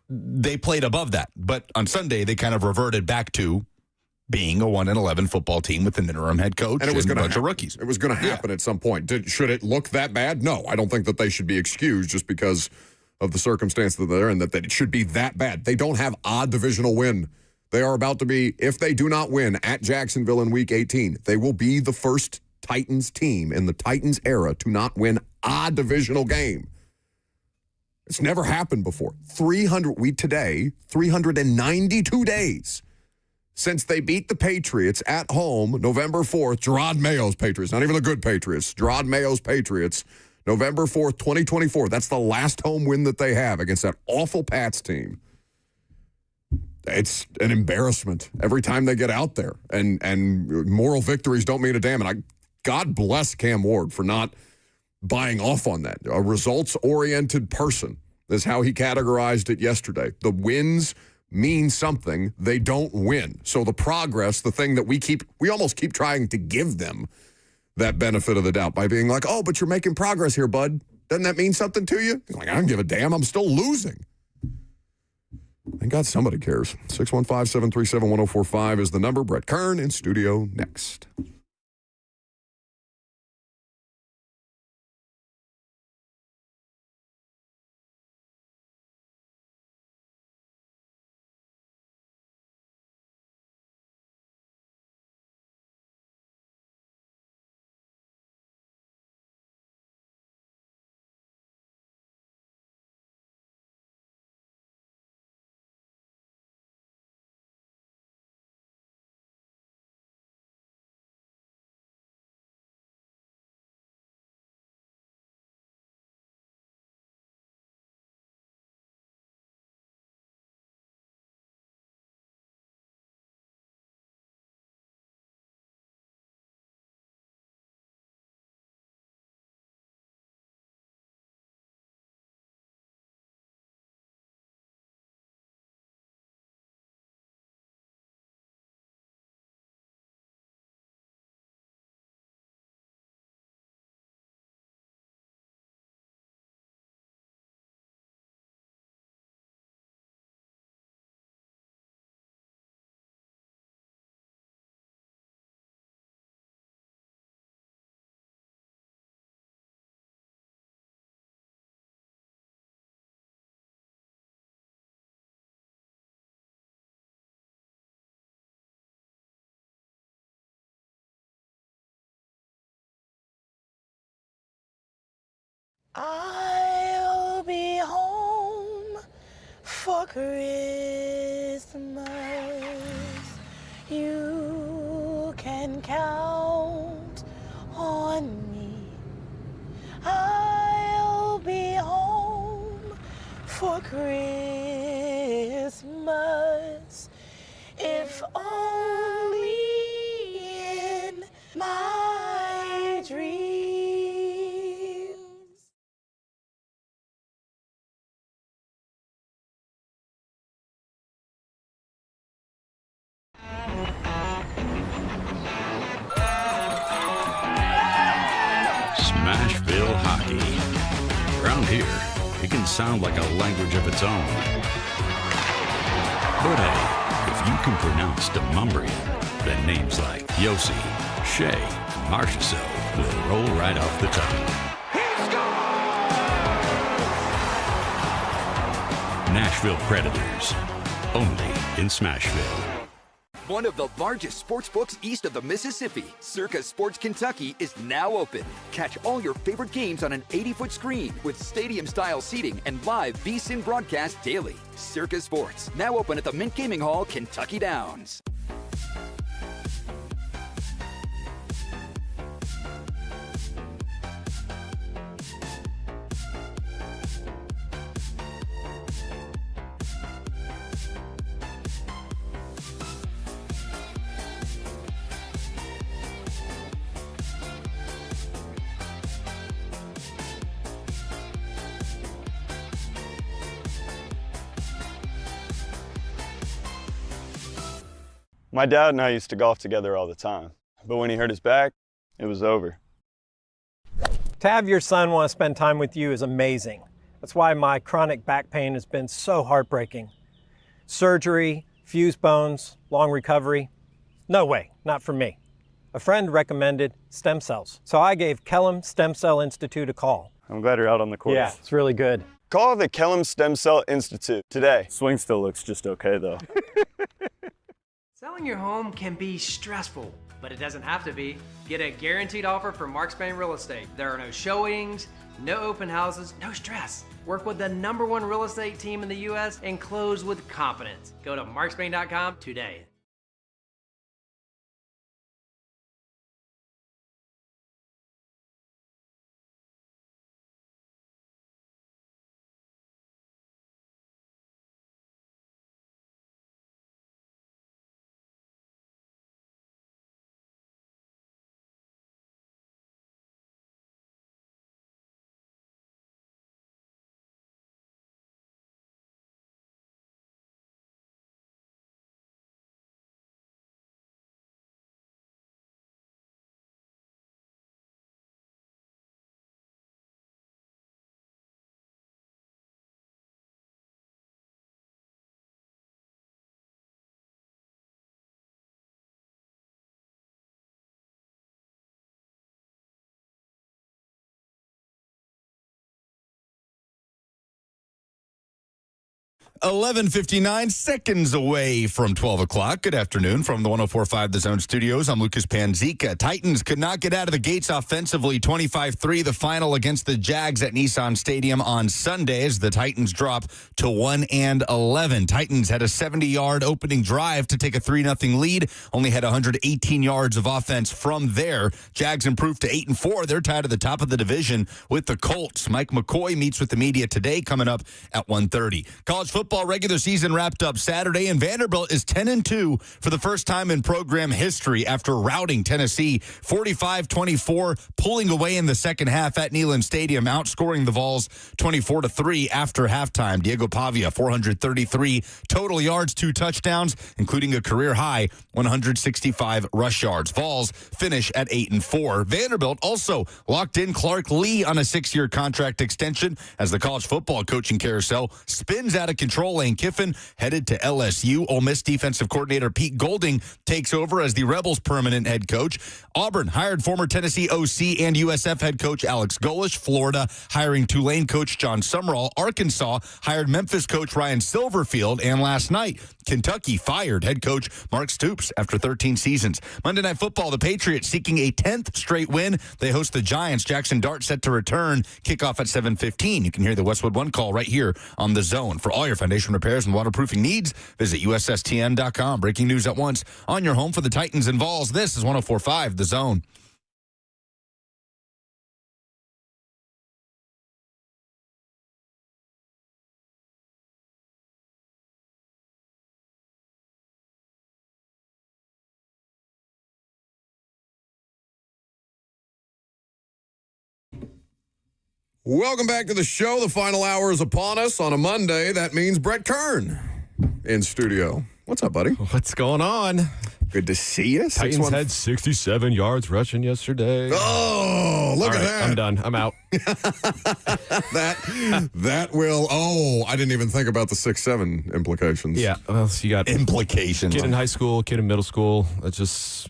S2: They played above that. But on Sunday, they kind of reverted back to being a 1-11 football team with an interim head coach and a bunch of rookies.
S1: It was going to happen at some point. Should it look that bad? No, I don't think that they should be excused just because of the circumstance that they're in, that it should be that bad. They don't have a divisional win. They are about to be, if they do not win at Jacksonville in Week 18, they will be the first Titans team in the Titans era to not win a divisional game. It's never happened before. 392 days since they beat the Patriots at home, November 4th, Gerard Mayo's Patriots, not even the good Patriots, Gerard Mayo's Patriots, November 4th, 2024. That's the last home win that they have against that awful Pats team. It's an embarrassment every time they get out there. And moral victories don't mean a damn. And God bless Cam Ward for not buying off on that. A results-oriented person is how he categorized it yesterday. The wins mean something. They don't win. So the progress, the thing that we almost keep trying to give them that benefit of the doubt by being like, oh, but you're making progress here, bud. Doesn't that mean something to you? He's like, I don't give a damn. I'm still losing. Thank God somebody cares. 615-737-1045 is the number. Brett Kern in studio next.
S10: I'll be home for Christmas. You can count on me. I'll be home for Christmas. If only in my dreams.
S11: Smashville hockey. Around here, it can sound like a language of its own. But hey, if you can pronounce Demumbrian, then names like Yossi, Shea, and Marchessault will roll right off the tongue. Nashville Predators, only in Smashville.
S12: One of the largest sports books east of the Mississippi, Circa Sports Kentucky, is now open. Catch all your favorite games on an 80-foot screen with stadium-style seating and live VSiN broadcast daily. Circa Sports, now open at the Mint Gaming Hall, Kentucky Downs.
S13: My dad and I used to golf together all the time, but when he hurt his back, it was over.
S14: To have your son want to spend time with you is amazing. That's why my chronic back pain has been so heartbreaking. Surgery, fused bones, long recovery. No way, not for me. A friend recommended stem cells, so I gave Kellum Stem Cell Institute a call.
S13: I'm glad you're out on the course.
S14: Yeah, it's really good.
S13: Call the Kellum Stem Cell Institute today. Swing still looks just okay though.
S15: Selling your home can be stressful, but it doesn't have to be. Get a guaranteed offer from Mark Spain Real Estate. There are no showings, no open houses, no stress. Work with the #1 real estate team in the U.S. and close with confidence. Go to markspain.com today.
S2: .11:59 seconds away from 12 o'clock. Good afternoon from the 104.5 The Zone Studios. I'm Lucas Panzica. Titans could not get out of the gates offensively. 25-3 the final against the Jags at Nissan Stadium on Sunday as the Titans drop to 1-11. Titans had a 70-yard opening drive to take a 3-0 lead. Only had 118 yards of offense from there. Jags improved to 8-4. They're tied at the top of the division with the Colts. Mike McCoy meets with the media today, coming up at 1:30. College football regular season wrapped up Saturday, and Vanderbilt is 10-2 for the first time in program history after routing Tennessee 45-24, pulling away in the second half at Neyland Stadium, outscoring the Vols 24-3 after halftime. Diego Pavia, 433 total yards, 2 touchdowns, including a career-high 165 rush yards. Vols finish at 8-4. Vanderbilt also locked in Clark Lee on a 6-year contract extension as the college football coaching carousel spins out of control control. Lane Kiffin headed to LSU. Ole Miss defensive coordinator Pete Golding takes over as the Rebels' permanent head coach. Auburn hired former Tennessee OC and USF head coach Alex Golesh. Florida hiring Tulane coach John Summerall. Arkansas hired Memphis coach Ryan Silverfield. And last night, Kentucky fired head coach Mark Stoops after 13 seasons. Monday Night Football, the Patriots seeking a 10th straight win. They host the Giants. Jackson Dart set to return. Kickoff at 7:15. You can hear the Westwood One call right here on The Zone. For all your foundation repairs and waterproofing needs, visit USSTN.com. Breaking news at once on your home for the Titans and Vols. This is 104.5 The Zone.
S1: Welcome back to the show. The final hour is upon us on a Monday. That means Brett Kern in studio. What's up, buddy?
S16: What's going on?
S1: Good to see you.
S16: Titans had 67 yards rushing yesterday.
S1: Oh, look at that.
S16: I'm done. I'm out.
S1: that will. Oh, I didn't even think about the 6'7" implications.
S16: Yeah. Well, so you got
S2: implications.
S16: Kid in high school, kid in middle school. It's just,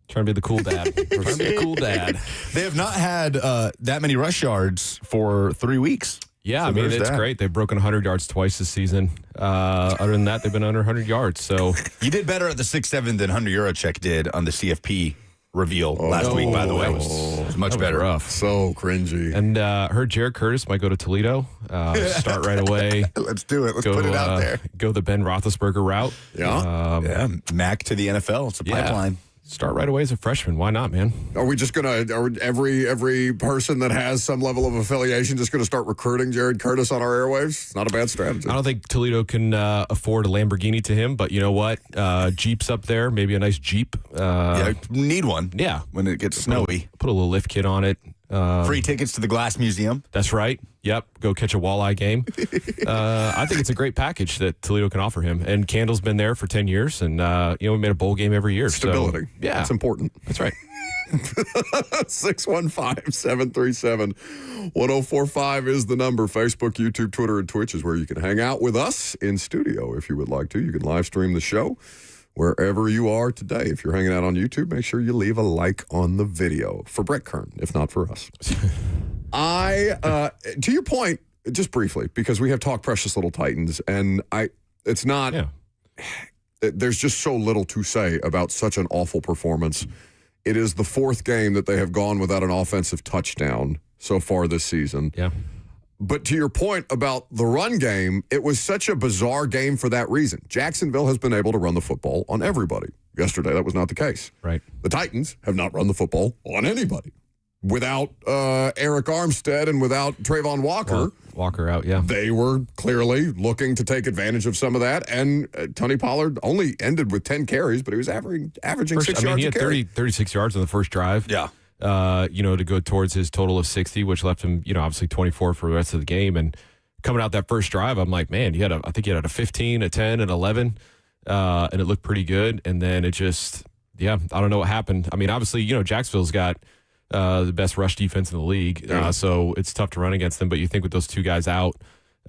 S16: trying to be the cool dad. Trying to be the cool dad.
S2: They have not had that many rush yards for 3 weeks.
S16: Yeah,
S2: So
S16: I mean,
S2: there's
S16: it's
S2: that.
S16: great. They've broken 100 yards twice this season. Other than that, they've been under 100 yards. So
S2: You did better at the 6'7" than Hunter Yurachek did on the CFP reveal last week, by the way. It was much better.
S16: Rough.
S1: So cringy.
S16: And heard Jared Curtis might go to Toledo. Start right away.
S2: Let's do it. Let's put it out there.
S16: Go the Ben Roethlisberger route.
S2: Yeah. Mac to the NFL. It's a pipeline.
S16: Start right away as a freshman. Why not, man?
S1: Are we just gonna? Are every person that has some level of affiliation just gonna start recruiting Jared Curtis on our airwaves? It's not a bad strategy.
S16: I don't think Toledo can afford a Lamborghini to him, but you know what? Jeep's up there. Maybe a nice Jeep.
S2: Need one.
S16: Yeah,
S2: when it gets snowy.
S16: Put a little lift kit on it.
S2: Free tickets to the Glass Museum.
S16: That's right. Yep. Go catch a walleye game. I think it's a great package that Toledo can offer him. And Candle's been there for 10 years, and we made a bowl game every year.
S1: Stability.
S16: So, yeah,
S1: it's important.
S16: That's right.
S1: 615-737-1045 is the number. Facebook, YouTube, Twitter, and Twitch is where you can hang out with us in studio if you would like to. You can live stream the show wherever you are today. If you're hanging out on YouTube, make sure you leave a like on the video for Brett Kern, if not for us. To your point, just briefly, because we have talked precious little Titans, and it's not, there's just so little to say about such an awful performance. It is the fourth game that they have gone without an offensive touchdown so far this season.
S16: Yeah.
S1: But to your point about the run game, it was such a bizarre game for that reason. Jacksonville has been able to run the football on everybody. Yesterday, that was not the case.
S16: Right.
S1: The Titans have not run the football on anybody. Without Eric Armstead and without Trayvon Walker.
S16: Walker out, yeah.
S1: They were clearly looking to take advantage of some of that. And Tony Pollard only ended with 10 carries, but he was averaging 6 yards
S16: he had
S1: a carry.
S16: 36 yards on the first drive.
S2: Yeah.
S16: To go towards his total of 60, which left him, obviously 24 for the rest of the game. And coming out that first drive, I'm like, man, I think he had a 15, a 10, and 11, and it looked pretty good. And then it just, I don't know what happened. I mean, obviously, Jacksonville's got the best rush defense in the league, so it's tough to run against them. But you think with those two guys out,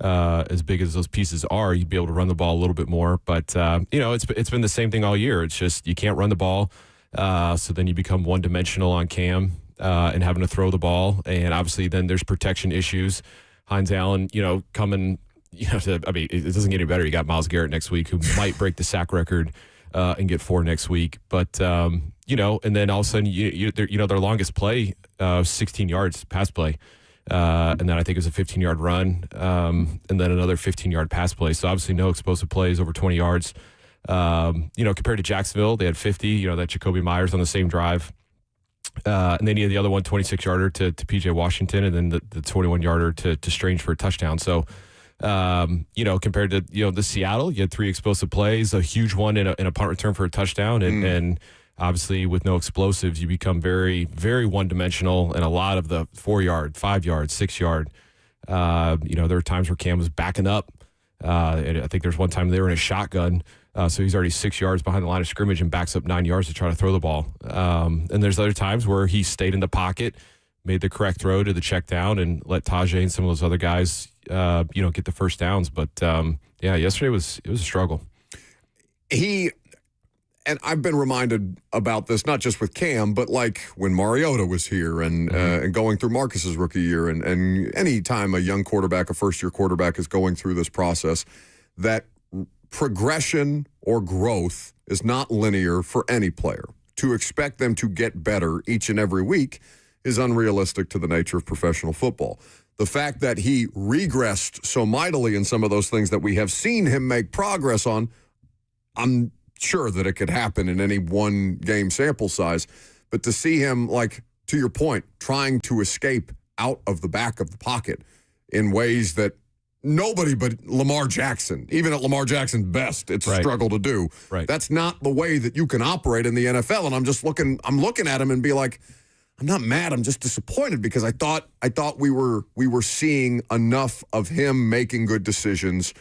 S16: as big as those pieces are, you'd be able to run the ball a little bit more. But it's been the same thing all year. It's just you can't run the ball. So then you become one-dimensional on Cam and having to throw the ball. And obviously then there's protection issues. Hines Allen, coming, it doesn't get any better. You got Myles Garrett next week who might break the sack record and get 4 next week. But, and then all of a sudden, their longest play, 16 yards pass play. And then I think it was a 15-yard run and then another 15-yard pass play. So obviously no explosive plays over 20 yards. Compared to Jacksonville, they had 50, that Jacoby Myers on the same drive. And then you had the other one, 26-yarder to P.J. Washington, and then the 21-yarder to Strange for a touchdown. So, compared to, the Seattle, you had 3 explosive plays, a huge one in a punt return for a touchdown. And obviously with no explosives, you become very, very one-dimensional, and a lot of the 4-yard, 5-yard, 6-yard. There were times where Cam was backing up. And I think there's one time they were in a shotgun. So he's already 6 yards behind the line of scrimmage and backs up 9 yards to try to throw the ball. And there's other times where he stayed in the pocket, made the correct throw to the check down and let Tajay and some of those other guys, get the first downs. But yesterday it was a struggle.
S1: And I've been reminded about this, not just with Cam, but like when Mariota was here and going through Marcus's rookie year. And any time a young quarterback, a first-year quarterback is going through this process, that progression or growth is not linear for any player. To expect them to get better each and every week is unrealistic to the nature of professional football. The fact that he regressed so mightily in some of those things that we have seen him make progress on, I'm sure that it could happen in any one game sample size, but to see him, like, to your point, trying to escape out of the back of the pocket in ways that nobody but Lamar Jackson, even at Lamar Jackson's best, it's a struggle to do.
S16: Right.
S1: That's not the way that you can operate in the NFL. And I'm looking at him and be like, I'm not mad. I'm just disappointed because I thought we were seeing enough of him making good decisions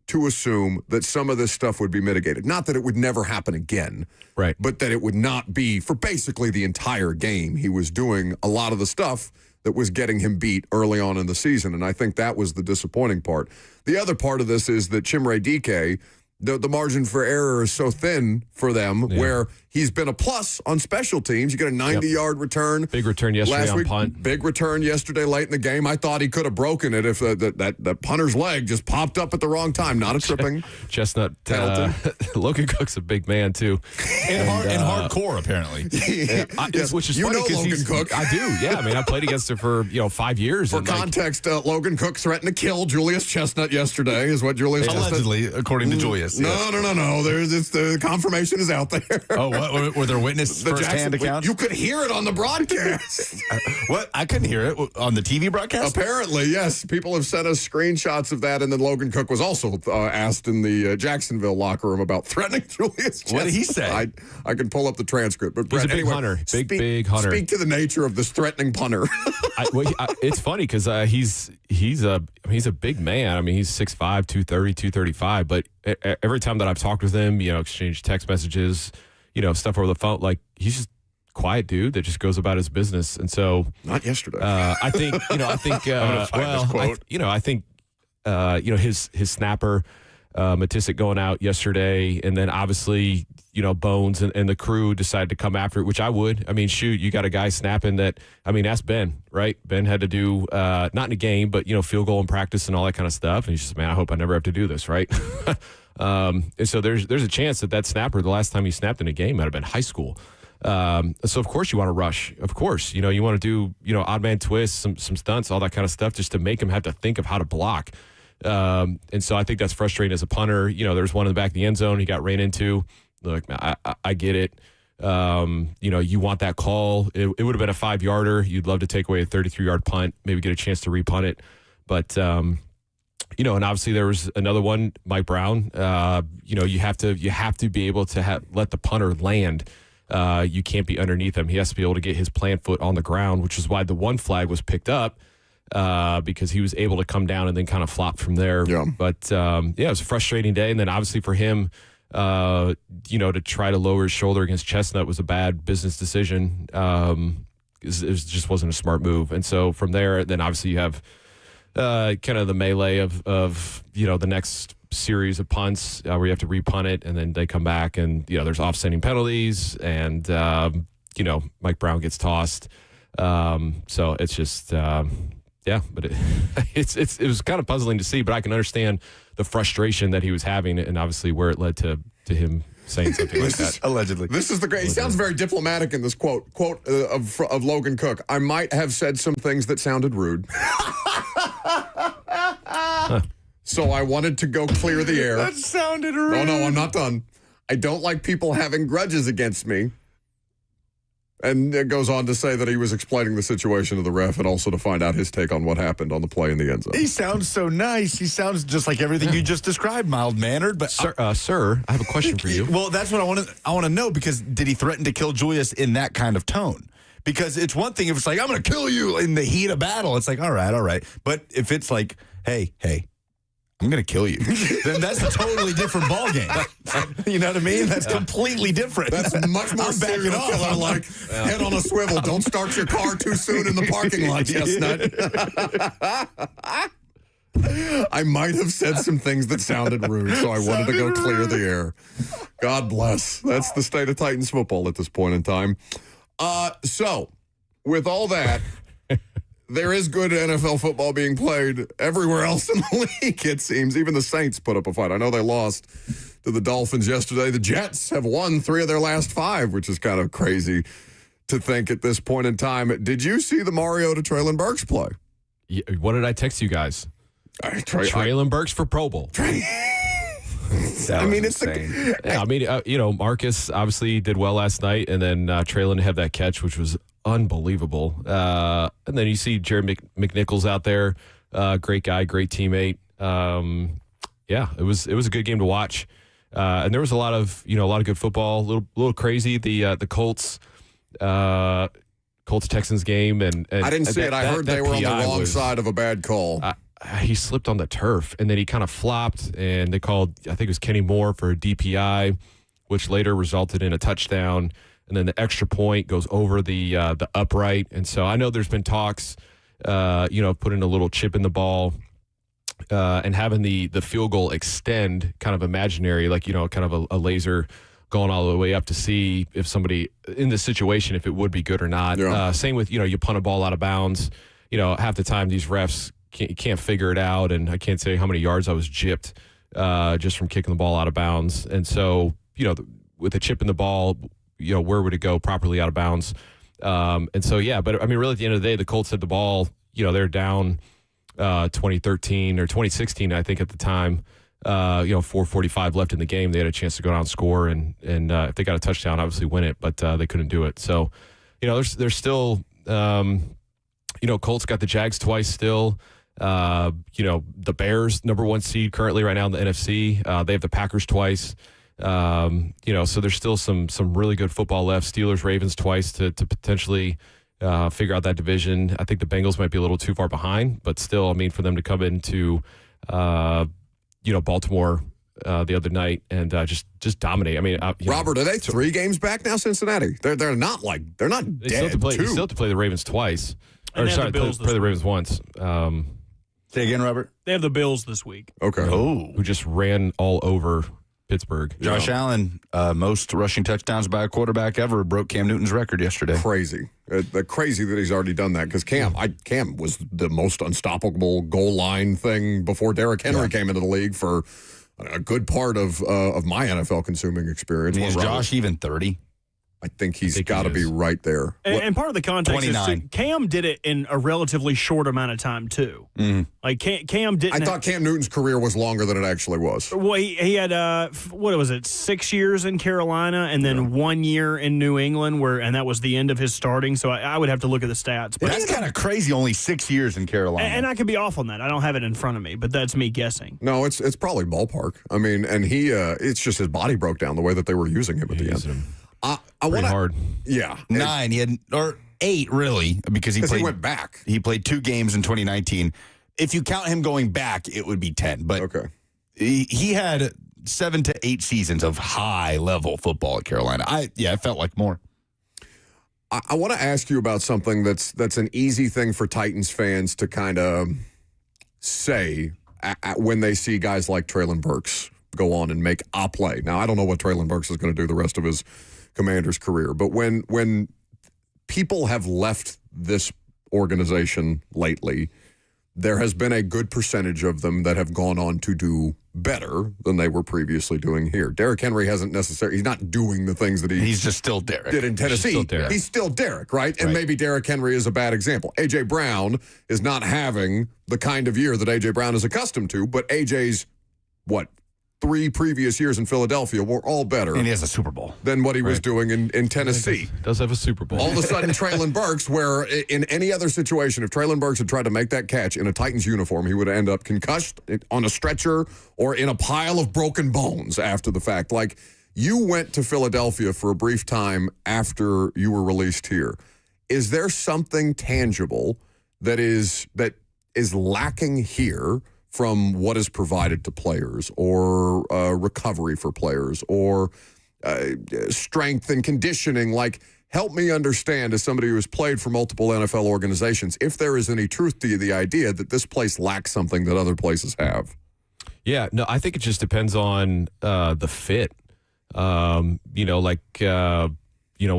S1: to assume that some of this stuff would be mitigated. Not that it would never happen again,
S16: right?
S1: But that it would not be for basically the entire game. He was doing a lot of the stuff that was getting him beat early on in the season, and I think that was the disappointing part. The other part of this is that Chimere Dike, the margin for error is so thin for them, where he's been a plus on special teams. You get a 90-yard return.
S16: Big return yesterday
S1: last
S16: on
S1: week,
S16: punt.
S1: Big return yesterday late in the game. I thought he could have broken it if that punter's leg just popped up at the wrong time. Not a tripping
S16: Chestnut
S1: penalty.
S16: Logan Cook's a big man, too.
S2: And hardcore, apparently.
S16: Which is
S1: you
S16: funny
S1: know Logan Cook.
S16: I do, yeah. I mean, I played against him for 5 years.
S1: For context, Logan Cook threatened to kill Julius Chestnut yesterday, is what Julius
S2: allegedly,
S1: Chestnut...
S2: according to Julius.
S1: No. The confirmation is out there.
S2: Oh, what were there witness first-hand accounts?
S1: You could hear it on the broadcast.
S2: What? I couldn't hear it on the TV broadcast?
S1: Apparently, yes. People have sent us screenshots of that, and then Logan Cook was also asked in the Jacksonville locker room about threatening Julius Chestnut.
S2: What did he say?
S1: I can pull up the transcript. But
S16: He's
S1: Brett,
S16: a big hunter. Big hunter.
S1: Speak to the nature of this threatening punter.
S16: It's funny because he's a big man. I mean, he's 6'5", 230, 235. But every time that I've talked with him, exchanged text messages, stuff over the phone, like he's just a quiet dude that just goes about his business. And so,
S1: not yesterday.
S16: I think his snapper, Matisic going out yesterday, and then obviously, Bones and the crew decided to come after it, which I would. I mean, shoot, you got a guy snapping that. I mean, ask Ben, right? Ben had to do not in a game, but field goal in practice and all that kind of stuff. And he's just, man, I hope I never have to do this, right? And so there's a chance that snapper, the last time he snapped in a game, might have been high school. So of course you want to rush. Of course, you want to do odd man twists, some stunts, all that kind of stuff, just to make him have to think of how to block. And so I think that's frustrating as a punter. There's one in the back of the end zone he got ran into. Look, man, I get it. You want that call. It would have been a 5-yarder. You'd love to take away a 33-yard punt, maybe get a chance to repunt it. But, and obviously there was another one, Mike Brown. You have to be able to let the punter land. You can't be underneath him. He has to be able to get his plant foot on the ground, which is why the one flag was picked up. Because he was able to come down and then kind of flop from there. Yeah. But, it was a frustrating day. And then obviously for him, to try to lower his shoulder against Chestnut was a bad business decision. It just wasn't a smart move. And so from there, then obviously you have kind of the melee of the next series of punts where you have to repunt it, and then they come back and, there's offsetting penalties, and, Mike Brown gets tossed. So it's just... but it was kind of puzzling to see, but I can understand the frustration that he was having, and obviously where it led to him saying something like that.
S2: Allegedly.
S1: This is the great. He sounds very diplomatic in this quote of Logan Cook. I might have said some things that sounded rude. So I wanted to go clear the air.
S2: That sounded rude.
S1: Oh, no, I'm not done. I don't like people having grudges against me. And it goes on to say that he was explaining the situation to the ref and also to find out his take on what happened on the play in the end zone.
S2: He sounds so nice. He sounds just like everything you just described, mild-mannered. But
S16: sir, I have a question for you.
S2: Well, that's what I want to know, because did he threaten to kill Julius in that kind of tone? Because it's one thing if it's like, I'm going to kill you in the heat of battle. It's like, all right. But if it's like, hey, I'm going to kill you. Then that's a totally different ballgame. You know what I mean? That's completely different.
S1: That's much more serial killer, like head on a swivel. Don't start your car too soon in the parking lot, chestnut. I might have said some things that sounded rude, so I wanted to go clear the air. God bless. That's the state of Titans football at this point in time. So, with all that, there is good NFL football being played everywhere else in the league, it seems. Even the Saints put up a fight. I know they lost to the Dolphins yesterday. The Jets have won 3 of their last 5, which is kind of crazy to think at this point in time. Did you see the Mariota Traylon Burks play?
S16: Yeah, what did I text you guys? Traylon Burks for Pro Bowl.
S1: I mean, it's insane.
S16: Yeah, I mean, Marcus obviously did well last night, and then Traylon had that catch, which was unbelievable. And then you see Jared McNichols out there, great guy, great teammate. Yeah, it was a good game to watch, and there was a lot of good football. A little crazy. The Colts Texans game, and
S1: I didn't see it. I heard they were on the wrong side of a bad call.
S16: He slipped on the turf, and then he kind of flopped, and they called, I think it was Kenny Moore for a DPI, which later resulted in a touchdown, and then the extra point goes over the upright. And so I know there's been talks, putting a little chip in the ball and having the field goal extend, kind of imaginary, like, kind of a laser going all the way up to see if somebody in this situation, if it would be good or not. Yeah. Same with, you punt a ball out of bounds. Half the time these refs can't figure it out, and I can't say how many yards I was gypped just from kicking the ball out of bounds. And so, with a chip in the ball, where would it go properly out of bounds? And so, yeah, but I mean, really at the end of the day, the Colts had the ball, they're down 2013 or 2016, I think at the time, 4:45 left in the game. They had a chance to go down and score, and if they got a touchdown, obviously win it, but they couldn't do it. So, there's still, Colts got the Jags twice still. The Bears, number 1 seed currently right now in the NFC. They have the Packers twice. So there's still some really good football left. Steelers, Ravens twice to potentially figure out that division. I think the Bengals might be a little too far behind, but still, I mean, for them to come into, Baltimore the other night and just dominate. I mean,
S1: Robert, are they 3 games back now? Cincinnati, they're not dead.
S16: Still have to play the Ravens twice. Or sorry, play the Ravens once.
S2: Say again, Robert.
S3: They have the Bills this week.
S1: Okay.
S16: Oh, who just ran all over Pittsburgh.
S2: Josh Allen, most rushing touchdowns by a quarterback ever, broke Cam Newton's record yesterday.
S1: Crazy. Crazy that he's already done that, because Cam was the most unstoppable goal line thing before Derrick Henry came into the league for a good part of my NFL consuming experience.
S2: Is Josh even 30?
S1: I think he's got to be right there.
S3: And part of the context
S2: 29.
S3: is Cam did it in a relatively short amount of time, too.
S2: Mm-hmm.
S3: Like, Cam didn't...
S1: I thought Cam Newton's career was longer than it actually was.
S3: Well, he had, 6 years in Carolina and then 1 year in New England, and that was the end of his starting, so I would have to look at the stats.
S2: But that's kind of crazy, only 6 years in Carolina.
S3: And I could be off on that. I don't have it in front of me, but that's me guessing.
S1: No, it's probably ballpark. I mean, and he, it's just his body broke down the way that they were using him at the end. I
S16: Pretty hard.
S1: Yeah.
S2: 9. He had, or 8, really, because he
S1: went back.
S2: He played 2 games in 2019. If you count him going back, it would be 10. But
S1: okay.
S2: He had 7 to 8 seasons of high-level football at Carolina. It felt like more.
S1: I want to ask you about something that's an easy thing for Titans fans to kind of say when they see guys like Traylon Burks go on and make a play. Now, I don't know what Traylon Burks is going to do the rest of his Commander's career, but when people have left this organization lately, there has been a good percentage of them that have gone on to do better than they were previously doing here. Derrick Henry hasn't necessarily, he's not doing the things that
S2: he's just still Derrick.
S1: Did in Tennessee. He's still Derrick, right? And maybe Derrick Henry is a bad example. A.J. Brown is not having the kind of year that A.J. Brown is accustomed to, but A.J.'s, 3 previous years in Philadelphia were all better.
S2: And he has a Super Bowl.
S1: Than what he was doing in Tennessee.
S16: Does have a Super Bowl.
S1: All of a sudden, Traylon Burks, where in any other situation, if Traylon Burks had tried to make that catch in a Titans uniform, he would end up concussed on a stretcher or in a pile of broken bones after the fact. Like, you went to Philadelphia for a brief time after you were released here. Is there something tangible that is lacking here from what is provided to players, or recovery for players, or strength and conditioning. Like, help me understand, as somebody who has played for multiple NFL organizations, if there is any truth to the idea that this place lacks something that other places have.
S16: Yeah, no, I think it just depends on the fit. When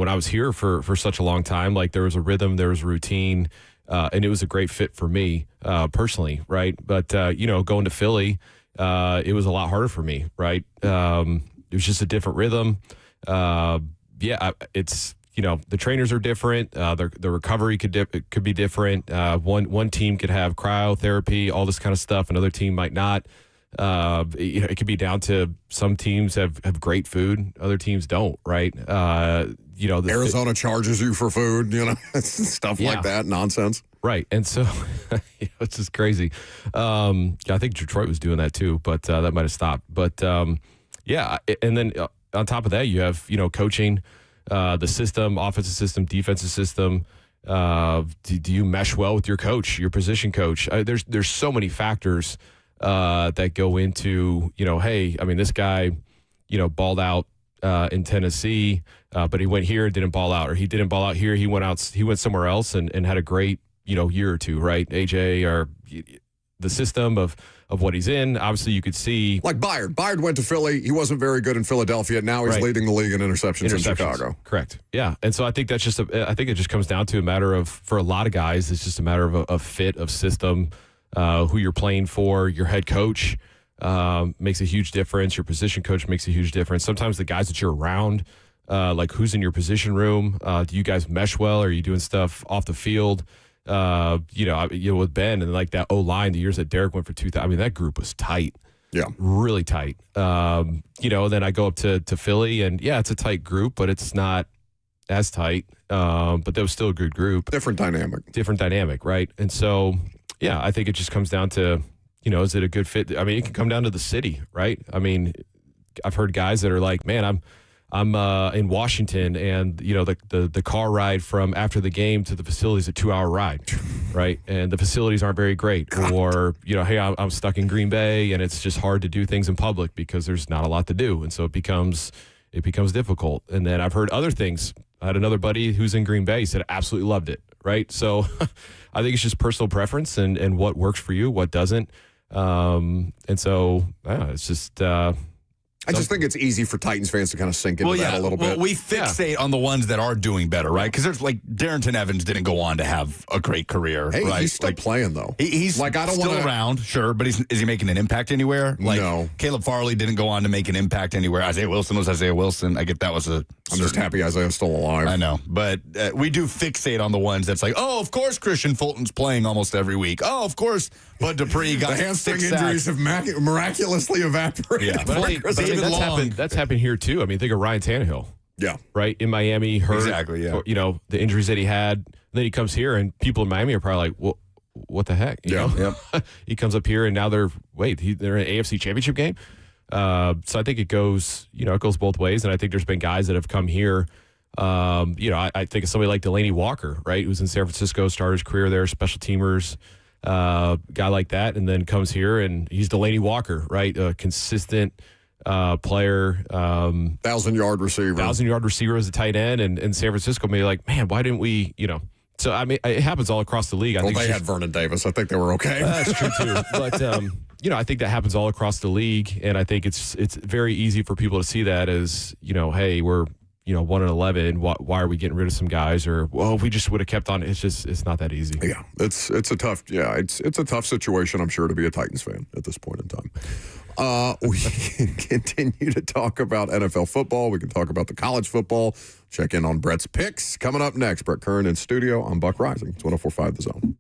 S16: I was here for such a long time, like, there was a rhythm, there was a routine, and it was a great fit for me personally, right? But, going to Philly, it was a lot harder for me, right? It was just a different rhythm. It's, the trainers are different. The recovery could be different. One team could have cryotherapy, all this kind of stuff. Another team might not. It could be down to some teams have great food, other teams don't, right?
S1: Arizona charges you for food, stuff like that, nonsense.
S16: Right. And so it's just crazy. I think Detroit was doing that too, but that might have stopped. But and then on top of that, you have, coaching, the system, offensive system, defensive system. Do you mesh well with your coach, your position coach? There's so many factors that go into, this guy, balled out in Tennessee, but he went here and didn't ball out, or he didn't ball out here. He went somewhere else and had a great, year or two, right? AJ, or the system of what he's in. Obviously, you could see. Like
S1: Byard. Byard went to Philly. He wasn't very good in Philadelphia. Now he's leading the league in interceptions in Chicago.
S16: Correct. Yeah. And so I think that's I think it just comes down to a matter of, for a lot of guys, it's just a matter of fit, of system, who you're playing for. Your head coach makes a huge difference. Your position coach makes a huge difference. Sometimes the guys that you're around, like who's in your position room, do you guys mesh well? Are you doing stuff off the field? With Ben and like that O-line, the years that Derek went for 2000, that group was tight.
S1: Yeah.
S16: Really tight. Then I go up to Philly, and it's a tight group, but it's not as tight. But that was still a good group.
S1: Different dynamic,
S16: right? And so, I think it just comes down to, is it a good fit? It can come down to the city, right? I've heard guys that are like, man, I'm in Washington, and the car ride from after the game to the facility is a 2-hour ride, right? And the facilities aren't very great. Or hey, I'm stuck in Green Bay, and it's just hard to do things in public because there's not a lot to do, and so it becomes difficult. And then I've heard other things. I had another buddy who's in Green Bay. He said absolutely loved it, right? So I think it's just personal preference and what works for you, what doesn't. And so it's just.
S1: I just think it's easy for Titans fans to kind of sink into that a little bit.
S2: Well, we fixate on the ones that are doing better, right? Because there's like Darrington Evans didn't go on to have a great career,
S1: hey,
S2: right?
S1: He's still playing though.
S2: He's like, I don't still around, sure, but is he making an impact anywhere? Like,
S1: no.
S2: Caleb Farley didn't go on to make an impact anywhere. Isaiah Wilson was Isaiah Wilson. I get that was I'm
S1: just happy Isaiah's still alive.
S2: I know, but we do fixate on the ones that's like, oh, of course Christian Fulton's playing almost every week. Oh, of course Bud Dupree got
S1: the hamstring injuries have miraculously evaporated.
S2: Yeah, but
S16: David Long. That's happened here too. Think of Ryan Tannehill.
S1: Yeah.
S16: Right? In Miami, hurt.
S2: Exactly, yeah.
S16: Or, the injuries that he had. Then he comes here, and people in Miami are probably like, well, what the heck? You know?
S2: Yep.
S16: He comes up here, and now they're in an AFC championship game. So I think it goes both ways. And I think there's been guys that have come here. I think of somebody like Delaney Walker, right? Who's in San Francisco, started his career there, special teamers, guy like that, and then comes here, and he's Delaney Walker, right? A consistent player,
S1: 1,000-yard receiver.
S16: 1,000-yard receiver as a tight end, and San Francisco may be like, man, why didn't we, So, it happens all across the league. I think
S1: they had Vernon Davis. I think they were okay.
S16: That's true, too. But, I think that happens all across the league, and I think it's very easy for people to see that as, hey, we're, 1-11. Why are we getting rid of some guys? Or, well, if we just would have kept on. It's not that easy.
S1: Yeah, it's a tough situation, I'm sure, to be a Titans fan at this point in time. We can continue to talk about NFL football. We can talk about the college football. Check in on Brett's picks. Coming up next, Brett Kern in studio on Buck Rising. It's 104.5 The Zone.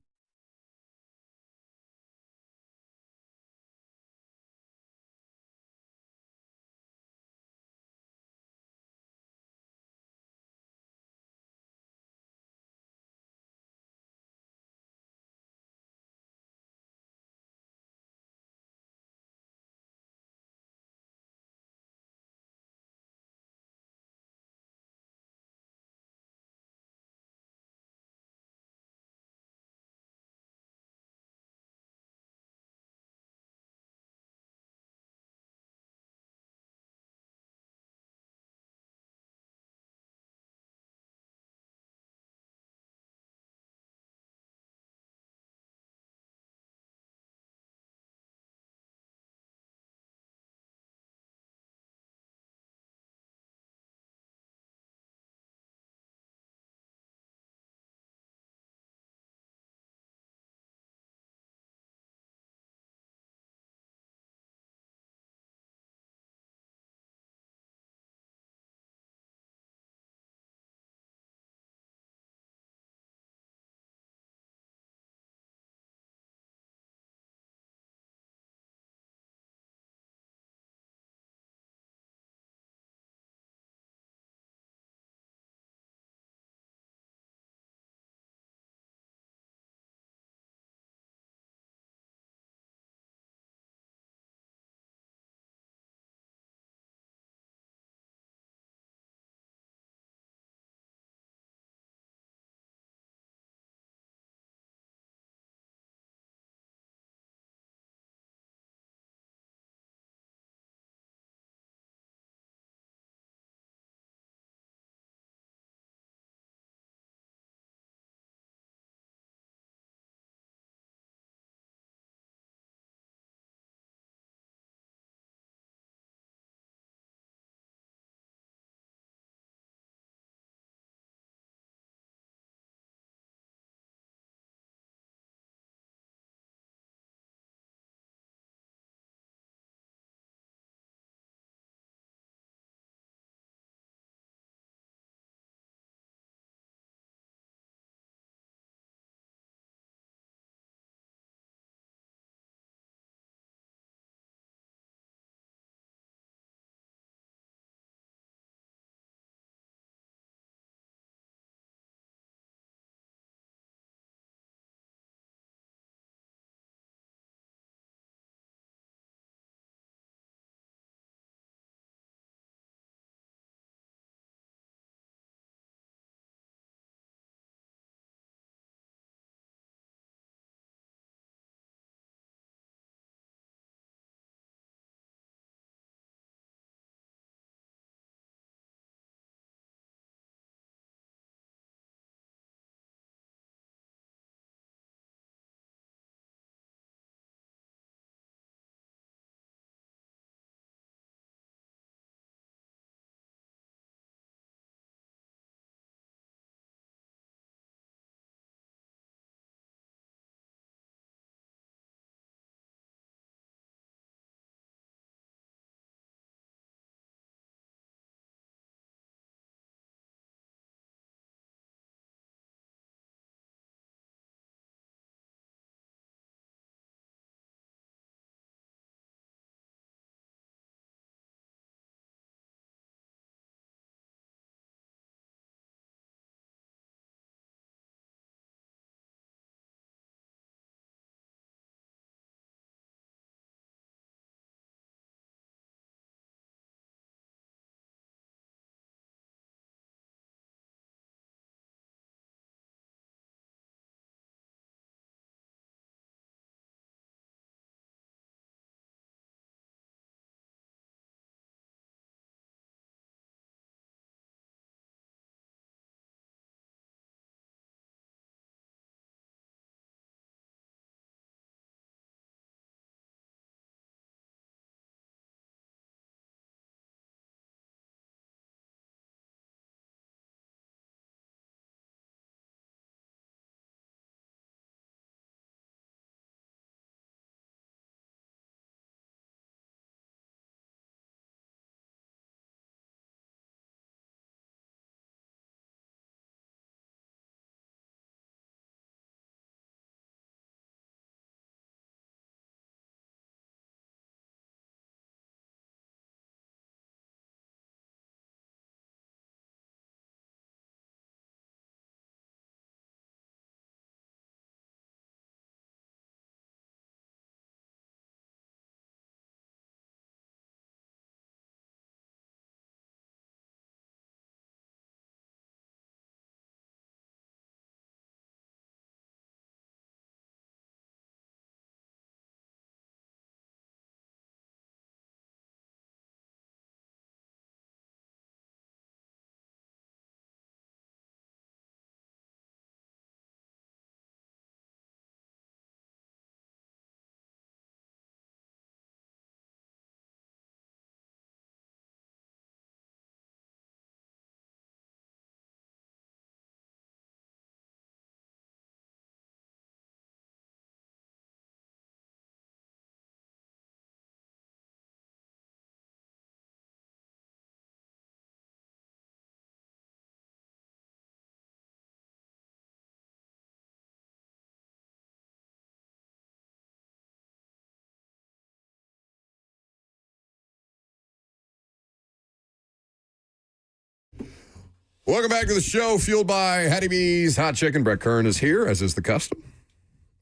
S1: Welcome back to the show, fueled by Hattie B's Hot Chicken. Brett Kern is here, as is the custom.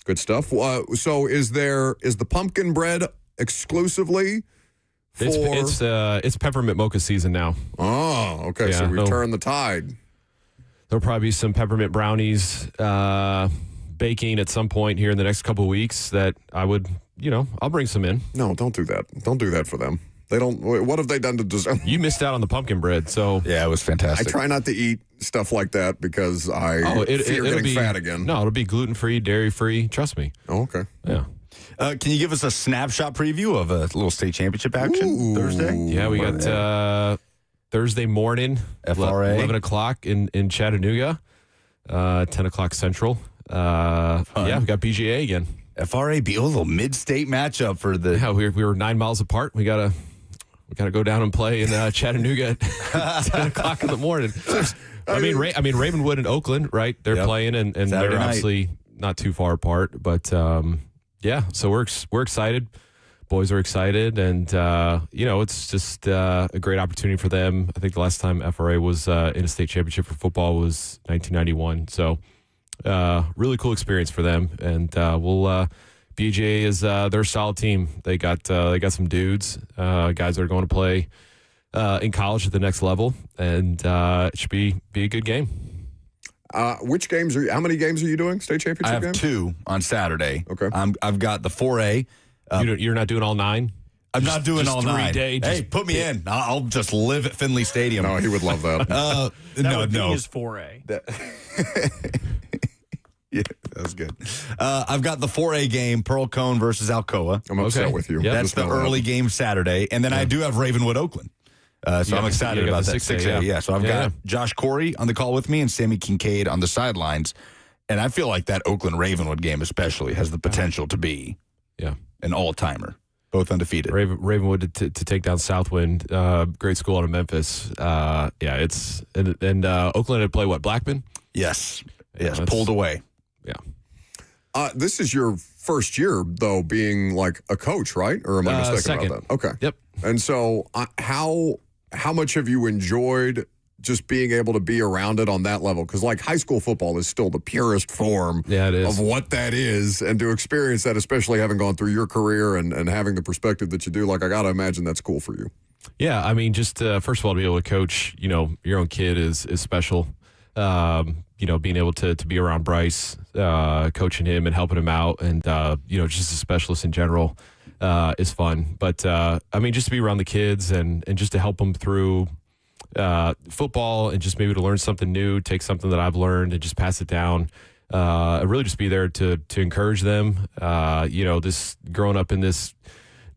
S1: Good stuff. So is the pumpkin bread exclusively for...
S16: It's peppermint mocha season now.
S1: Oh, okay.
S16: Yeah,
S1: So we turn the tide.
S16: There'll probably be some peppermint brownies baking at some point here in the next couple of weeks that I would, I'll bring some in.
S1: No, don't do that. Don't do that for them. They don't. What have they done to deserve?
S16: You missed out on the pumpkin bread, so
S2: yeah, it was fantastic.
S1: I try not to eat stuff like that because I fear getting fat again.
S16: No, it'll be gluten-free, dairy-free. Trust me.
S1: Oh, okay.
S16: Yeah.
S2: Can you give us a snapshot preview of a little state championship action Thursday?
S16: Yeah, we got Thursday morning,
S2: FRA
S16: 11 o'clock in Chattanooga, 10 o'clock Central. Yeah, we got BGA again.
S2: FRA be a little mid-state matchup for the.
S16: Yeah, we were 9 miles apart. We gotta go down and play in Chattanooga at 10 o'clock in the morning. I mean, Ravenwood and Oakland, right? They're playing, and they're obviously not too far apart. But yeah, so we're excited. Boys are excited, and it's just a great opportunity for them. I think the last time FRA was in a state championship for football was 1991. So. Really cool experience for them, and BJ is they're a solid team. They got some dudes, guys that are going to play in college at the next level, and it should be a good game.
S1: Which games how many games are you doing? State championship
S2: I have
S1: games?
S2: 2 on Saturday.
S1: Okay,
S2: I've got the 4A.
S16: You're not doing all 9.
S2: I'm not doing
S16: just
S2: all
S16: 3
S2: 9.
S16: Day,
S2: hey, put me in. I'll just live at Finley Stadium.
S1: No, he would love that.
S3: That would be his 4A.
S2: Yeah, that was good. I've got the 4A game, Pearl Cone versus Alcoa.
S1: I'm upset with you.
S2: Yep. That's the early game Saturday. And then I do have Ravenwood Oakland. So I'm excited about that. 6A, yeah. So I've got Josh Corey on the call with me and Sammy Kincaid on the sidelines. And I feel like that Oakland-Ravenwood game especially has the potential to be an all-timer. Both undefeated.
S16: Ravenwood to take down Southwind, great school out of Memphis. It's and Oakland had play what, Blackman?
S2: Yes, pulled away.
S16: Yeah.
S1: This is your first year, though, being like a coach, right? Or am I mistaken
S16: second.
S1: about that? Okay.
S16: Yep.
S1: And so how much have you enjoyed just being able to be around it on that level? Because like high school football is still the purest form
S16: it is.
S1: of what that is. And to experience that, especially having gone through your career and having the perspective that you do, like I got to imagine that's cool for you.
S16: Yeah, I mean, just first of all, to be able to coach, your own kid is special. Being able to be around Bryce, coaching him and helping him out, and just a specialist in general is fun. But I mean, just to be around the kids and just to help them through football and just maybe to learn something new, take something that I've learned and just pass it down. Really just be there to encourage them. This growing up in this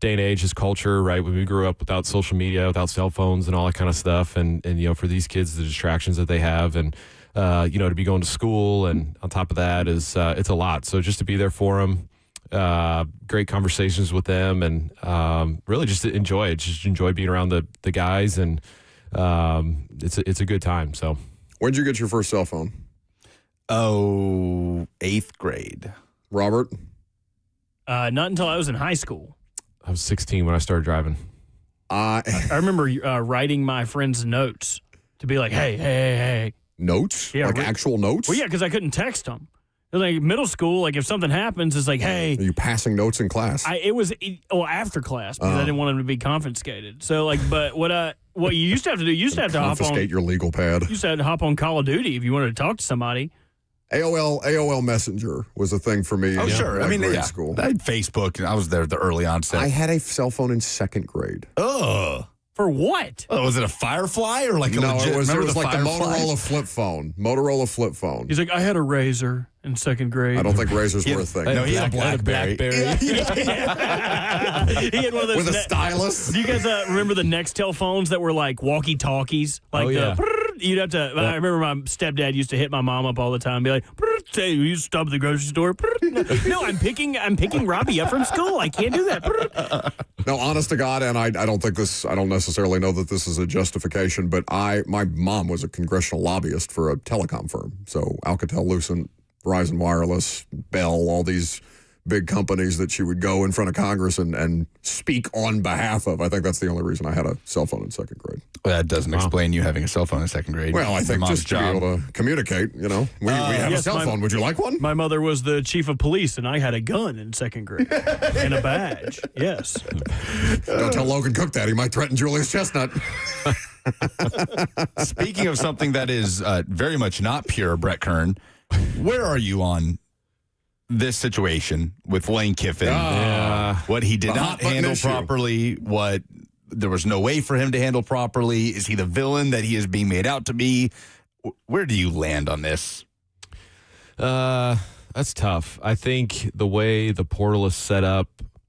S16: day and age, this culture, right? When we grew up without social media, without cell phones and all that kind of stuff. And for these kids, the distractions that they have and, to be going to school and on top of that is, it's a lot. So just to be there for them, great conversations with them and, really just to enjoy it. Just enjoy being around the guys and, it's a good time. So
S1: when did you get your first cell phone?
S2: Oh, 8th grade.
S1: Robert?
S3: Not until I was in high school.
S16: I was 16 when I started driving.
S3: I remember writing my friends notes to be like, hey.
S1: Notes?
S3: Yeah,
S1: actual notes?
S3: Well, yeah, because I couldn't text them. Like middle school, like if something happens, it's like, hey.
S1: Are you passing notes in class?
S3: It was after class because I didn't want them to be confiscated. So but what you used to have to do, you used to have to
S1: confiscate your legal pad.
S3: You used to have to hop on Call of Duty if you wanted to talk to somebody.
S1: AOL Messenger was a thing for me.
S2: Oh, sure. I mean,
S1: grade school.
S2: I had Facebook. I was there at the early onset.
S1: I had a cell phone in 2nd grade.
S2: Oh.
S3: For what?
S2: Oh, was it a Firefly or like a
S1: no,
S2: legit?
S1: it was like the
S2: Fireflies?
S1: Motorola flip phone.
S3: He's like, I had a Razor in 2nd grade.
S1: I don't think Razors were a thing.
S2: No, he had a BlackBerry.
S3: He had one of those
S1: with a stylus.
S3: Do you guys remember the Nextel phones that were like walkie-talkies? Like you'd have to. I remember my stepdad used to hit my mom up all the time, and be like, "Say, you stop at the grocery store." No, I'm picking Robbie up from school. I can't do that.
S1: No, honest to God, and I don't necessarily know that this is a justification, but my mom was a congressional lobbyist for a telecom firm. So Alcatel-Lucent, Verizon Wireless, Bell, all these big companies that she would go in front of Congress and speak on behalf of. I think that's the only reason I had a cell phone in second grade.
S2: Well, that doesn't explain you having a cell phone in second grade.
S1: Well, I think just to be able to communicate, we have a cell phone. Would you like one?
S3: My mother was the chief of police, and I had a gun in second grade and a badge. Yes.
S1: Don't tell Logan Cook that. He might threaten Julius Chestnut.
S2: Speaking of something that is very much not pure, Brett Kern, where are you on this situation with Lane Kiffin? What he did not handle properly, what there was no way for him to handle properly. Is he the villain that he is being made out to be? Where do you land on this?
S16: That's tough. I think the way the portal is set up,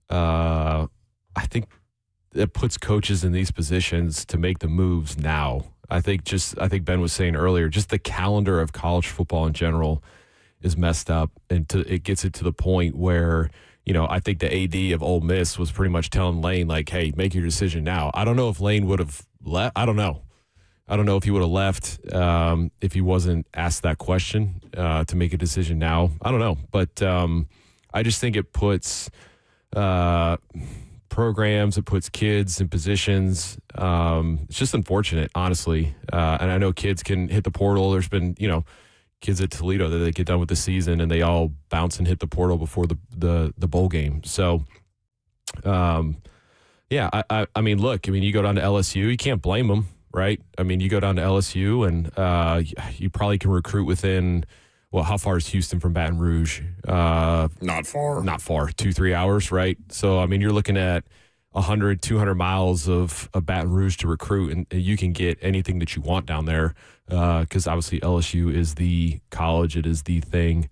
S16: I think it puts coaches in these positions to make the moves now. I think Ben was saying earlier, just the calendar of college football in general is messed up, and it gets it to the point where, I think the AD of Ole Miss was pretty much telling Lane, like, hey, make your decision now. I don't know if Lane would have left. I don't know if he would have left if he wasn't asked that question to make a decision now. I don't know. But I just think it puts programs, it puts kids in positions. It's just unfortunate, honestly. And I know kids can hit the portal. There's been, kids at Toledo that they get done with the season and they all bounce and hit the portal before the bowl game. So, I mean, look, you go down to LSU, you can't blame them, right? I mean, you go down to LSU and you probably can recruit within, well, how far is Houston from Baton Rouge?
S1: Not far.
S16: 2-3 hours, right? So, I mean, you're looking at 100, 200 miles of Baton Rouge to recruit, and you can get anything that you want down there because obviously LSU is the college. It is the thing,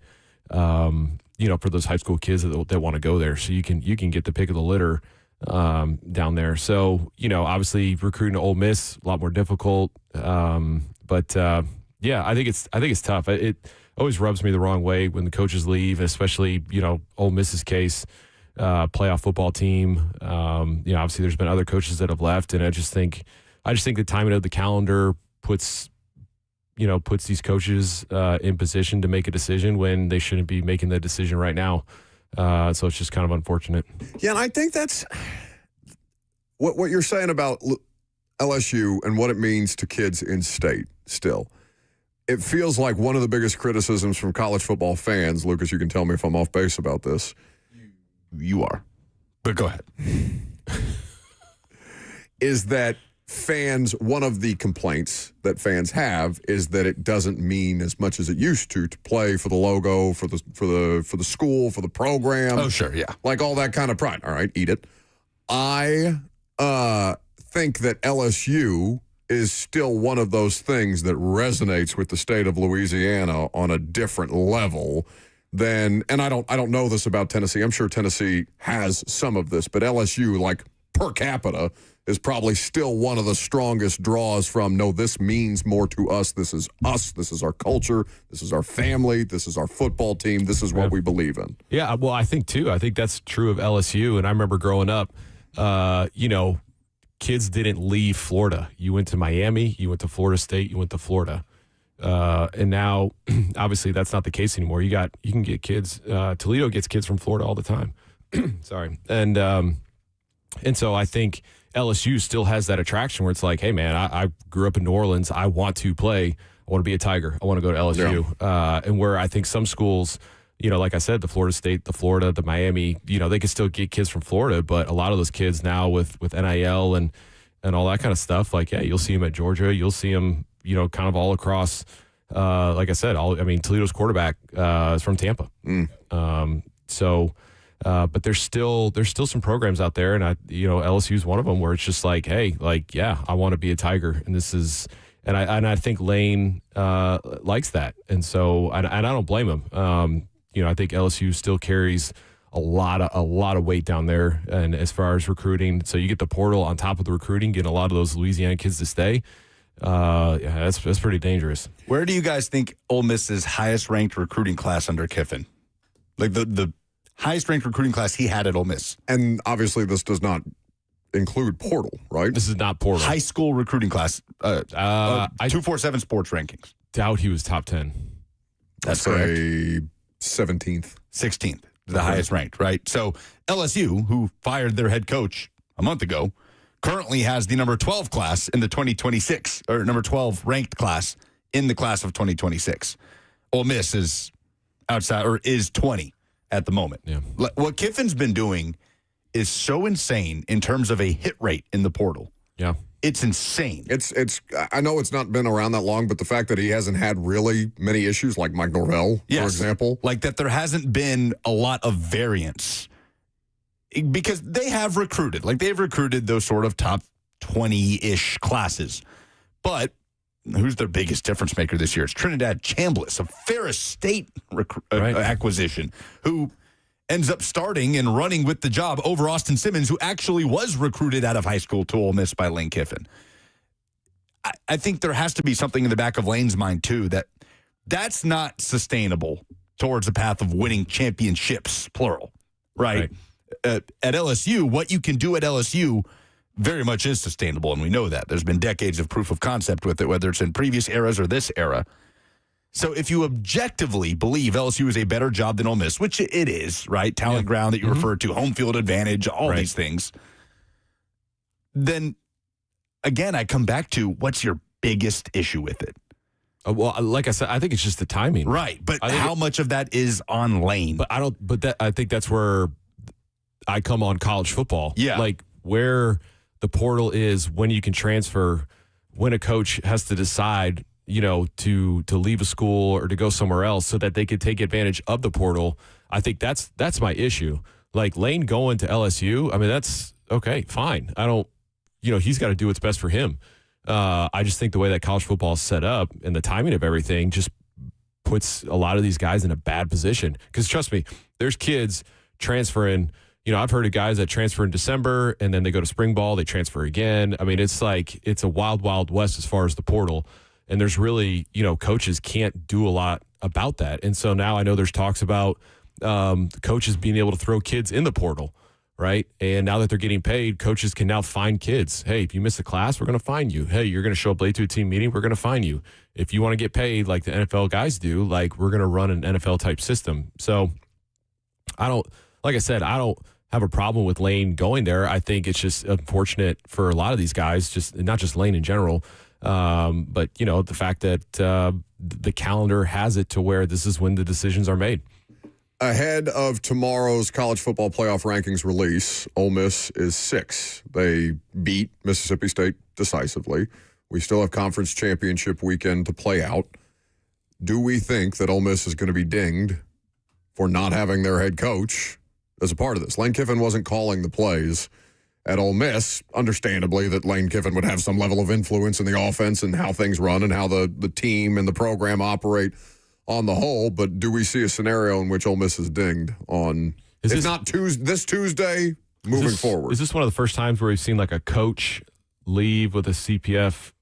S16: for those high school kids that want to go there. So you can get the pick of the litter down there. So, obviously recruiting to Ole Miss, a lot more difficult. But I think it's tough. It always rubs me the wrong way when the coaches leave, especially, Ole Miss's case. Playoff football team. Obviously there's been other coaches that have left, and I just think the timing of the calendar puts these coaches in position to make a decision when they shouldn't be making the decision right now. So it's just kind of unfortunate.
S1: Yeah, and I think that's what you're saying about LSU and what it means to kids in state still. It feels like one of the biggest criticisms from college football fans, Lucas, you can tell me if I'm off base about this.
S2: You are. But go ahead.
S1: Is that one of the complaints that fans have is that it doesn't mean as much as it used to play for the logo, for the school, for the program.
S2: Oh, sure, yeah.
S1: Like all that kind of pride. All right, eat it. I think that LSU is still one of those things that resonates with the state of Louisiana on a different level than, and I don't know this about Tennessee. I'm sure Tennessee has some of this, but LSU, like per capita, is probably still one of the strongest draws from, no, this means more to us. This is us. This is our culture. This is our family. This is our football team. This is what we believe in.
S16: Yeah, well, I think that's true of LSU. And I remember growing up, kids didn't leave Florida. You went to Miami, you went to Florida State, you went to Florida. And now, obviously, that's not the case anymore. You can get kids. Toledo gets kids from Florida all the time. Sorry, and so I think LSU still has that attraction where it's like, hey, man, I grew up in New Orleans. I want to play. I want to be a Tiger. I want to go to LSU. Yeah. And where I think some schools, like I said, the Florida State, the Florida, the Miami, they can still get kids from Florida, but a lot of those kids now with NIL and all that kind of stuff, like, yeah, you'll see them at Georgia. You'll see them. Kind of all across, like I said, Toledo's quarterback is from Tampa. But there's still some programs out there, and LSU is one of them where it's just like, hey, like, yeah, I want to be a Tiger, and this is, and I think Lane likes that, and so and I don't blame him. I think LSU still carries a lot of weight down there, and as far as recruiting, so you get the portal on top of the recruiting, getting a lot of those Louisiana kids to stay. That's pretty dangerous.
S2: Where do you guys think Ole Miss's highest ranked recruiting class under Kiffin? Like the highest ranked recruiting class he had at Ole Miss.
S1: And obviously this does not include portal, right?
S16: This is not portal.
S2: High school recruiting class. 247 sports rankings.
S16: Doubt he was top 10.
S2: That's correct.
S1: 17th.
S2: 16th. the highest ranked, right? So LSU, who fired their head coach a month ago, currently has the number 12 class in the 2026, or number 12 ranked class in the class of 2026. Ole Miss is outside, or is 20 at the moment.
S16: Yeah.
S2: What Kiffin's been doing is so insane in terms of a hit rate in the portal.
S16: Yeah.
S2: It's insane.
S1: It's. I know it's not been around that long, but the fact that he hasn't had really many issues, like Mike Norvell, for example,
S2: like that, there hasn't been a lot of variance because they have recruited, like they've recruited those sort of top 20-ish classes. But who's their biggest difference maker this year? It's Trinidad Chambliss, a Ferris State acquisition, who ends up starting and running with the job over Austin Simmons, who actually was recruited out of high school to Ole Miss by Lane Kiffin. I think there has to be something in the back of Lane's mind, too, that's not sustainable towards the path of winning championships, plural, right? At LSU, what you can do at LSU very much is sustainable, and we know that. There's been decades of proof of concept with it, whether it's in previous eras or this era. So if you objectively believe LSU is a better job than Ole Miss, which it is, right? Talent ground that you referred to, home field advantage, all these things, then again, I come back to what's your biggest issue with it?
S16: Well, like I said, I think it's just the timing.
S2: Right. But how much of that is on Lane?
S16: But I think that's where I come on college football.
S2: Yeah.
S16: Like where the portal is, when you can transfer, when a coach has to decide, to leave a school or to go somewhere else so that they could take advantage of the portal. I think that's my issue. Like Lane going to LSU, I mean, that's okay, fine. I don't, he's got to do what's best for him. I just think the way that college football is set up and the timing of everything just puts a lot of these guys in a bad position. Because trust me, there's kids transferring. I've heard of guys that transfer in December and then they go to spring ball, they transfer again. I mean, it's a wild, wild west as far as the portal. And there's really, coaches can't do a lot about that. And so now I know there's talks about coaches being able to throw kids in the portal, right? And now that they're getting paid, coaches can now fine kids. Hey, if you miss a class, we're going to fine you. Hey, you're going to show up late to a team meeting, we're going to fine you. If you want to get paid like the NFL guys do, like we're going to run an NFL type system. So like I said, I don't have a problem with Lane going there. I think it's just unfortunate for a lot of these guys, just not just Lane in general. But the fact that the calendar has it to where this is when the decisions are made.
S1: Ahead of tomorrow's college football playoff rankings release, Ole Miss is 6. They beat Mississippi State decisively. We still have conference championship weekend to play out. Do we think that Ole Miss is going to be dinged for not having their head coach as a part of this? Lane Kiffin wasn't calling the plays at Ole Miss. Understandably, that Lane Kiffin would have some level of influence in the offense and how things run and how the team and the program operate on the whole. But do we see a scenario in which Ole Miss is dinged on, this Tuesday, moving forward?
S16: Is this one of the first times where we've seen like a coach leave with a CPF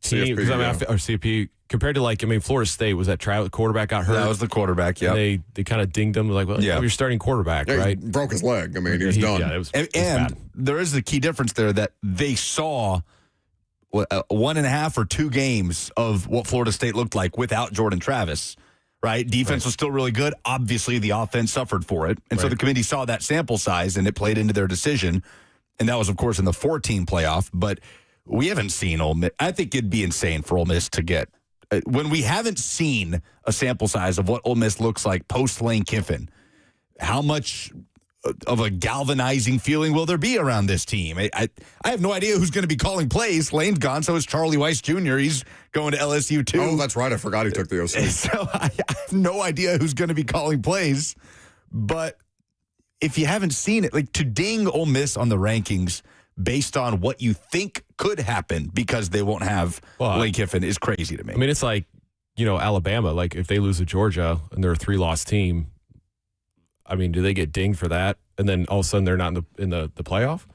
S16: team?
S1: CFP,
S16: or CFP, compared to Florida State, was that quarterback got hurt?
S2: That was the quarterback, yeah.
S16: They kind of dinged him, like, well, you're starting quarterback, right?
S1: He broke his leg. I mean, he was done.
S16: Yeah, it was
S2: and there is a key difference there that they saw 1.5 or 2 games of what Florida State looked like without Jordan Travis, right? Defense was still really good. Obviously, the offense suffered for it. And so the committee saw that sample size, and it played into their decision. And that was, of course, in the 14 playoff. But we haven't seen Ole Miss. I think it'd be insane for Ole Miss to get when we haven't seen a sample size of what Ole Miss looks like post-Lane Kiffin. How much of a galvanizing feeling will there be around this team? I have no idea who's going to be calling plays. Lane's gone, so is Charlie Weiss Jr. He's going to LSU, too.
S1: Oh, that's right. I forgot he took the OC.
S2: So I have no idea who's going to be calling plays. But if you haven't seen it, like to ding Ole Miss on the rankings based on what you think could happen because they won't have Lane Kiffin is crazy to me.
S16: I mean, it's like, Alabama, like if they lose to Georgia and they're a 3-loss team, I mean, do they get dinged for that? And then all of a sudden they're not in the playoff?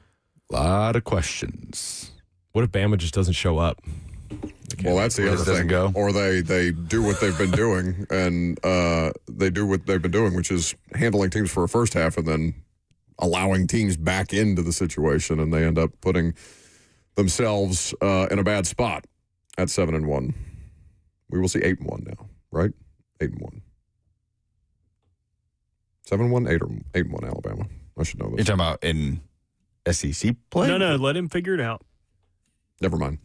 S2: A lot of questions.
S16: What if Bama just doesn't show up?
S1: Well, that's the other thing. Or they do what they've been doing, and they do what they've been doing, which is handling teams for a first half and then allowing teams back into the situation, and they end up putting themselves in a bad spot at 7-1. We will see 8-1 now, right? 8-1. 7-1, 8-1 Alabama. I should know
S2: You're
S1: this.
S2: talking about in SEC play?
S3: No, let him figure it out.
S1: Never mind.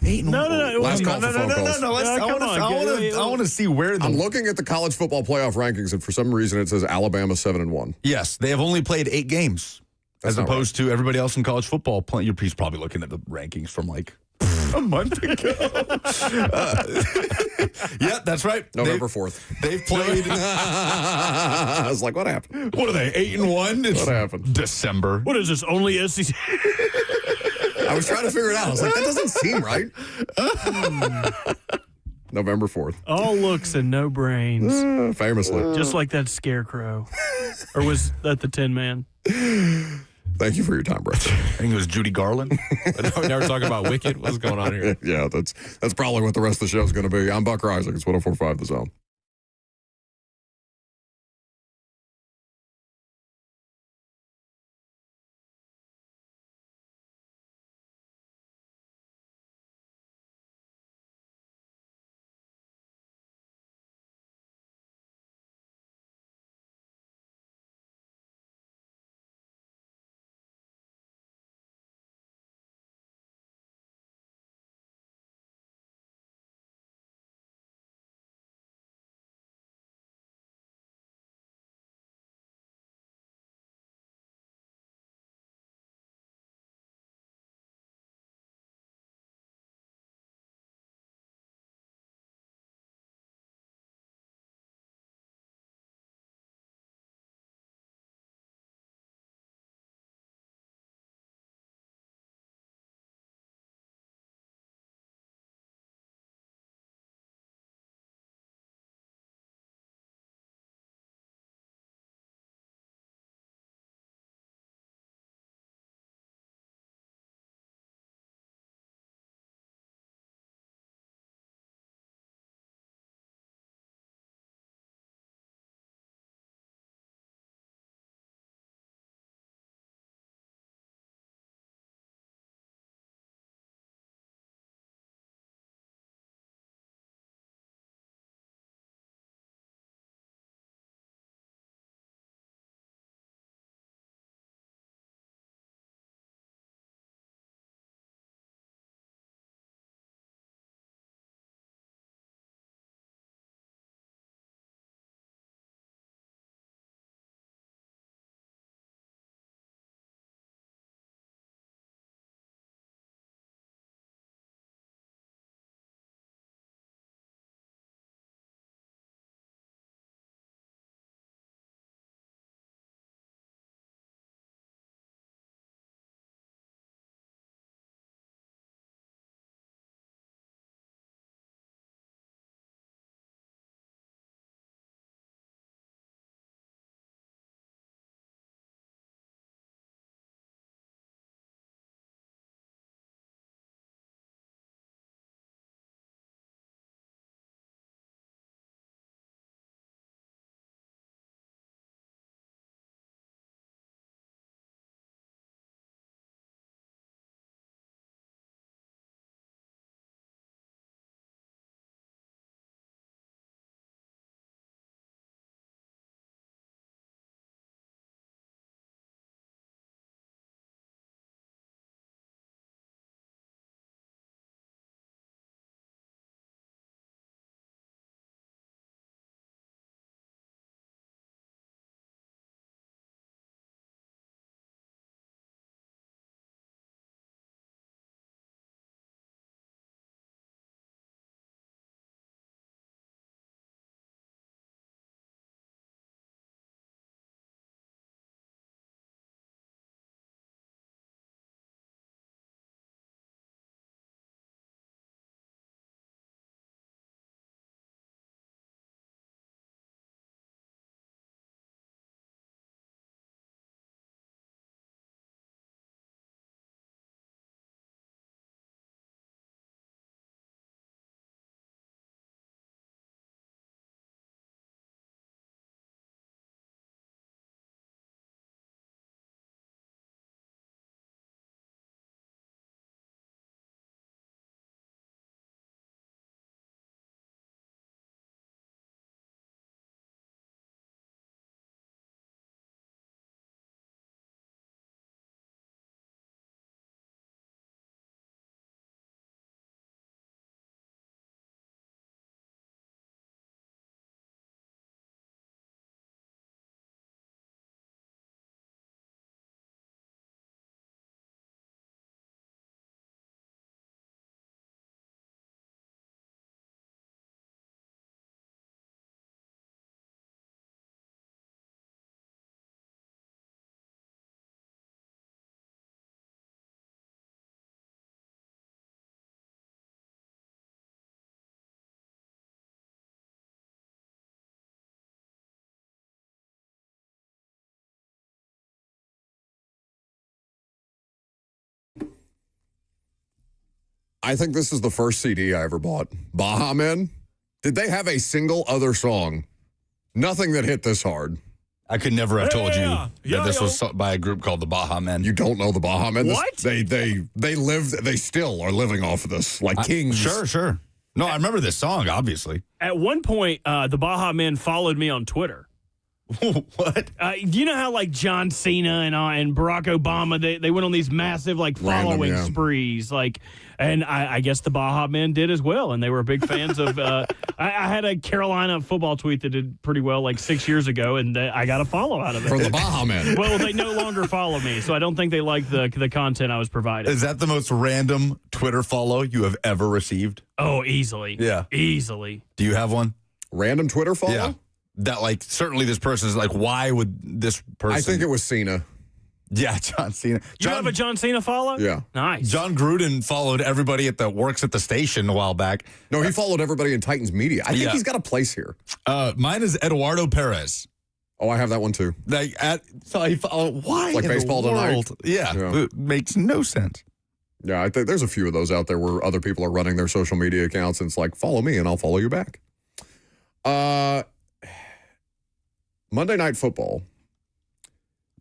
S3: No.
S1: Last call for phone calls.
S2: I want to see where
S1: I'm looking at the college football playoff rankings, and for some reason it says Alabama 7-1.
S2: Yes, they have only played 8 games, as opposed to everybody else in college football. You're probably looking at the rankings from like a month ago. Yeah, that's right.
S1: November 4th.
S2: They've played.
S1: I was like, what happened?
S2: What are they? 8-1.
S1: What happened?
S2: December.
S3: What is this? Only SEC?
S1: I was trying to figure it out. I was like, that doesn't seem right. November 4th.
S3: All looks and no brains.
S1: Famously.
S3: Just like that scarecrow. Or was that the Tin Man?
S1: Thank you for your time, Brett.
S2: I think it was Judy Garland.
S16: Now we're talking about Wicked. What's going on here?
S1: Yeah, that's probably what the rest of the show is going to be. I'm Buck Rising. It's 104.5 The Zone. I think this is the first CD I ever bought. Baha Men. Did they have a single other song? Nothing that hit this hard.
S2: I could never have told you that this was by a group called the Baha Men.
S1: You don't know the Baha Men?
S3: What?
S1: They still are living off of this like kings.
S2: Sure. No, I remember this song, obviously.
S3: At one point, the Baha Men followed me on Twitter.
S2: What?
S3: You know how like John Cena and Barack Obama they went on these massive like following sprees, and I guess the Baja Men did as well, and they were big fans of. I had a Carolina football tweet that did pretty well like 6 years ago, and I got a follow out of it
S1: from the Baja Men.
S3: Well, they no longer follow me, so I don't think they like the content I was providing.
S2: Is that the most random Twitter follow you have ever received?
S3: Oh, easily.
S2: Yeah,
S3: easily.
S2: Do you have one?
S1: Random Twitter follow?
S2: Yeah. That certainly this person is why would this person?
S1: I think it was Cena.
S2: Yeah, John Cena.
S3: You have a John Cena follow?
S1: Yeah.
S3: Nice.
S2: John Gruden followed everybody works at the station a while back.
S1: No, he followed everybody in Titans media. I think he's got a place here.
S2: Mine is Eduardo Perez.
S1: Oh, I have that one too.
S2: So he followed, why
S1: like
S2: in
S1: baseball
S2: the world?
S1: tonight?
S2: Yeah, it makes no sense.
S1: Yeah, I think there's a few of those out there where other people are running their social media accounts and it's like, follow me and I'll follow you back. Monday Night Football.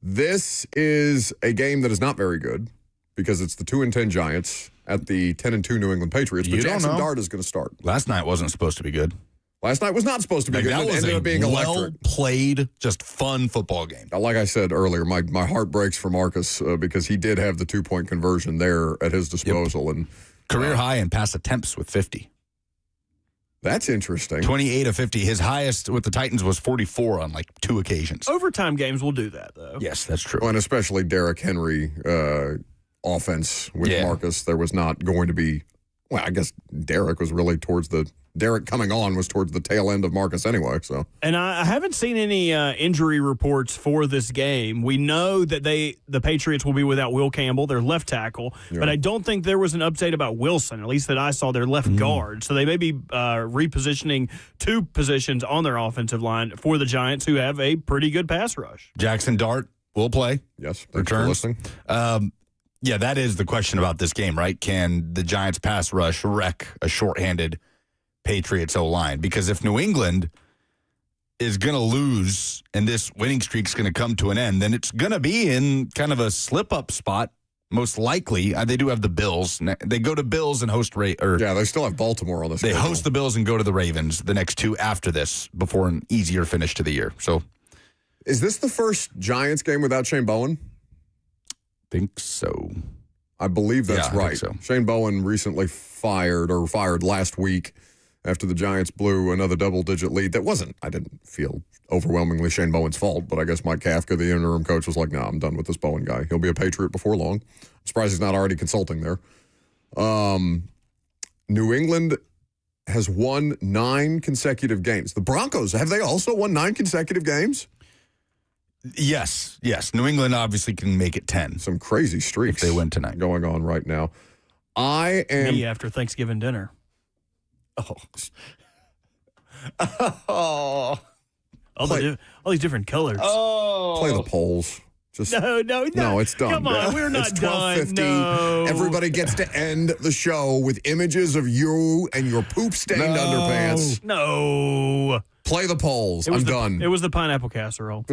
S1: This is a game that is not very good because it's the 2-10 Giants at the 10-2 New England Patriots. But Jackson Dart is going to start.
S2: Last night wasn't supposed to be good.
S1: Last night was not supposed to be good.
S2: That
S1: It
S2: was
S1: ended up being electric.
S2: Well-played, just fun football game.
S1: Like I said earlier, my heart breaks for Marcus because he did have the 2-point conversion there at his disposal.
S2: Yep.
S1: And
S2: career high in pass attempts with 50.
S1: That's interesting.
S2: 28 of 50. His highest with the Titans was 44 on 2 occasions.
S3: Overtime games will do that, though.
S2: Yes, that's true.
S1: And especially Derrick Henry offense with Marcus. There was not going to be, well, I guess Derrick was really Derrick coming on was towards the tail end of Marcus anyway. So,
S3: and I haven't seen any injury reports for this game. We know that the Patriots will be without Will Campbell, their left tackle, but I don't think there was an update about Wilson, at least that I saw, their left guard. So they may be repositioning 2 positions on their offensive line for the Giants, who have a pretty good pass rush.
S2: Jackson Dart will play.
S1: Yes,
S2: returns. Yeah, that is the question about this game, right? Can the Giants pass rush wreck a shorthanded Patriots O-line? Because if New England is going to lose and this winning streak is going to come to an end, then it's going to be in kind of a slip-up spot, most likely. They do have the Bills. They go to Bills and host
S1: yeah, they still have Baltimore on this.
S2: They host the Bills and go to the Ravens the next 2 after this before an easier finish to the year. So,
S1: is this the first Giants game without Shane Bowen?
S2: Think so.
S1: I believe that's right.
S2: So.
S1: Shane Bowen recently fired last week after the Giants blew another double-digit lead. I didn't feel overwhelmingly Shane Bowen's fault, but I guess Mike Kafka, the interim coach, was like, no, I'm done with this Bowen guy. He'll be a Patriot before long. I'm surprised he's not already consulting there. New England has won 9 consecutive games. The Broncos, have they also won 9 consecutive games?
S2: Yes. New England obviously can make it 10.
S1: Some crazy streaks
S2: if they win tonight
S1: going on right now. I am
S3: me after Thanksgiving dinner.
S1: Oh.
S3: All these different colors.
S2: Oh.
S1: Play the polls. No, it's done.
S3: Come on, we're not
S1: it's
S3: done.
S1: 12:50.
S3: No.
S1: Everybody gets to end the show with images of you and your poop-stained underpants.
S3: No.
S1: Play the polls. I'm done.
S3: It was the pineapple casserole.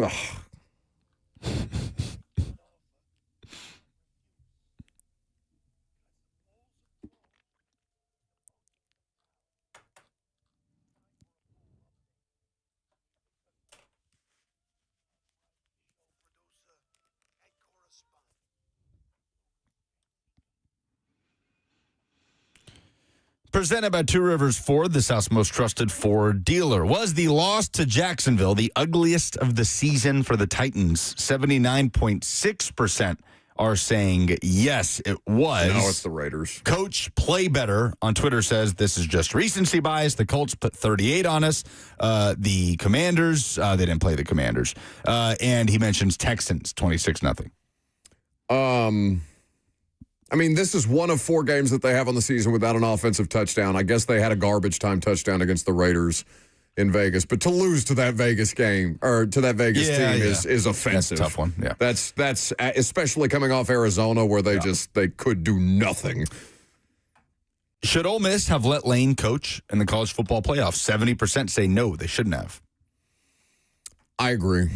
S2: Presented by Two Rivers Ford, the South's most trusted Ford dealer. Was the loss to Jacksonville the ugliest of the season for the Titans? 79.6% are saying yes, it was.
S1: No, it's the Raiders.
S2: Coach Play Better on Twitter says this is just recency bias. The Colts put 38 on us. The Commanders, they didn't play the Commanders. And he mentions Texans, 26-0.
S1: I mean, this is one of 4 games that they have on the season without an offensive touchdown. I guess they had a garbage time touchdown against the Raiders in Vegas, but to lose to that Vegas game or to that Vegas team is offensive.
S2: That's a tough one. Yeah,
S1: that's especially coming off Arizona where they could do nothing.
S2: Should Ole Miss have let Lane coach in the college football playoffs? 70% say no, they shouldn't have.
S1: I agree.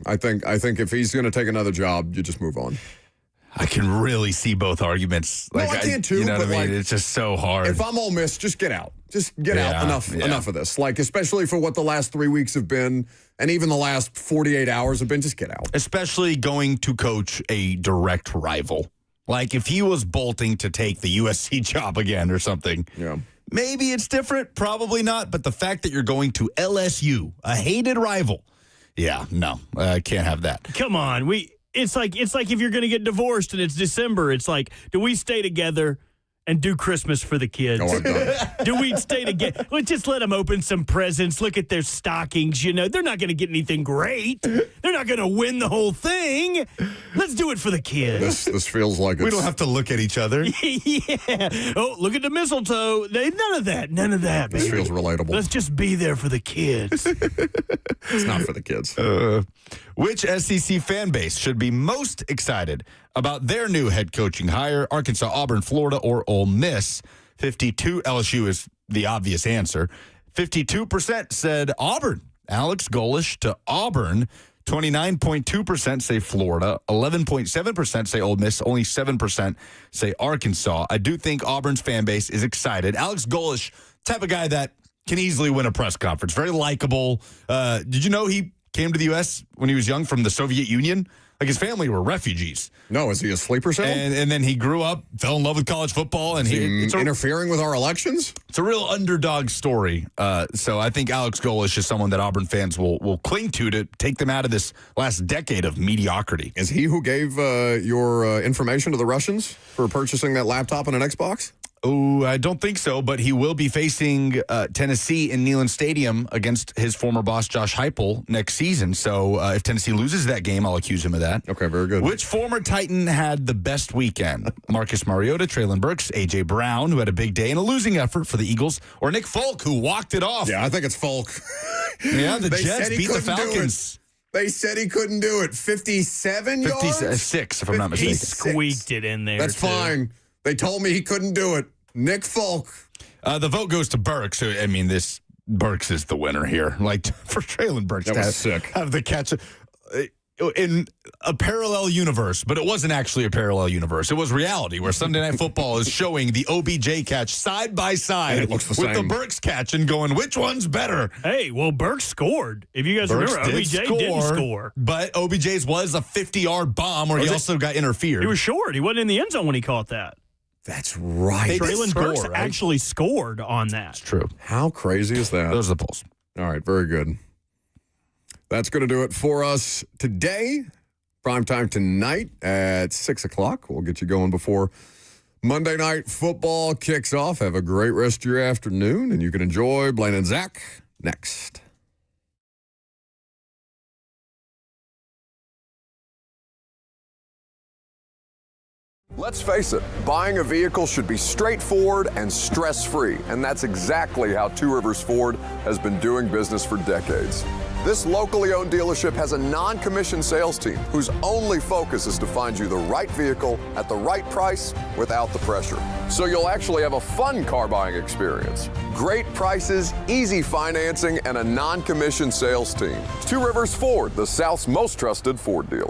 S1: I think if he's going to take another job, you just move on.
S2: I can really see both arguments.
S1: I can too.
S2: You know
S1: but
S2: what I mean? It's just so hard.
S1: If I'm Ole Miss, just get out. Just get out. Enough of this. Especially for what the last 3 weeks have been, and even the last 48 hours have been. Just get out.
S2: Especially going to coach a direct rival. If he was bolting to take the USC job again or something.
S1: Yeah.
S2: Maybe it's different. Probably not. But the fact that you're going to LSU, a hated rival. Yeah, no, I can't have that.
S3: Come on, It's like if you're going to get divorced and it's December, it's like, do we stay together and do Christmas for the kids? Do we stay together? Let's just let them open some presents, look at their stockings. They're not going to get anything great. They're not going to win the whole thing. Let's do it for the kids.
S1: This feels like
S2: we don't have to look at each other.
S3: Yeah. Oh, look at the mistletoe. None of that.
S1: This
S3: baby.
S1: feels relatable.
S3: Let's just be there for the kids.
S1: It's not for the kids.
S2: Which SEC fan base should be most excited about their new head coaching hire? Arkansas, Auburn, Florida, or Ole Miss? 52 LSU is the obvious answer. 52% said Auburn. Alex Golesh to Auburn. 29.2% say Florida. 11.7% say Ole Miss. Only 7% say Arkansas. I do think Auburn's fan base is excited. Alex Golesh, type of guy that can easily win a press conference. Very likable. Did you know he came to the U.S. when he was young from the Soviet Union? His family were refugees.
S1: No, is he a sleeper cell?
S2: And then he grew up, fell in love with college football. And
S1: it's interfering with our elections?
S2: It's a real underdog story. So I think Alex Golesh is someone that Auburn fans will cling to take them out of this last decade of mediocrity.
S1: Is he who gave your information to the Russians for purchasing that laptop and an Xbox?
S2: Oh, I don't think so, but he will be facing Tennessee in Neyland Stadium against his former boss, Josh Heupel, next season. So if Tennessee loses that game, I'll accuse him of that.
S1: Okay, very good.
S2: Which former Titan had the best weekend? Marcus Mariota, Treylon Burks, A.J. Brown, who had a big day and a losing effort for the Eagles, or Nick Folk, who walked it off?
S1: Yeah, I think it's Folk.
S2: Yeah, the Jets beat the Falcons.
S1: They said he couldn't do it. 57 yards?
S2: 56, if I'm not mistaken.
S3: He squeaked it in there.
S1: That's fine. They told me he couldn't do it. Nick Folk.
S2: The vote goes to Burks. Burks is the winner here. For Treylon Burks
S1: that
S2: to
S1: was sick.
S2: Have the catch in a parallel universe, but it wasn't actually a parallel universe. It was reality where Sunday Night Football is showing the OBJ catch side by side
S1: and it looks the
S2: with
S1: same.
S2: the Burks catch and going, which one's better?
S3: Hey, well, Burks scored. If you guys remember, OBJ didn't score.
S2: But OBJ's was a 50-yard bomb where he also got interfered.
S3: He was short. He wasn't in the end zone when he caught that.
S1: That's right.
S3: Treylon Burks actually scored on that.
S2: It's true.
S1: How crazy is that?
S2: Those are the polls.
S1: All right, very good. That's going to do it for us today. Prime time tonight at 6 o'clock. We'll get you going before Monday Night Football kicks off. Have a great rest of your afternoon, and you can enjoy Blaine and Zach next. Let's face it, buying a vehicle should be straightforward and stress-free, and that's exactly how Two Rivers Ford has been doing business for decades. This locally owned dealership has a non-commissioned sales team whose only focus is to find you the right vehicle at the right price without the pressure. So you'll actually have a fun car buying experience. Great prices, easy financing, and a non-commissioned sales team. Two Rivers Ford, the South's most trusted Ford dealer.